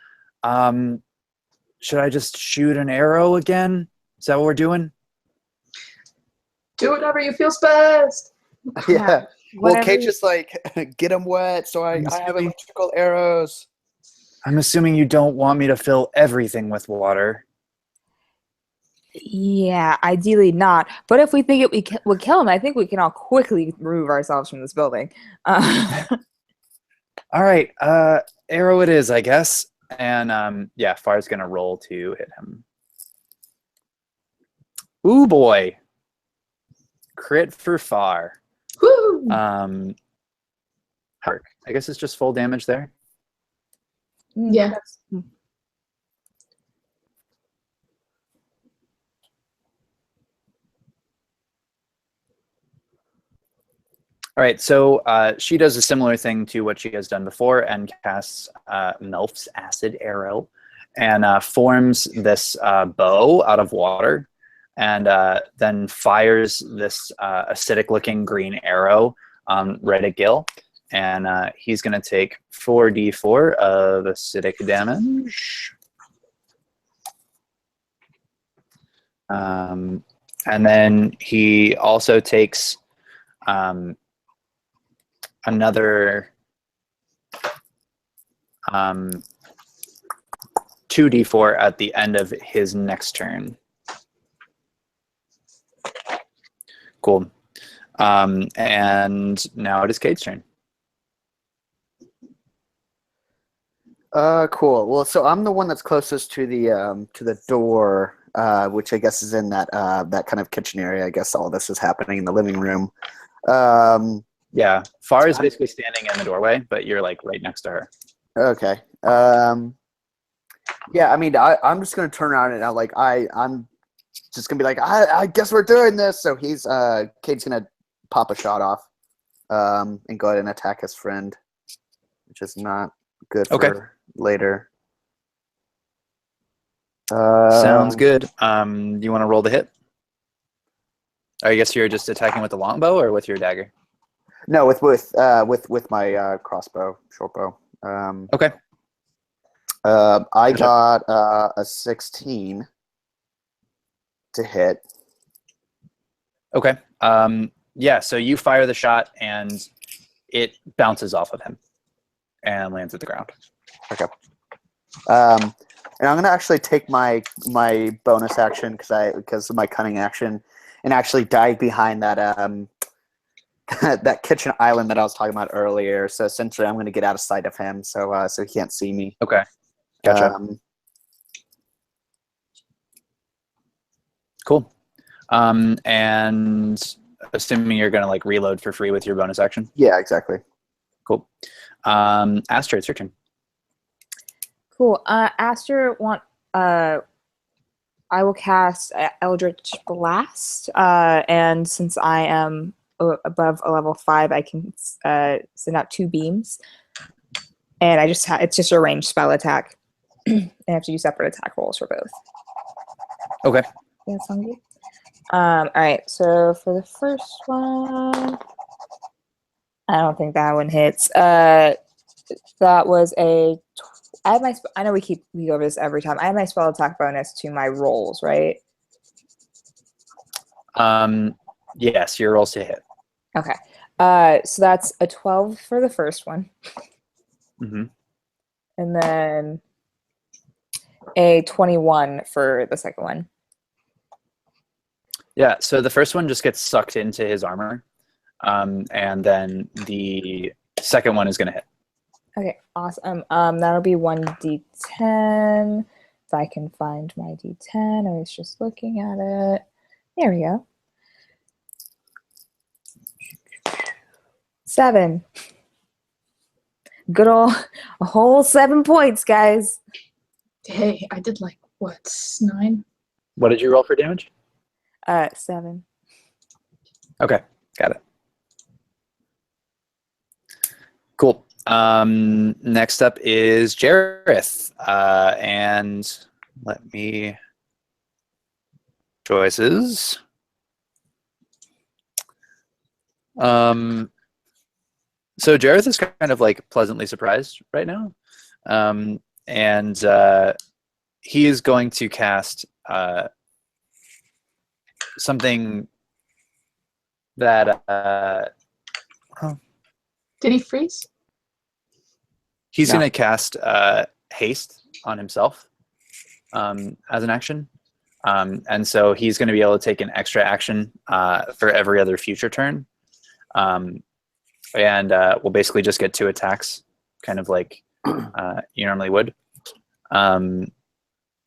Should I just shoot an arrow again? Is that what we're doing? Do whatever you feel's best. Yeah. Well, Whatever Kate you- just like, get them wet, so I have electrical arrows. I'm assuming you don't want me to fill everything with water. Yeah, ideally not. But if we think it would kill him, I think we can all quickly remove ourselves from this building. All right, arrow it is, I guess. And yeah, Far's gonna roll to hit him. Ooh boy, crit for Far. Woo! Hark. I guess it's just full damage there. Yeah. All right, so she does a similar thing to what she has done before and casts Melf's Acid Arrow and forms this bow out of water and then fires this acidic-looking green arrow right at Gil. And he's going to take 4d4 of acidic damage. And then he also takes another 2d4 at the end of his next turn. Cool. And now it is Kate's turn. Cool. Well, so I'm the one that's closest to the door, which I guess is in that that kind of kitchen area. I guess all this is happening in the living room. Yeah, Far is basically standing in the doorway, but you're like right next to her. Okay. Yeah, I mean, I'm just gonna turn around and I'm just gonna be like, I guess we're doing this. So Kate's gonna pop a shot off, and go ahead and attack his friend, which is not good for later. Sounds good. Do you want to roll the hit? Or I guess you're just attacking with the longbow or with your dagger? No, with my crossbow, short bow. Okay. I got a 16 to hit. Okay. Yeah, so you fire the shot and it bounces off of him and lands at the ground. Okay. And I'm gonna actually take my bonus action because of my cunning action and actually dive behind that. God, that kitchen island that I was talking about earlier. So essentially, I'm going to get out of sight of him, so he can't see me. Okay, gotcha. Cool. And assuming you're going to like reload for free with your bonus action. Yeah, exactly. Cool. Aster, it's your turn. Cool. Aster I will cast Eldritch Blast, and since I am above a level 5, I can send out 2 beams, and it's just a ranged spell attack. I have to do separate attack rolls for both. Okay. Yeah, sounds good. All right. So for the first one, I don't think that one hits. That was a. I have my. I know we go over this every time. I have my spell attack bonus to my rolls, right? Yes, your rolls to hit. Okay. So that's a 12 for the first one. Mm-hmm. And then a 21 for the second one. Yeah, so the first one just gets sucked into his armor, and then the second one is going to hit. Okay, awesome. That'll be 1d10. If I can find my d10, I was just looking at it. There we go. 7. Good old, a whole 7 points, guys. Hey, I did like, what, 9? What did you roll for damage? 7. Okay, got it. Cool. Next up is Jareth. And let me... Choices. So Jareth is kind of like pleasantly surprised right now. And he is going to cast something that Did he freeze? he's No. going to cast haste on himself as an action. And so he's going to be able to take an extra action for every other future turn. And we'll basically just get 2 attacks, kind of like you normally would. And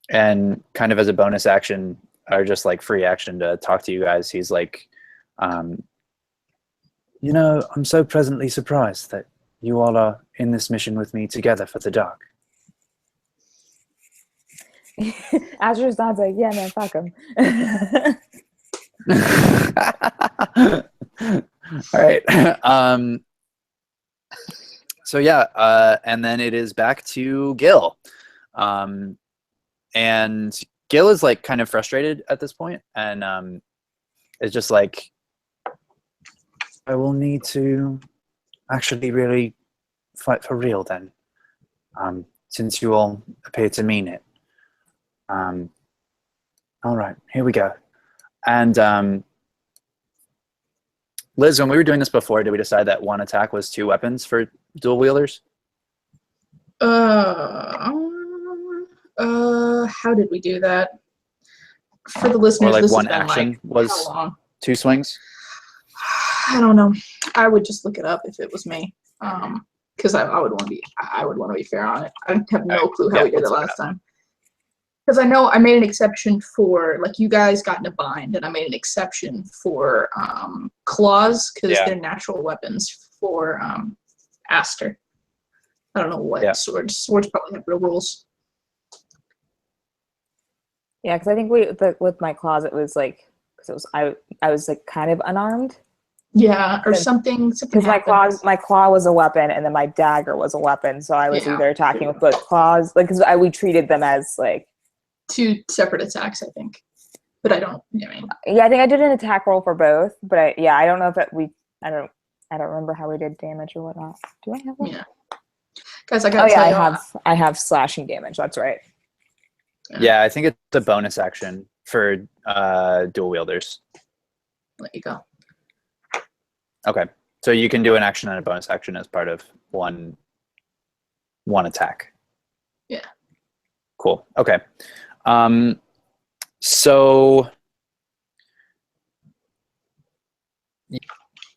kind of as a bonus action, or just like free action to talk to you guys, he's like, you know, I'm so pleasantly surprised that you all are in this mission with me together for the dark. Azra's dad's like, yeah, man, fuck him. All right. So yeah, and then it is back to Gil. And Gil is like kind of frustrated at this point, and it's just like, I will need to actually really fight for real then, since you all appear to mean it. All right, here we go. And Liz, when we were doing this before, did we decide that 1 attack was 2 weapons for dual wielders? How did we do that? For the listeners, Or like this 1 has been action like, was how long? 2 swings? I don't know. I would just look it up if it was me, because I would want to be. I would want to be fair on it. I have no clue how we did it last time. Because I know I made an exception for, like, you guys got in a bind, and I made an exception for claws because they're natural weapons for Aster. I don't know what swords. Swords probably have real rules. Yeah, because I think with my claws, it was like, because I was like kind of unarmed. Yeah, or something. Because my claw was a weapon, and then my dagger was a weapon, so I was either attacking with both claws, like, because we treated them as like 2 separate attacks, I think. But I don't. I mean. Yeah, I think I did an attack roll for both, but I don't know if I don't remember how we did damage or whatnot. Do I have that? Yeah. Guys, I gotta tell you. I have slashing damage. That's right. Yeah, I think it's a bonus action for dual wielders. There you go. Okay, so you can do an action and a bonus action as part of one attack. Yeah. Cool. Okay. So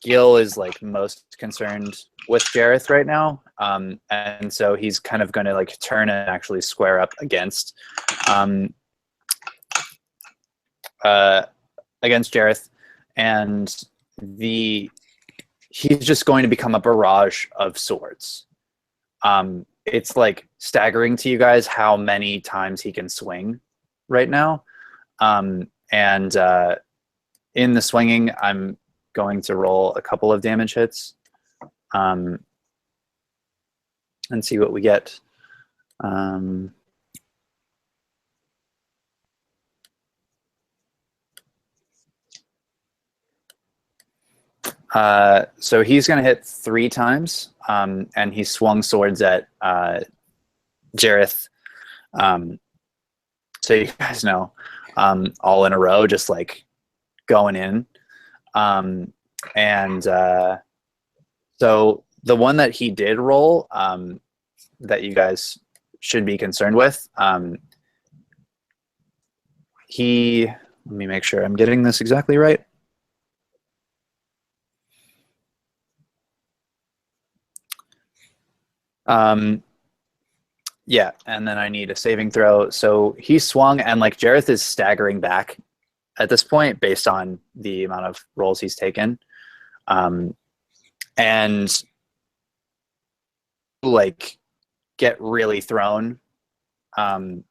Gil is like most concerned with Jareth right now, and so he's kind of going to like turn and actually square up against Jareth, and he's just going to become a barrage of swords. It's like staggering to you guys how many times he can swing right now, and in the swinging, I'm going to roll a couple of damage hits and see what we get. So he's going to hit 3 times, and he swung swords at Jareth. So you guys know, all in a row, just like going in. So the one that he did roll, that you guys should be concerned with, let me make sure I'm getting this exactly right. Yeah, and then I need a saving throw. So he swung, and like Jareth is staggering back at this point based on the amount of rolls he's taken. And like get really thrown. Man,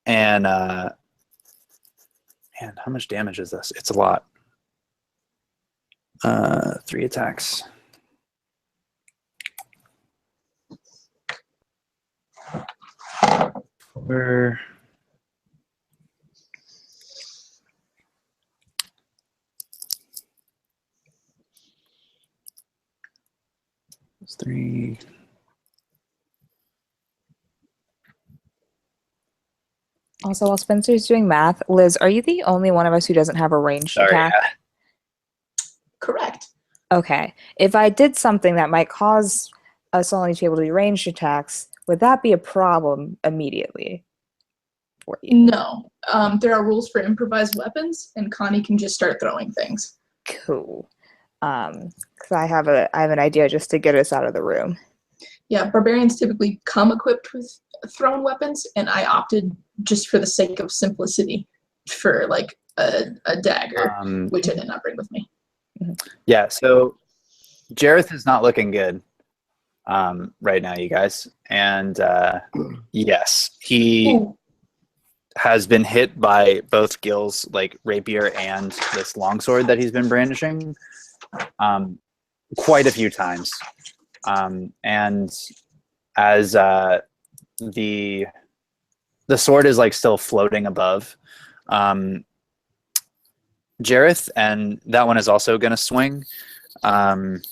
how much damage is this? It's a lot. 3 attacks. We're 3. Also, while Spencer's doing math, Liz, are you the only one of us who doesn't have a ranged attack? Yeah. Correct. Okay. If I did something that might cause us only to be able to do ranged attacks, would that be a problem immediately for you? No. There are rules for improvised weapons, and Connie can just start throwing things. Cool. Because I have an idea just to get us out of the room. Yeah, barbarians typically come equipped with thrown weapons, and I opted just for the sake of simplicity for like a dagger, which I did not bring with me. Yeah, so Jareth is not looking good right now, you guys. And yes, he has been hit by both Gil's like rapier and this longsword that he's been brandishing quite a few times. And as the sword is like still floating above Jareth, and that one is also going to swing. And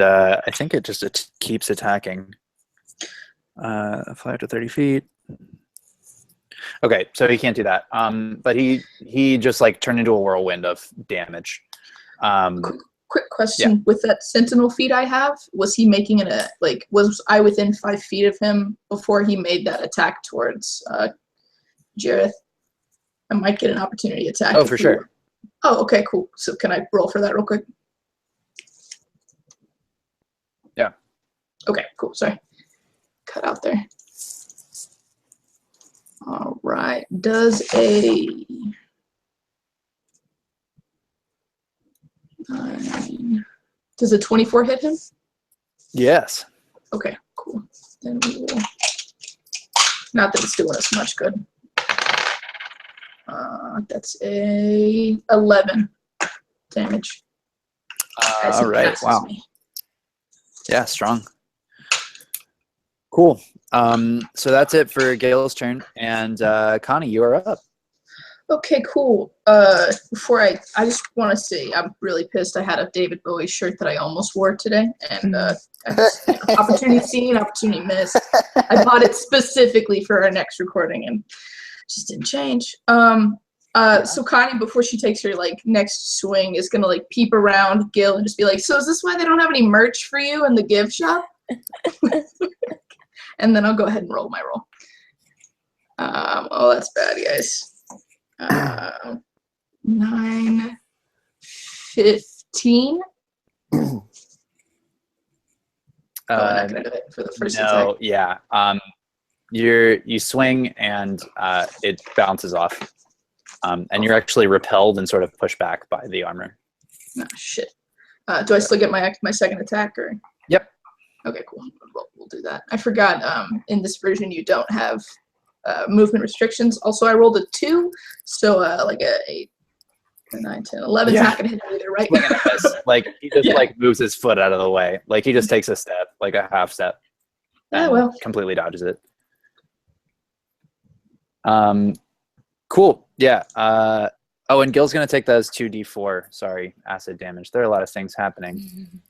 I think it keeps attacking. 5 to 30 feet. Okay, so he can't do that. But he just like turned into a whirlwind of damage. Quick question: yeah. With that sentinel feat I have, was he making was I within 5 feet of him before he made that attack towards Jareth? I might get an opportunity attack. Oh, for sure. Oh, okay, cool. So can I roll for that real quick? Yeah. Okay, cool. Sorry. Cut out there. All right. Does a 9. Does a 24 hit him? Yes. Okay, cool. Then we will. Not that it's doing us much good. That's a 11 damage. All right. Wow. Me. Yeah, strong. Cool. So that's it for Gale's turn, and Connie, you are up. Okay, cool. Before I just want to say I'm really pissed. I had a David Bowie shirt that I almost wore today, and opportunity seen, opportunity missed. I bought it specifically for our next recording, and just didn't change. So Connie, before she takes her like next swing, is gonna like peep around Gil and just be like, "So is this why they don't have any merch for you in the gift shop?" And then I'll go ahead and roll my roll. Oh, that's bad, guys. 9, 15. Oh, I'm not gonna do it for the first attack. Yeah. You swing and it bounces off, and you're actually repelled and sort of pushed back by the armor. Oh, shit. Do I still get my second attack, or? Yep. Okay, cool. We'll do that. I forgot. In this version, you don't have movement restrictions. Also, I rolled a 2, so like a 8, 9, 10, 11's not gonna hit either, right? Like he just like moves his foot out of the way. Like he just takes a step, like a half step, and completely dodges it. Cool. Yeah. Oh, and Gil's gonna take those 2d4. Sorry, acid damage. There are a lot of things happening.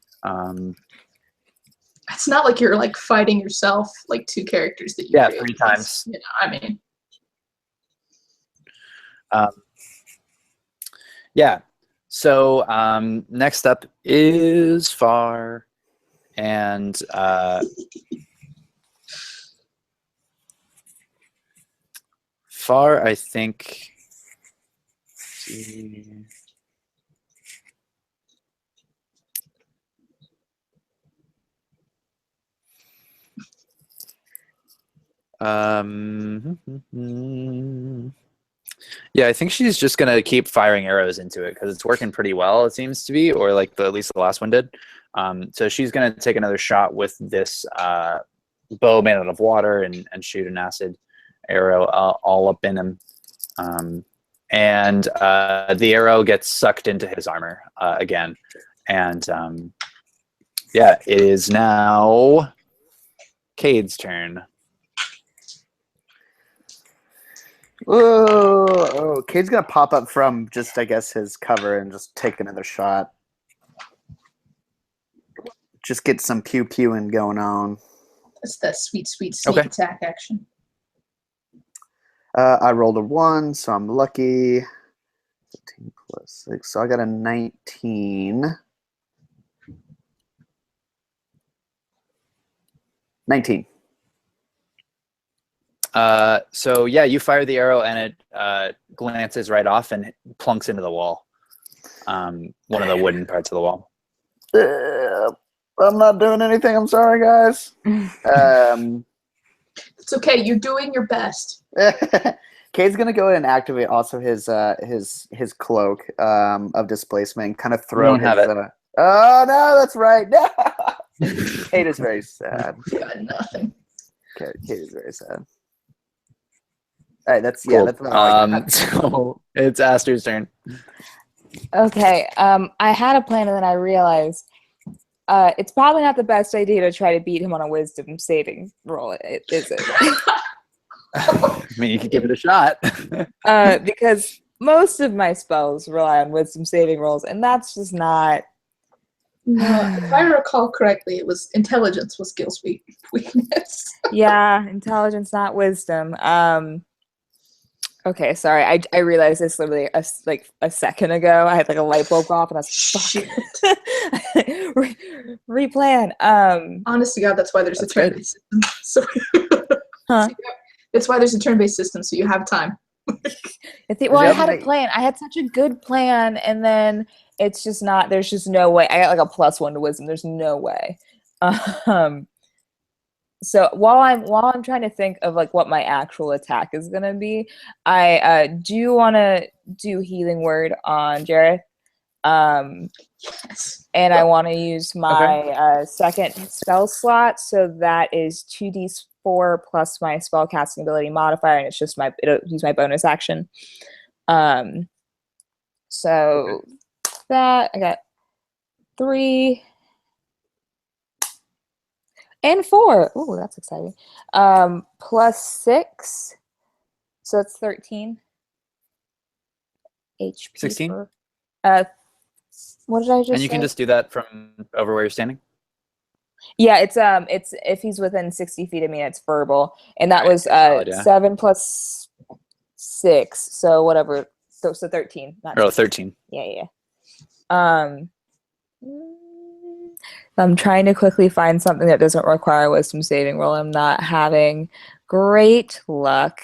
It's not like you're like fighting yourself, like 2 characters that you create 3 times. You know, I mean. Yeah. So next up is Far, and Far, I think. Let's see. Yeah, I think she's just gonna keep firing arrows into it because it's working pretty well. It seems to be, or like at least the last one did. So she's gonna take another shot with this bow made out of water and shoot an acid arrow all up in him. And the arrow gets sucked into his armor again. And yeah, it is now Cade's turn. Oh, Cade's gonna pop up from just, I guess, his cover and just take another shot. Just get some pew-pewing going on. That's that sweet sneak attack action. I rolled a 1, so I'm lucky. 15 plus 6, so I got a 19. 19. So yeah, you fire the arrow and it glances right off and plunks into the wall. One of the wooden parts of the wall. I'm not doing anything. I'm sorry, guys. It's okay. You're doing your best. Cade's gonna go ahead and activate also his cloak of displacement. Kind of throw his. Oh no, that's right. No. Cade is very sad. Got nothing. Cade is very sad. All right, that's cool. That's about so it's Aster's turn. Okay. I had a plan and then I realized it's probably not the best idea to try to beat him on a wisdom saving roll, is it? I mean, you could give it a shot. Because most of my spells rely on wisdom saving rolls, and that's just not. No, if I recall correctly, it was intelligence was Gil's weakness. Yeah, intelligence, not wisdom. Okay, sorry. I realized this literally a second ago. I had like a light bulb go off, and I was like, fuck. Replan. Honest to God, that's why there's a turn-based system. So, that's why there's a turn-based system, so you have time. I had a plan. I had such a good plan, and then it's just not. There's just no way. I got like a +1 to wisdom. There's no way. So while I'm trying to think of like what my actual attack is gonna be, I do want to do healing word on Jareth, Yes. and I want to use my second spell slot, so that is 2d4 plus my spell casting ability modifier, and it's just it'll use my bonus action. So that I got 3. And 4. Ooh, that's exciting. +6. So it's 13. HP. 16? What did I just say? And you can just do that from over where you're standing? Yeah, it's if he's within 60 feet of me, it's verbal. And that was 7 plus 6. So whatever. So 13. Not 13. Yeah. I'm trying to quickly find something that doesn't require a wisdom saving roll. I'm not having great luck.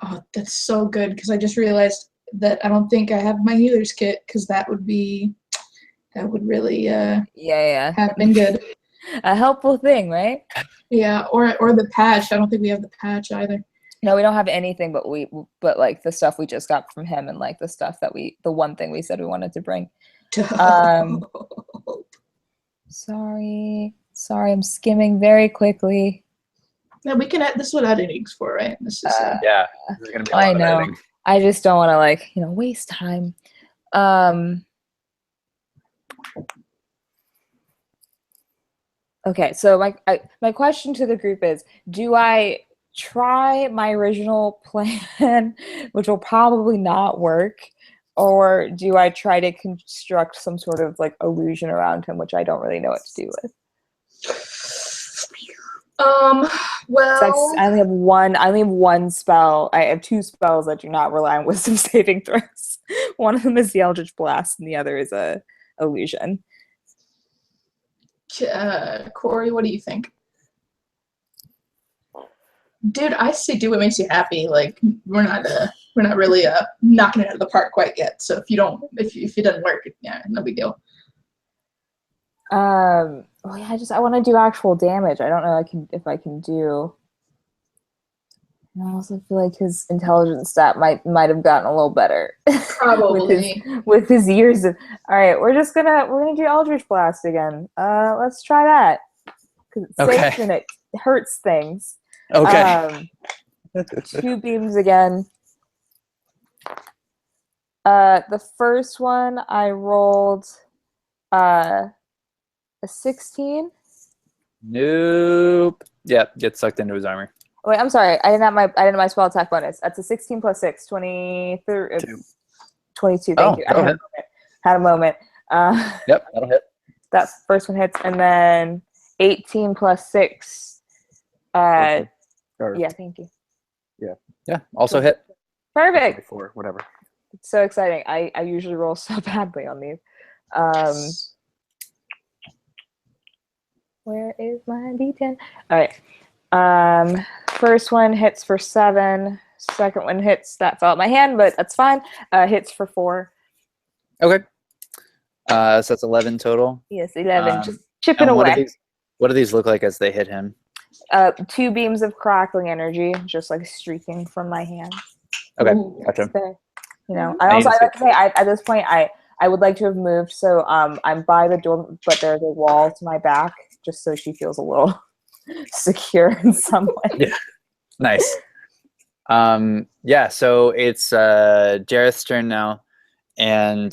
Oh, that's so good, because I just realized that I don't think I have my healer's kit, because that would really Yeah. have been good. A helpful thing, right? Yeah, or the patch. I don't think we have the patch either. No, we don't have anything, but like the stuff we just got from him, and like the stuff that the one thing we said we wanted to bring. Sorry, I'm skimming very quickly. Yeah, we can add this. Is what editing's for, right? This is yeah. This is gonna be a lot I of know. editing. I just don't want to like waste time. Okay, so my question to the group is: do I try my original plan, which will probably not work, or do I try to construct some sort of like illusion around him, which I don't really know what to do with? Well, I only have one spell. I have 2 spells that do not rely on wisdom saving throws. One of them is the Eldritch Blast, and the other is a illusion. Corey, what do you think? Dude, I say do what makes you happy. Like we're not really knocking it out of the park quite yet. So if it doesn't work, yeah, no big deal. Well, yeah, I want to do actual damage. I don't know if I can do. And I also feel like his intelligence stat might have gotten a little better. Probably. with his years of. All right, we're gonna do Eldritch Blast again. Let's try that because it's safe and it hurts things. Okay. 2 beams again. The first one I rolled a 16. Nope. Yep, get sucked into his armor. Wait, I'm sorry. I didn't have my spell attack bonus. That's a 16 plus 6, 23, 22. Thank you. I had a moment. Yep, that'll hit. That first one hits, and then 18 plus 6. Yeah, thank you. Yeah, also hit. Perfect. 4, whatever. It's so exciting. I usually roll so badly on these. Where is my D10? All right. First one hits for 7. Second one hits. That fell out my hand, but that's fine. Hits for 4. Okay. So that's 11 total. Yes, 11. Just chipping away. What do these look like as they hit him? 2 beams of crackling energy, just like streaking from my hand. Okay, Ooh. gotcha. So, I like to say at this point I would like to have moved, so I'm by the door, but there's a wall to my back, just so she feels a little secure in some way. Yeah, nice. Yeah, so it's Jareth's turn now, and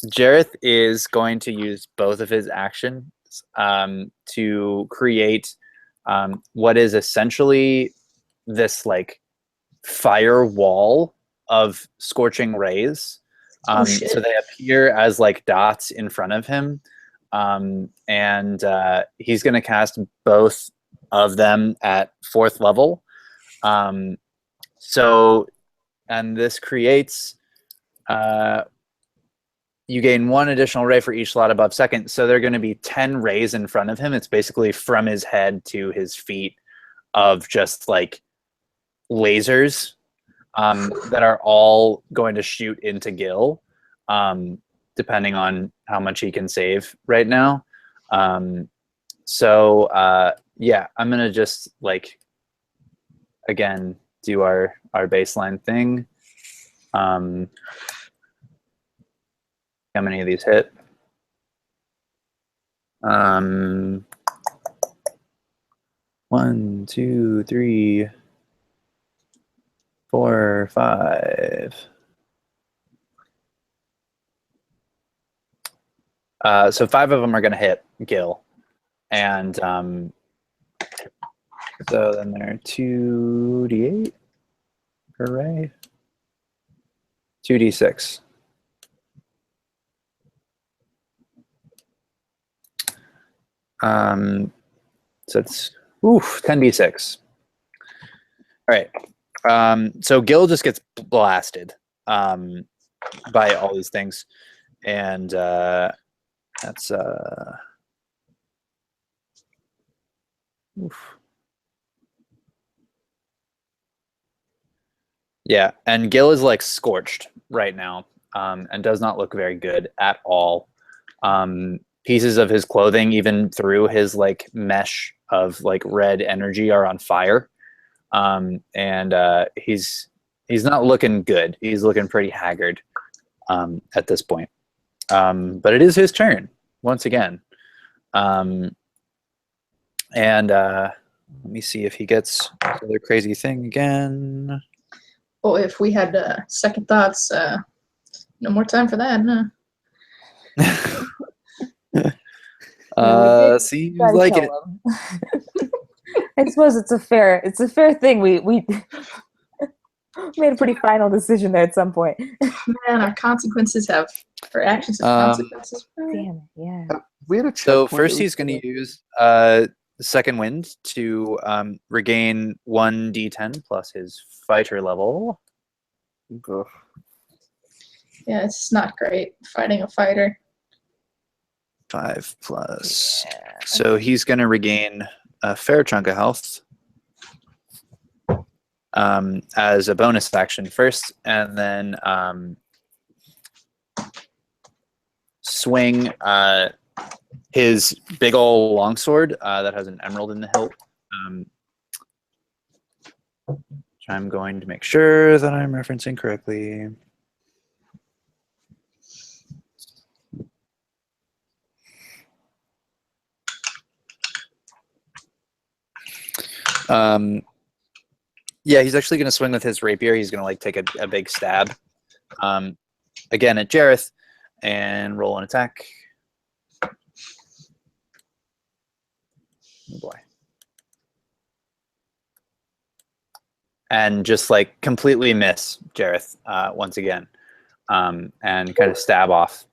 Jareth is going to use both of his actions to create what is essentially this like fire wall of scorching rays. So they appear as like dots in front of him, and he's going to cast both of them at 4th level. And this creates you gain 1 additional ray for each slot above 2nd, so there are going to be 10 rays in front of him. It's basically from his head to his feet of just like lasers that are all going to shoot into Gil, depending on how much he can save right now. Yeah, I'm gonna just like again do our baseline thing. How many of these hit? 1, 2, 3, 4, 5. So 5 of them are going to hit Gil, and so then there are 2d8 per ray, 2d6. So it's 10d6. All right. So Gil just gets blasted by all these things, and that's Yeah, and Gil is like scorched right now, and does not look very good at all. Pieces of his clothing, even through his like mesh of like red energy, are on fire. And he's not looking good. He's looking pretty haggard at this point. But it is his turn once again. And let me see if he gets another crazy thing again. Oh, if we had second thoughts, no more time for that, huh? Seems Gotta like kill it. him. I suppose it's a fair thing. We made a pretty final decision there at some point. Man, our consequences have, our actions have consequences. Damn it, yeah. We had a So checkpoint first that we he's going set to up. use second wind to regain 1d10 plus his fighter level. Ugh. Yeah, it's not great fighting a fighter. 5 plus. Yeah. So he's going to regain a fair chunk of health as a bonus action first, and then swing his big ol' longsword that has an emerald in the hilt. Which I'm going to make sure that I'm referencing correctly. Yeah, he's actually going to swing with his rapier. He's going to like take a big stab. Again at Jareth, and roll an attack. Oh boy. And just like completely miss Jareth once again, and kind of stab off.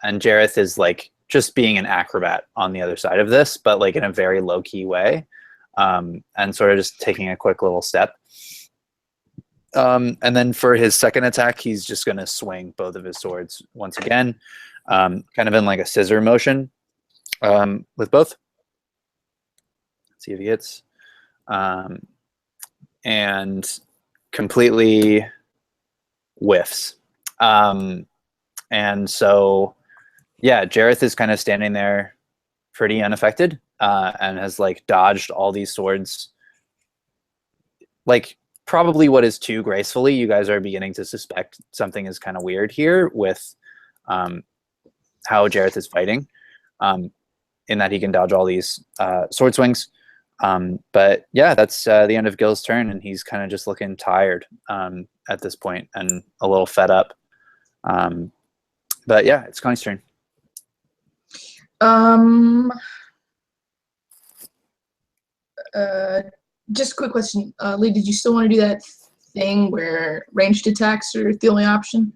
And Jareth is like just being an acrobat on the other side of this, but like in a very low key way, and sort of just taking a quick little step. And then for his second attack, he's just going to swing both of his swords once again, kind of in like a scissor motion with both. Let's see if he hits. And completely whiffs. And so, yeah, Jareth is kind of standing there pretty unaffected and has like dodged all these swords. Like, probably what is too gracefully. You guys are beginning to suspect something is kind of weird here with how Jareth is fighting, in that he can dodge all these sword swings. But yeah, that's the end of Gil's turn, and he's kind of just looking tired at this point and a little fed up. But yeah, it's Connie's turn. Just a quick question, Lee. Did you still want to do that thing where ranged attacks are the only option?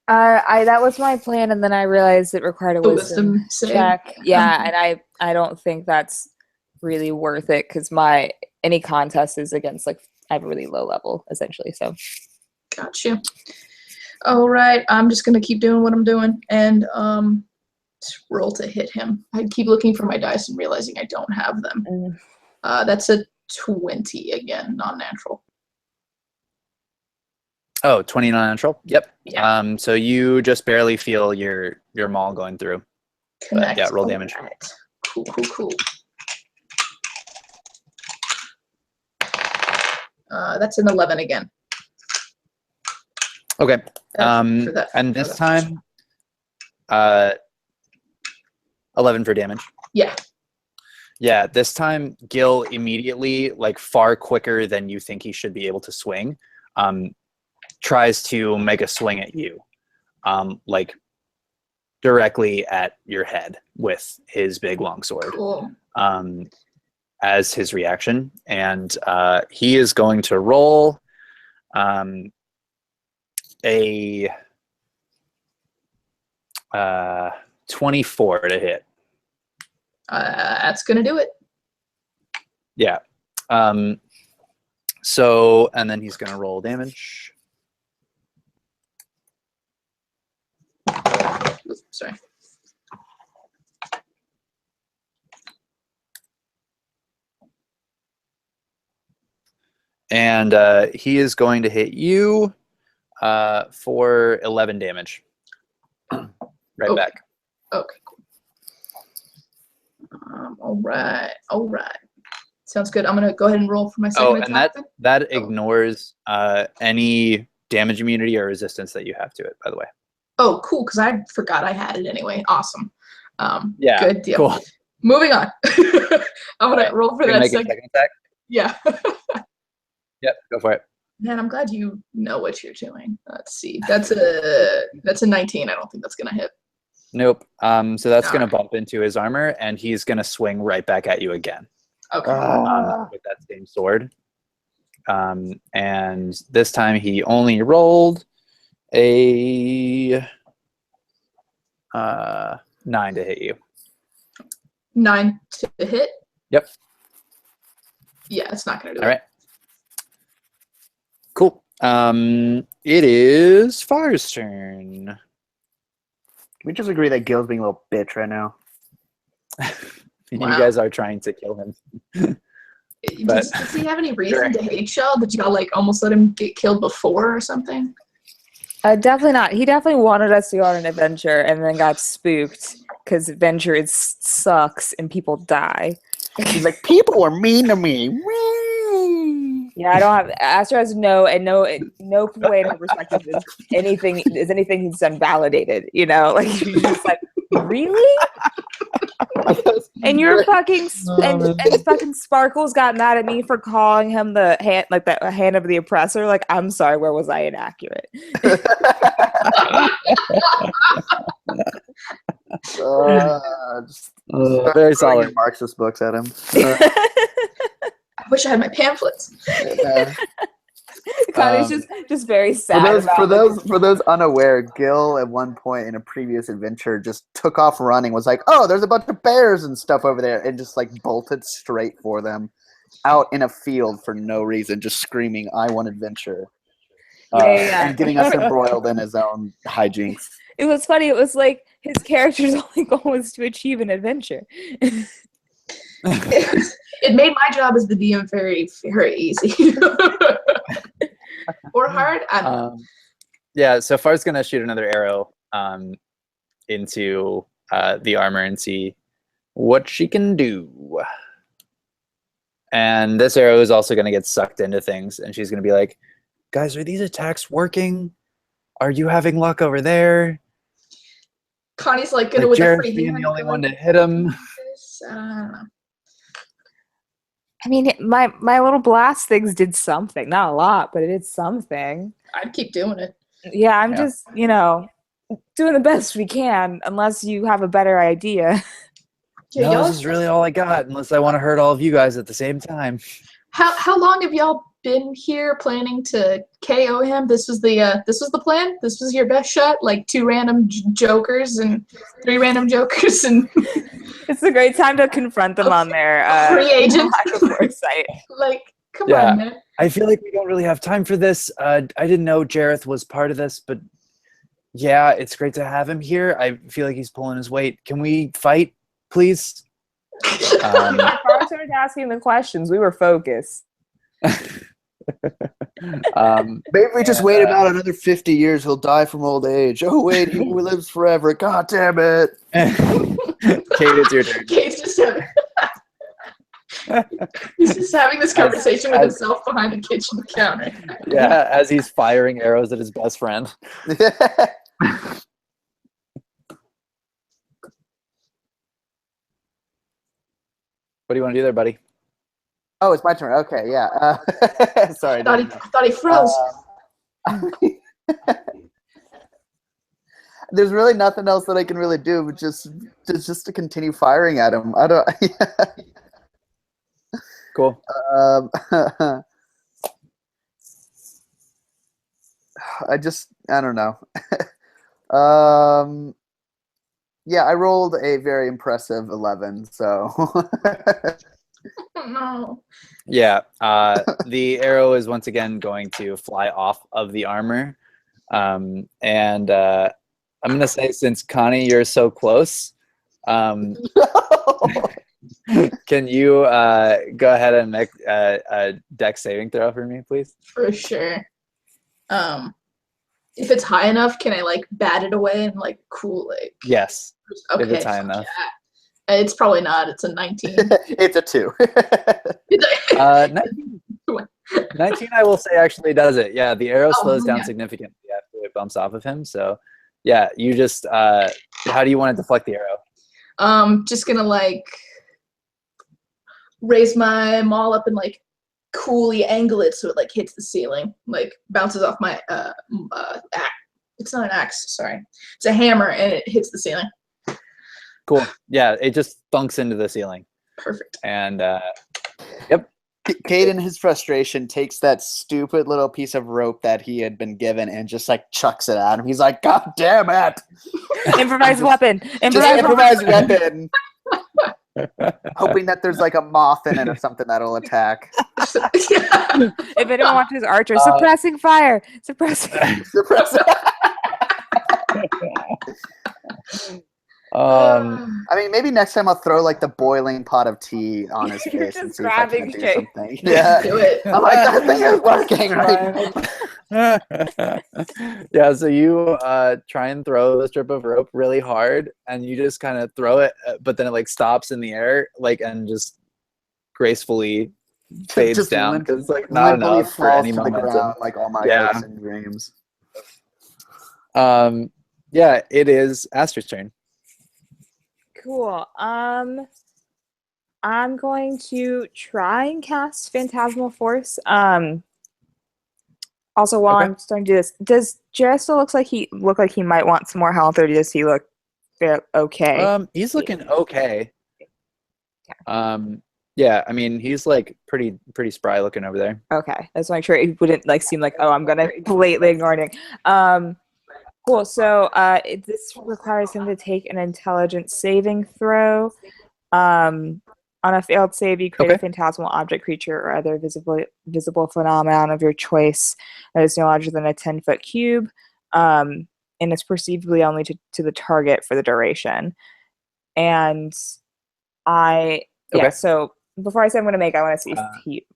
That was my plan, and then I realized it required a wisdom save. check. Yeah, and I don't think that's really worth it because any contest is against like I have a really low level essentially. So gotcha. All right, I'm just gonna keep doing what I'm doing and roll to hit him. I keep looking for my dice and realizing I don't have them. That's a 20 again, non-natural. Oh, 20 non-natural? Yep. Yeah. So you just barely feel your maul going through. Connect. But yeah, roll damage. Right. Cool. That's an 11 again. Okay. For and this time, 11 for damage. Yeah. Yeah, this time Gil immediately, like far quicker than you think he should be able to swing, tries to make a swing at you, like directly at your head with his big longsword. Cool. As his reaction, and he is going to roll a 24 to hit. That's gonna do it. Yeah. So, and then he's gonna roll damage. Oops, sorry. And he is going to hit you for 11 damage. Right back. Okay, cool. All right. Sounds good. I'm gonna go ahead and roll for my second attack. And that ignores any damage immunity or resistance that you have to it, by the way. Oh, cool, because I forgot I had it anyway. Awesome. Yeah. Good deal. Cool. Moving on. I'm gonna roll for that second attack. Yeah. Yep, go for it. Man, I'm glad you know what you're doing. Let's see. That's a 19. I don't think that's gonna hit. Nope. So that's gonna bump into his armor, and he's gonna swing right back at you again. Okay. With that same sword. And this time he only rolled a 9 to hit you. 9 to hit? Yep. Yeah, it's not gonna do it. All right. Cool. It is Far's turn. Can we just agree that Gil's being a little bitch right now? You guys are trying to kill him. Does he have any reason to hate y'all? Did y'all like almost let him get killed before or something? Definitely not. He definitely wanted us to go on an adventure and then got spooked because adventure sucks and people die. He's like, people were mean to me. Yeah, I don't have. Astro has no way in her perspective is anything he's done validated. You know, like she's just like, really? And you're fucking and fucking Sparkles got mad at me for calling him the hand of the oppressor. Like, I'm sorry, where was I inaccurate? Very solid. Marxist books at him. I wish I had my pamphlets. Connie's just very sad. For those unaware, Gil at one point in a previous adventure just took off running, was like, "Oh, there's a bunch of bears and stuff over there," and just like bolted straight for them, out in a field for no reason, just screaming, "I want adventure," and getting us embroiled in his own hijinks. It was funny. It was like his character's only goal was to achieve an adventure. It made my job as the DM very, very easy. Or hard. I don't know. Yeah, so Far's gonna shoot another arrow into the armor and see what she can do. And this arrow is also gonna get sucked into things, and she's gonna be like, "Guys, are these attacks working? Are you having luck over there?" Connie's like gonna with Jared's a free being hand. the only one to hit him. I don't know. I mean, my little blast things did something. Not a lot, but it did something. I'd keep doing it. Yeah, I'm just, doing the best we can, unless you have a better idea. Yeah, no, this is really all I got, unless I want to hurt all of you guys at the same time. How long have y'all been here planning to KO him? This was the plan? This was your best shot? Like 2 random jokers and 3 random jokers and It's a great time to confront them on their free agent foresight. Like, come on, man. I feel like we don't really have time for this. I didn't know Jareth was part of this, but yeah, it's great to have him here. I feel like he's pulling his weight. Can we fight, please? I started asking the questions. We were focused. Maybe we just wait about another 50 years, he'll die from old age. Oh wait, he lives forever. God damn it. Kate, it's your turn. Kate's just having this conversation with himself behind the kitchen counter. Yeah, as he's firing arrows at his best friend. What do you want to do there, buddy? Oh, it's my turn. Okay, yeah. Sorry. I thought he froze. There's really nothing else that I can really do, but just to continue firing at him. I don't. Cool. I don't know. Yeah, I rolled a very impressive 11, so. Oh, no. Yeah, the arrow is once again going to fly off of the armor. And I'm going to say, since Connie, you're so close, Can you go ahead and make a dex saving throw for me, please? For sure. If it's high enough, can I like bat it away and like cool like? Yes. Okay. If it's high enough. Yeah. It's probably not. It's a 19. It's a 2. 19, I will say, actually does it. Yeah, the arrow slows down yeah. significantly after it bumps off of him. So, yeah, you just how do you want to deflect the arrow? Just gonna like raise my maul up and like coolly angle it so it like hits the ceiling, like bounces off my it's not an axe, sorry. It's a hammer and it hits the ceiling. Cool. Yeah, it just thunks into the ceiling. Perfect. And yep. Cade, in his frustration, takes that stupid little piece of rope that he had been given and just like chucks it at him. He's like, "God damn it!" Improvised weapon. Improvised weapon. Hoping that there's like a moth in it or something that'll attack. If anyone watches Archer, suppressing fire. Suppressing. I mean, maybe next time I'll throw like the boiling pot of tea on his face and see if I can do something. Yeah, do it. I'm like, that thing is working right. Yeah, so you try and throw the strip of rope really hard, and you just kind of throw it, but then it like stops in the air, like, and just gracefully fades Just down because it's like not enough for any momentum. Ground, like all my hopes and dreams. Yeah, it is Aster's turn. Cool. I'm going to try and cast Phantasmal Force. Also, while I'm starting to do this, does Jareth still look like he might want some more health, or does he look okay? He's looking okay. Yeah, I mean, he's like pretty spry looking over there. Okay, that's make sure it wouldn't like seem like, oh, I'm gonna blatantly ignore it. Cool. So this requires him to take an intelligence saving throw. On a failed save, you create a phantasmal object, creature, or other visible phenomenon of your choice that is no larger than a 10-foot cube, and is perceivably only to the target for the duration. And so before I say I'm going to make, I want to see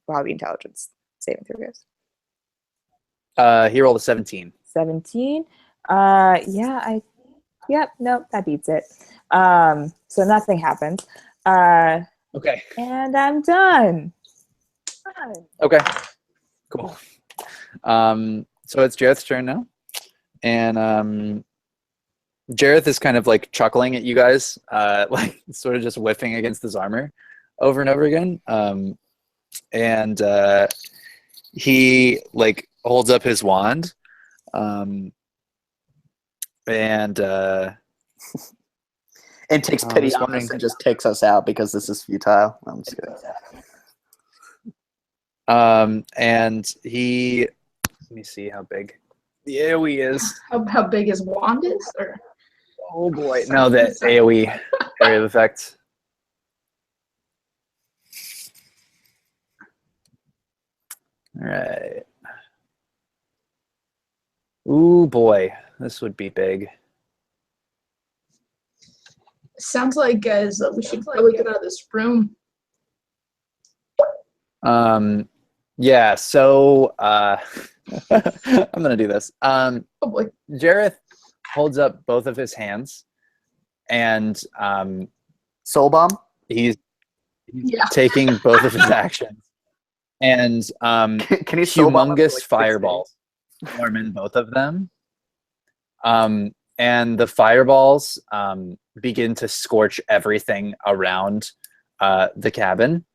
how the intelligence saving throw goes. He rolled a 17. 17. Nope, that beats it. So nothing happens. Okay. And I'm done. Okay. Cool. So it's Jareth's turn now. And Jareth is kind of like chuckling at you guys, like sort of just whiffing against his armor over and over again. And he like holds up his wand. And takes pity on us and just takes us out because this is futile. I'm just kidding. And he, let me see how big the AoE is. How big his wand is? Or? Oh boy, no, the AoE area of effect. All right. Ooh boy, this would be big. Sounds like, guys, we should probably get out of this room. Yeah, so I'm gonna do this. Oh boy. Jareth holds up both of his hands, and soul bomb. He's taking both of his actions, and can you humongous like fireballs form in both of them. And the fireballs begin to scorch everything around the cabin.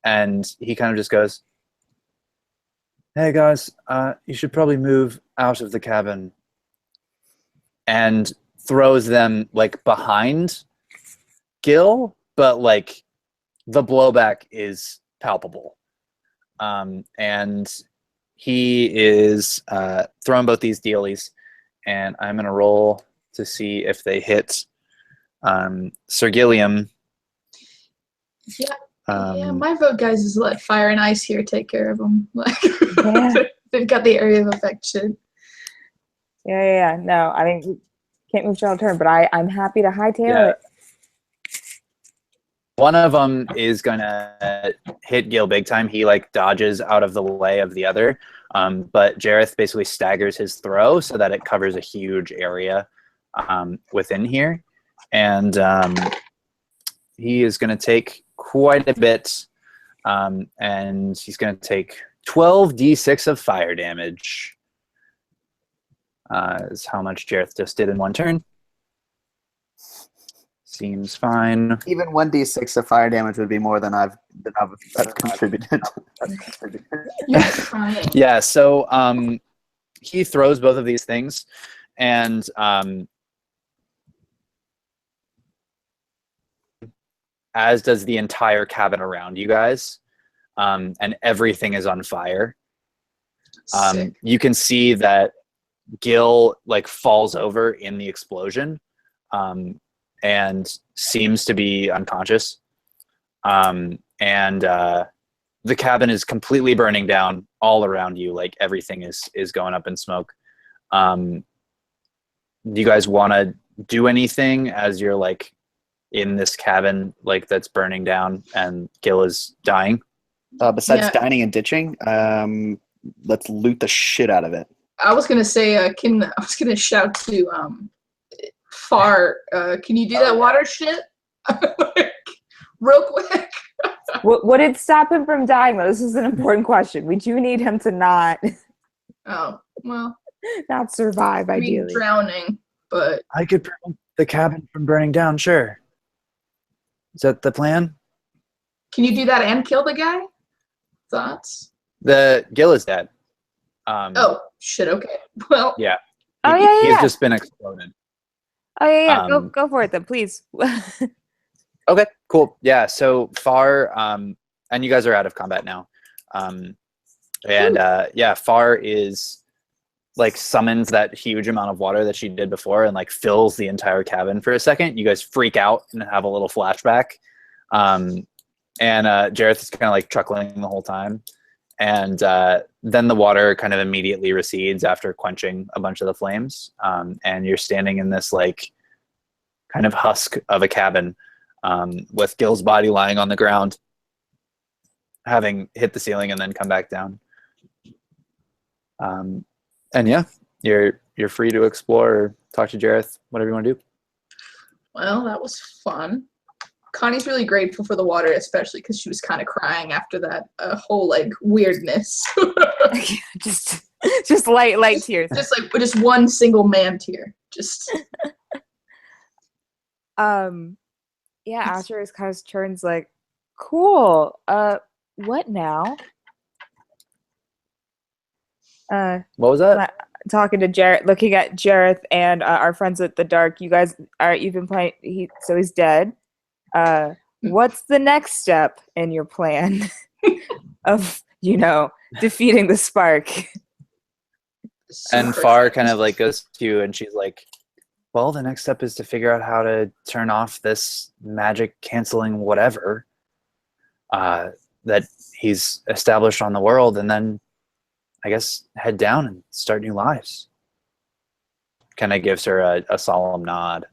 And he kind of just goes, "Hey guys, you should probably move out of the cabin." And throws them like behind Gil, but like the blowback is palpable. And he is throwing both these dealies. And I'm going to roll to see if they hit Sir Gilliam. Yeah, my vote, guys, is let fire and ice here take care of them. Like, they've got the area of effect shit. Yeah. No, I mean, can't move till turn, but I'm happy to hightail it. one of them is gonna hit Gil big time. He like dodges out of the way of the other, but Jareth basically staggers his throw so that it covers a huge area within here, and he is gonna take quite a bit, and he's gonna take 12d6 of fire damage. Is how much Jareth just did in one turn. Seems fine. Even 1d6 of fire damage would be more than I've contributed. You're crying. Yeah, so he throws both of these things, and as does the entire cabin around you guys, and everything is on fire. You can see that Gil like falls over in the explosion, and seems to be unconscious. And the cabin is completely burning down all around you. Like everything is going up in smoke. Do you guys want to do anything as you're like in this cabin like that's burning down and Gil is dying? Besides dining and ditching, let's loot the shit out of it. I was gonna say, I was gonna shout to Far, can you do that water shit? Like, real quick. Would it stop him from dying, though? This is an important question. We do need him to not Oh, well. not survive, ideally. Drowning, but... I could prevent the cabin from burning down, sure. Is that the plan? Can you do that and kill the guy? Thoughts? The Gil is dead. Oh, shit, okay. Well... Yeah. Oh, yeah. He's just been exploded. Oh, yeah. Go for it, then, please. Okay, cool. Yeah, so Far, and you guys are out of combat now. Far is like summons that huge amount of water that she did before and like fills the entire cabin for a second. You guys freak out and have a little flashback. And Jareth is kind of like chuckling the whole time. And then the water kind of immediately recedes after quenching a bunch of the flames. And you're standing in this like kind of husk of a cabin with Gil's body lying on the ground, having hit the ceiling and then come back down. And yeah, you're free to explore or talk to Jareth, whatever you want to do. Well, that was fun. Connie's really grateful for the water, especially because she was kind of crying after that whole like weirdness. just light tears. Just one single man tear. Just. Yeah, Asher is kind of turns like, cool. What now? What was that? Talking to Jareth, looking at Jareth and our friends at the dark. You guys you've been playing. So he's dead. What's the next step in your plan of defeating the spark? And Far kind of like goes to you and she's like, well, the next step is to figure out how to turn off this magic canceling whatever that he's established on the world, and then I guess head down and start new lives. Kind of gives her a solemn nod.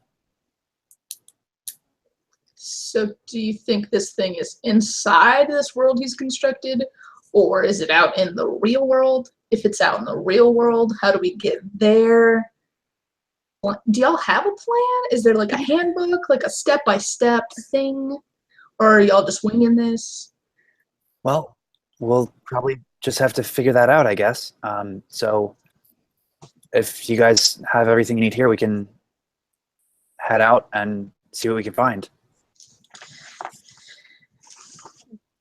So do you think this thing is inside this world he's constructed, or is it out in the real world? If it's out in the real world, how do we get there? Do y'all have a plan? Is there like a handbook, like a step-by-step thing? Or are y'all just winging this? Well, we'll probably just have to figure that out, I guess. So if you guys have everything you need here, we can head out and see what we can find.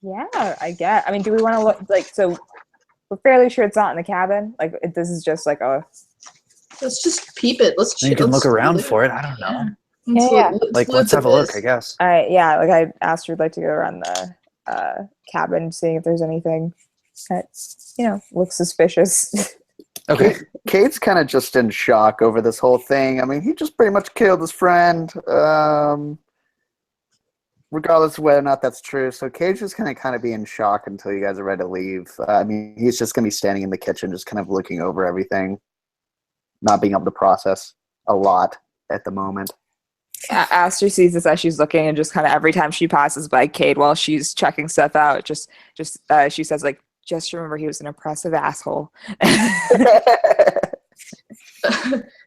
Yeah, I guess. I mean, do we want to look like, so we're fairly sure it's not in the cabin? Like, this is just like a... Let's just peep it. You can look around for it. I don't know. Yeah. Let's have a look, I guess. All right, yeah. Like I asked her, like to go around the cabin, seeing if there's anything that looks suspicious. Okay. Kate's kind of just in shock over this whole thing. I mean, he just pretty much killed his friend, regardless of whether or not that's true. So Kate's just gonna kind of be in shock until you guys are ready to leave. I mean, he's just gonna be standing in the kitchen, just kind of looking over everything, not being able to process a lot at the moment. Aster sees this as she's looking, and just kind of every time she passes by Cade while she's checking stuff out, she says like, "Just remember, he was an oppressive asshole."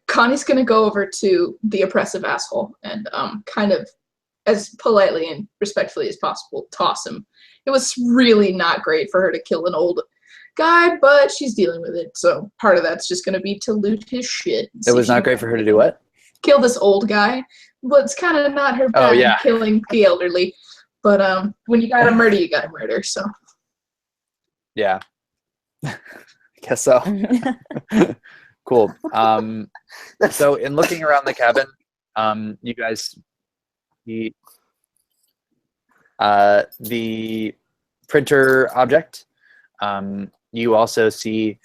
Connie's gonna go over to the oppressive asshole and kind of as politely and respectfully as possible toss him. It was really not great for her to kill an old guy, but she's dealing with it. So part of that's just gonna be to loot his shit. It was not great for her to do what? Kill this old guy. Well, it's kind of not her bad killing the elderly. But when you gotta murder, you gotta murder. So yeah, I guess so. Cool. So in looking around the cabin, you guys see the printer object. You also see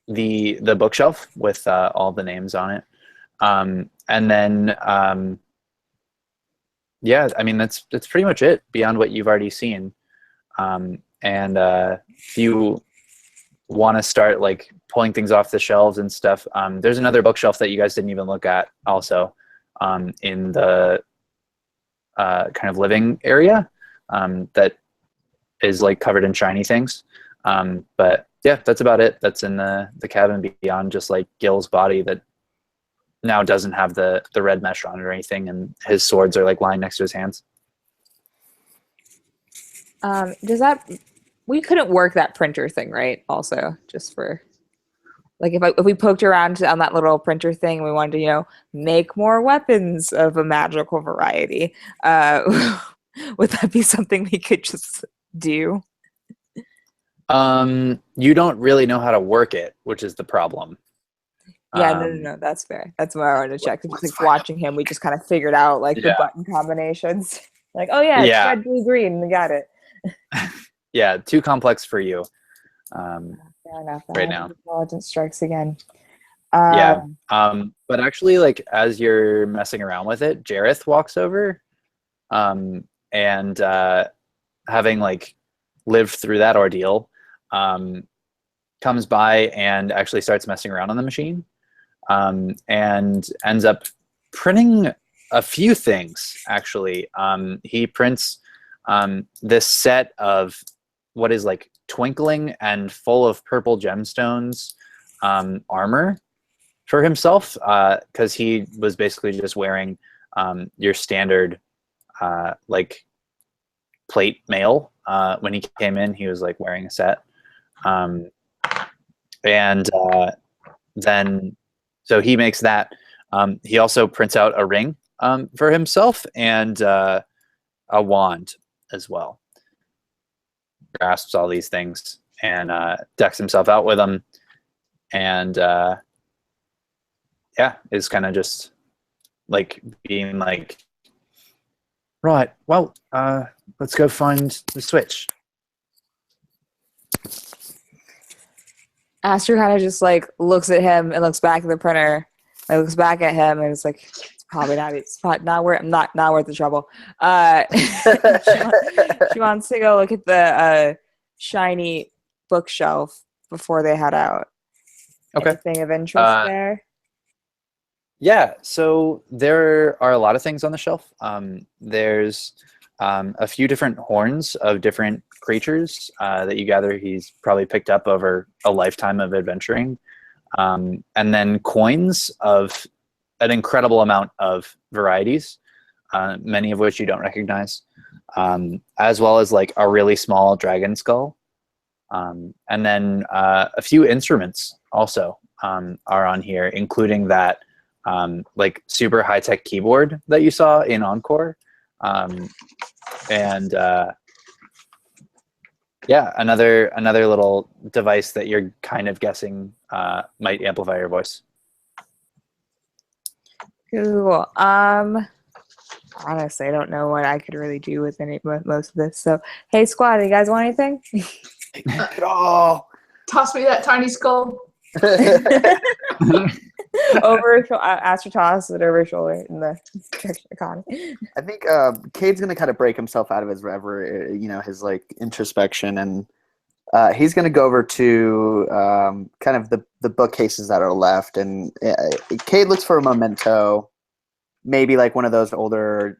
the bookshelf with all the names on it. And then yeah, I mean that's pretty much it beyond what you've already seen. And if you want to start like pulling things off the shelves and stuff, there's another bookshelf that you guys didn't even look at also in the kind of living area that is like covered in shiny things. But yeah, that's about it. That's in the cabin beyond just like Gil's body that now doesn't have the red mesh on it or anything, and his swords are like lying next to his hands. We couldn't work that printer thing, right? Also, just for like if we poked around on that little printer thing, we wanted to make more weapons of a magical variety. Would that be something we could just do? You don't really know how to work it, which is the problem. Yeah, no, that's fair. That's what I wanted to check. Just like watching him, we just kind of figured out like the button combinations. Like, oh yeah, it's red, blue, green. We got it. Yeah, too complex for you. Fair enough. Right now, intelligence strikes again. But actually, like as you're messing around with it, Jareth walks over, and having like lived through that ordeal, comes by and actually starts messing around on the machine, and ends up printing a few things. Actually, he prints this set of what is like twinkling and full of purple gemstones armor for himself, because he was basically just wearing your standard like plate mail. When he came in, he was like wearing a set, and then so he makes that. He also prints out a ring for himself and a wand as well. Grasps all these things and decks himself out with them, and yeah, is kind of just like being like, right, well, let's go find the switch. Aster kind of just like looks at him and looks back at the printer. And looks back at him and it's like, it's probably not worth. I'm not worth the trouble. She wants to go look at the shiny bookshelf before they head out. Okay. Anything of interest there? Yeah, so there are a lot of things on the shelf. There's a few different horns of different creatures that you gather he's probably picked up over a lifetime of adventuring. And then coins of an incredible amount of varieties, many of which you don't recognize, as well as like a really small dragon skull. And then a few instruments also are on here, including that like super high-tech keyboard that you saw in Encore. And yeah, another little device that you're kind of guessing might amplify your voice. Cool. Honestly, I don't know what I could really do with most of this. So, hey, squad, you guys want anything? Toss me that tiny skull. Aster toss it over his shoulder in the economy. I think Cade's gonna kind of break himself out of his his like introspection and He's going to go over to kind of the bookcases that are left, and Cade looks for a memento, maybe like one of those older,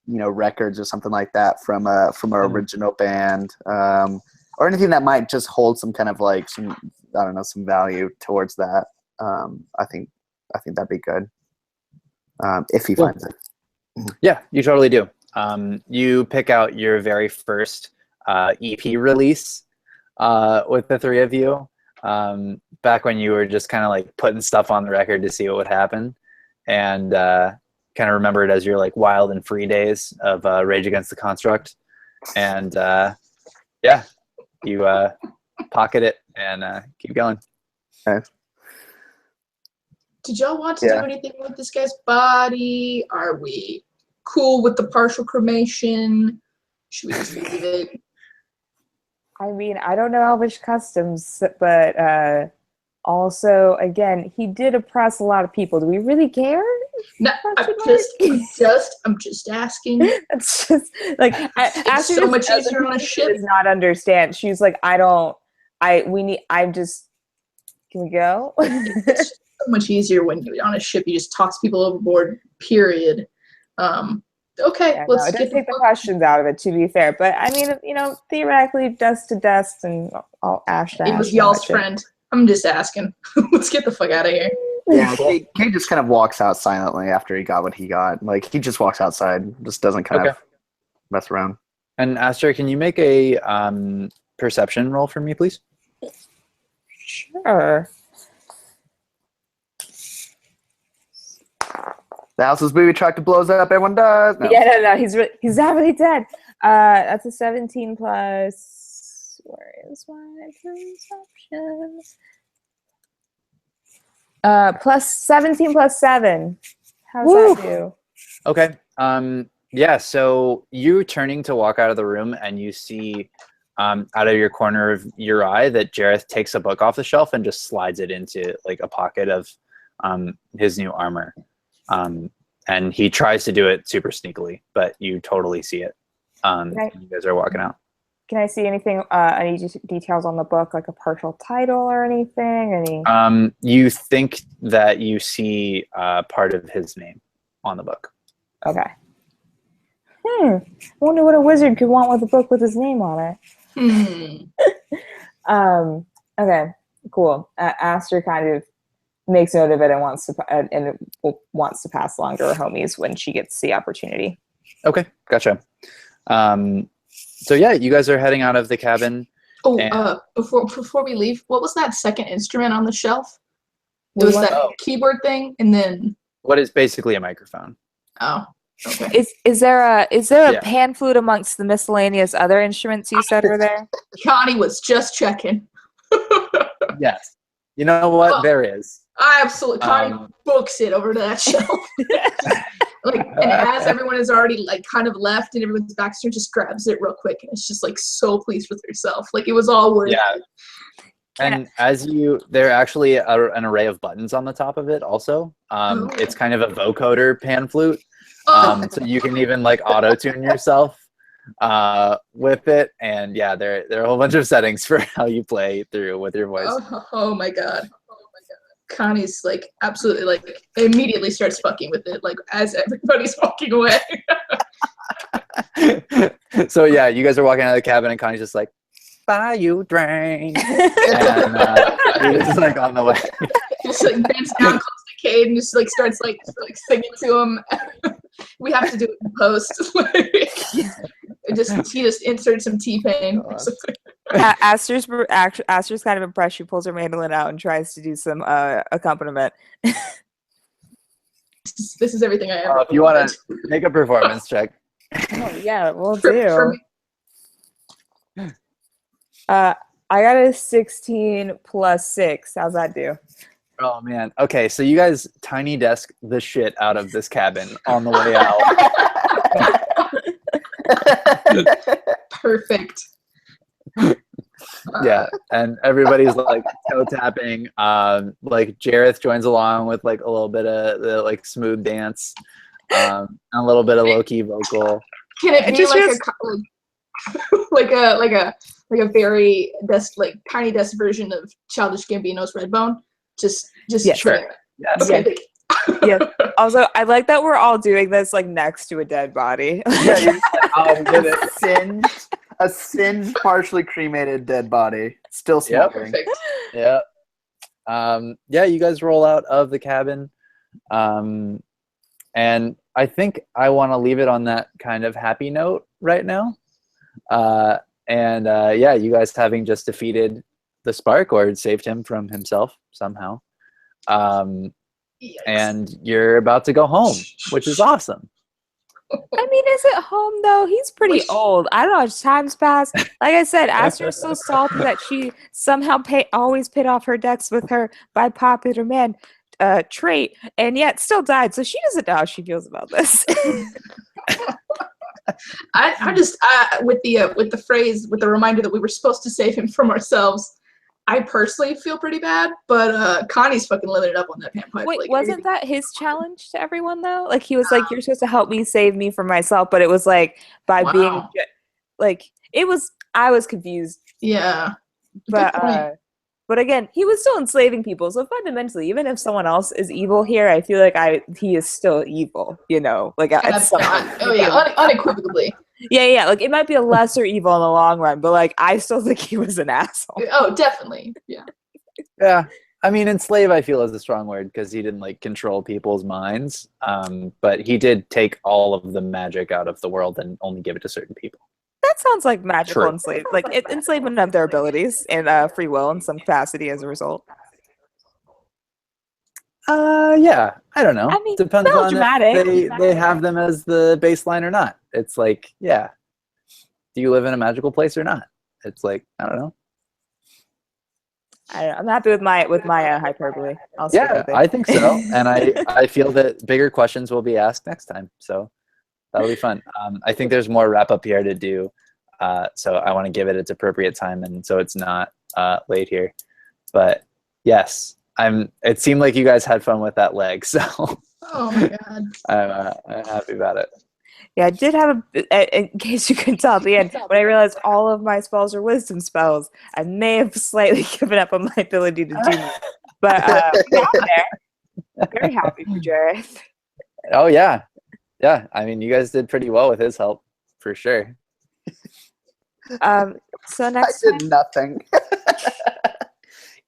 records or something like that from our original band, or anything that might just hold some kind of like some value towards that. I think that'd be good if he finds it. Yeah, you totally do. You pick out your very first EP release with the three of you, back when you were just kind of like putting stuff on the record to see what would happen, and kind of remember it as your like wild and free days of Rage Against the Construct, and you pocket it and keep going. Okay. Did y'all want to do anything with this guy's body? Are we cool with the partial cremation? Should we just leave it? I mean, I don't know Elvish customs, but also, again, he did oppress a lot of people. Do we really care? No, I'm just asking. It's just like it's so much easier on a ship. Does not understand. She's like, can we go? It's so much easier when you're on a ship. You just toss people overboard. Period. Okay, let's get the questions out of it. To be fair, but I mean, theoretically, dust to dust, and all ash to ash. It was y'all's friend. I'm just asking. Let's get the fuck out of here. Yeah, Kate just kind of walks out silently after he got what he got. Like, he just walks outside, just doesn't kind of mess around. And Aster, can you make a perception roll for me, please? Sure. The house's booby truck blows up. Everyone does. No. Yeah, no. He's not really dead. That's a 17 plus. Where is my perception? Plus 17 plus 7. How's that do? Okay. Yeah. So you turning to walk out of the room, and you see out of your corner of your eye that Jareth takes a book off the shelf and just slides it into like a pocket of his new armor. And he tries to do it super sneakily, but you totally see it. You guys are walking out. Can I see anything, any details on the book, like a partial title or anything? You think that you see part of his name on the book. Okay. I wonder what a wizard could want with a book with his name on it. Okay, cool. Aster kind of makes note of it and wants to pass along to her homies when she gets the opportunity. Okay, gotcha. So yeah, you guys are heading out of the cabin. Before we leave, what was that second instrument on the shelf? It was that keyboard thing, and then what is basically a microphone. Oh, okay. Is there a pan flute amongst the miscellaneous other instruments you said were there? Connie was just checking. Yes. You know what? There is. Absolutely. Connie books it over to that shelf. And as everyone is already like kind of left and everyone's back, she just grabs it real quick, and it's just like so pleased with herself. Like it was all worth it. And there are actually an array of buttons on the top of it also. It's kind of a vocoder pan flute. So you can even like auto-tune yourself with it. And yeah, there are a whole bunch of settings for how you play through with your voice. Oh my god. Connie's like absolutely like immediately starts fucking with it like as everybody's walking away. So yeah, you guys are walking out of the cabin, and Connie's just like, buy you drink. And he's just like on the way. Just like bends down close to Cade and just like starts like singing to him. We have to do it in post. He just inserts some T-Pain. Aster's kind of impressed. She pulls her mandolin out and tries to do some accompaniment. This is everything I ever. If you want to make a performance check. Oh, yeah, we'll do. I got a 16 plus 6. How's that do? Oh man. Okay, so you guys tiny desk the shit out of this cabin on the way out. Perfect. Yeah, and everybody's like toe tapping. Like Jareth joins along with like a little bit of the like smooth dance, and a little bit of low key vocal. Can it be like a like a very like tiny desk version of Childish Gambino's Redbone. Just Yes. sure. Yes. Okay. Yeah. Also, I like that we're all doing this like next to a dead body. Yeah, you're just like, oh, we did it. A singed, partially cremated dead body, still smoldering. Perfect. Yeah. Yeah, you guys roll out of the cabin. And I think I want to leave it on that kind of happy note right now. Yeah, you guys having just defeated the Spark or saved him from himself somehow. And you're about to go home, which is awesome. I mean, is it home though? He's pretty old. I don't know. Time's passed. Like I said, Astra's so salty that she somehow always paid off her debts with her by popular demand trait, and yet still died. So she doesn't know how she feels about this. I just with the reminder that we were supposed to save him from ourselves. I personally feel pretty bad, but Connie's fucking living it up on that panpipe. Wait, like, wasn't that his challenge to everyone though? Like he was like, "You're supposed to help me save me from myself," but it was like by being like it was. I was confused. Yeah, but again, he was still enslaving people. So fundamentally, even if someone else is evil here, I feel like he is still evil. You know, like unequivocally. Yeah. Like it might be a lesser evil in the long run, but like I still think he was an asshole. Oh, definitely. Yeah. Yeah. I mean, enslave, I feel, is a strong word because he didn't like control people's minds. But he did take all of the magic out of the world and only give it to certain people. That sounds like magical enslavement, like enslavement of their abilities and free will in some capacity as a result. Yeah, I don't know. I mean, depends on dramatic. if they have them as the baseline or not. It's like, yeah, do you live in a magical place or not? It's like, I don't know. I'm happy with my hyperbole. I think so, and I feel that bigger questions will be asked next time. So that'll be fun. I think there's more wrap up here to do, so I want to give it its appropriate time, and so it's not late here. But yes, it seemed like you guys had fun with that leg, so oh my god, I'm happy about it. Yeah, I did have in case you couldn't tell at the end, when I realized all of my spells are wisdom spells, I may have slightly given up on my ability to do that. But we got there. Very happy for Jared. Oh yeah. Yeah, I mean, you guys did pretty well with his help, for sure. So next I did nothing.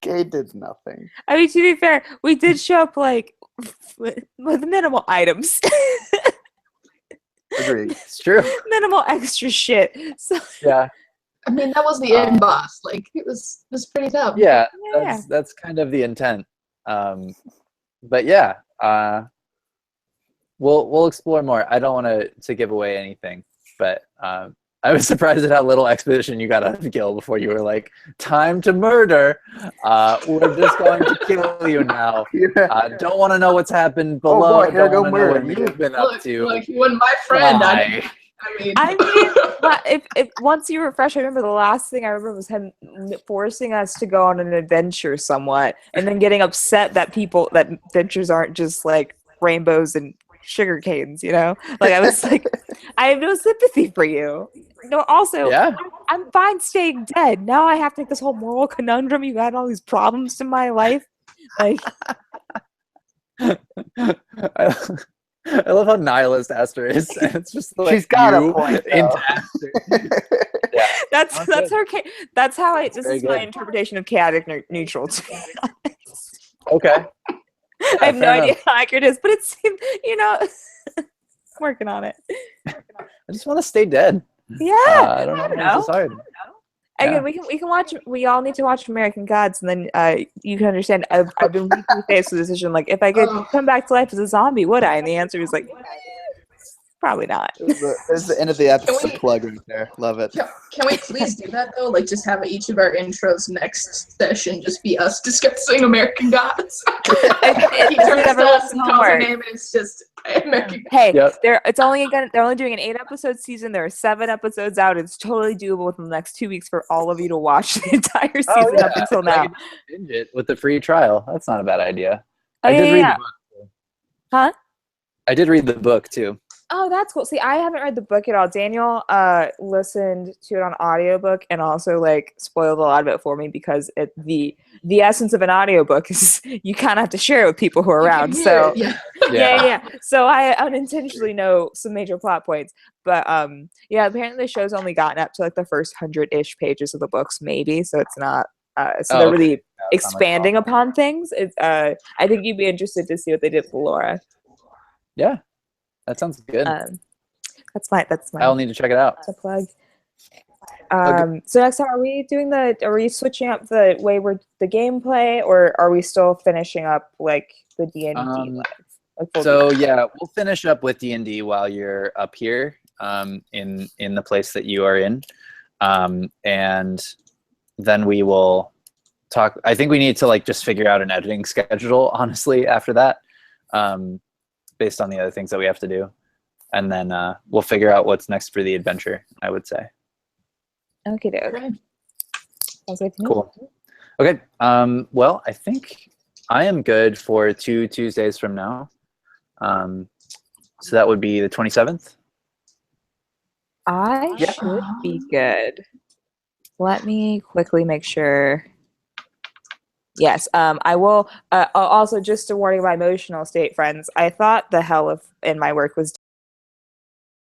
Kay did nothing. I mean, to be fair, we did show up like with minimal items. Agreed. It's true. Minimal extra shit. So yeah. I mean, that was the end boss. Like it was pretty tough. Yeah, that's kind of the intent. But yeah, we'll explore more. I don't want to give away anything, but I was surprised at how little exposition you got out of Gil before you were like, "Time to murder. We're just going to kill you now. Don't want to know what's happened below. Oh boy, here go murder. What you've been up to. Look, he wasn't my friend. I mean, if once you refresh, I remember the last thing I remember was him forcing us to go on an adventure somewhat, and then getting upset that adventures aren't just like rainbows and sugar canes, you know? Like I was like, I have no sympathy for you. No, also, I'm fine staying dead. Now I have to make this whole moral conundrum. You got all these problems in my life. Like I love how nihilist Aster is. It's just like she's got a point. Yeah, that's her. That's how this is my interpretation of chaotic neutral. To be honest. Okay. I have no idea how accurate it is, but it seemed, working on it. I just want to stay dead. Yeah, I don't know. It's hard. Again, we can watch. We all need to watch American Gods, and then you can understand. I've been weekly faced with the decision, like if I could come back to life as a zombie, would I? And the answer is like, probably not. There's the end of the episode plug right there. Love it. Can we please do that though? Like just have each of our intros next session just be us discussing American Gods. He turns to us and calls her name, and it's just American Gods. Hey, they're only doing an 8-episode season. There are 7 episodes out. It's totally doable within the next 2 weeks for all of you to watch the entire season up until now. Binge it with the free trial. That's not a bad idea. Oh, I did read the book too. Huh? I did read the book too. Oh, that's cool. See, I haven't read the book at all. Daniel listened to it on audiobook and also like spoiled a lot of it for me because the essence of an audiobook is you kind of have to share it with people who are You can around. hear So it, yeah. yeah. So I unintentionally know some major plot points. But yeah, apparently the show's only gotten up to like the first 100-ish pages of the books, maybe. So it's not so they're okay. really Yeah, expanding upon things. It's I think you'd be interested to see what they did for Laura. Yeah, that sounds good. That's my I'll need to check it out. a plug. So next time, are we switching up the way the gameplay, or are we still finishing up like the D&D So yeah, we'll finish up with D&D while you're up here in the place that you are in, and then we will talk. I think we need to like just figure out an editing schedule, honestly, after that, based on the other things that we have to do, and then we'll figure out what's next for the adventure, I would say. Okay, dude. Sounds good to me. Cool. Okay. Well, I think I am good for 2 Tuesdays from now. So that would be the 27th. I should be good. Let me quickly make sure. Yes, I will. Also, just a warning of my emotional state, friends. I thought the hell in my work was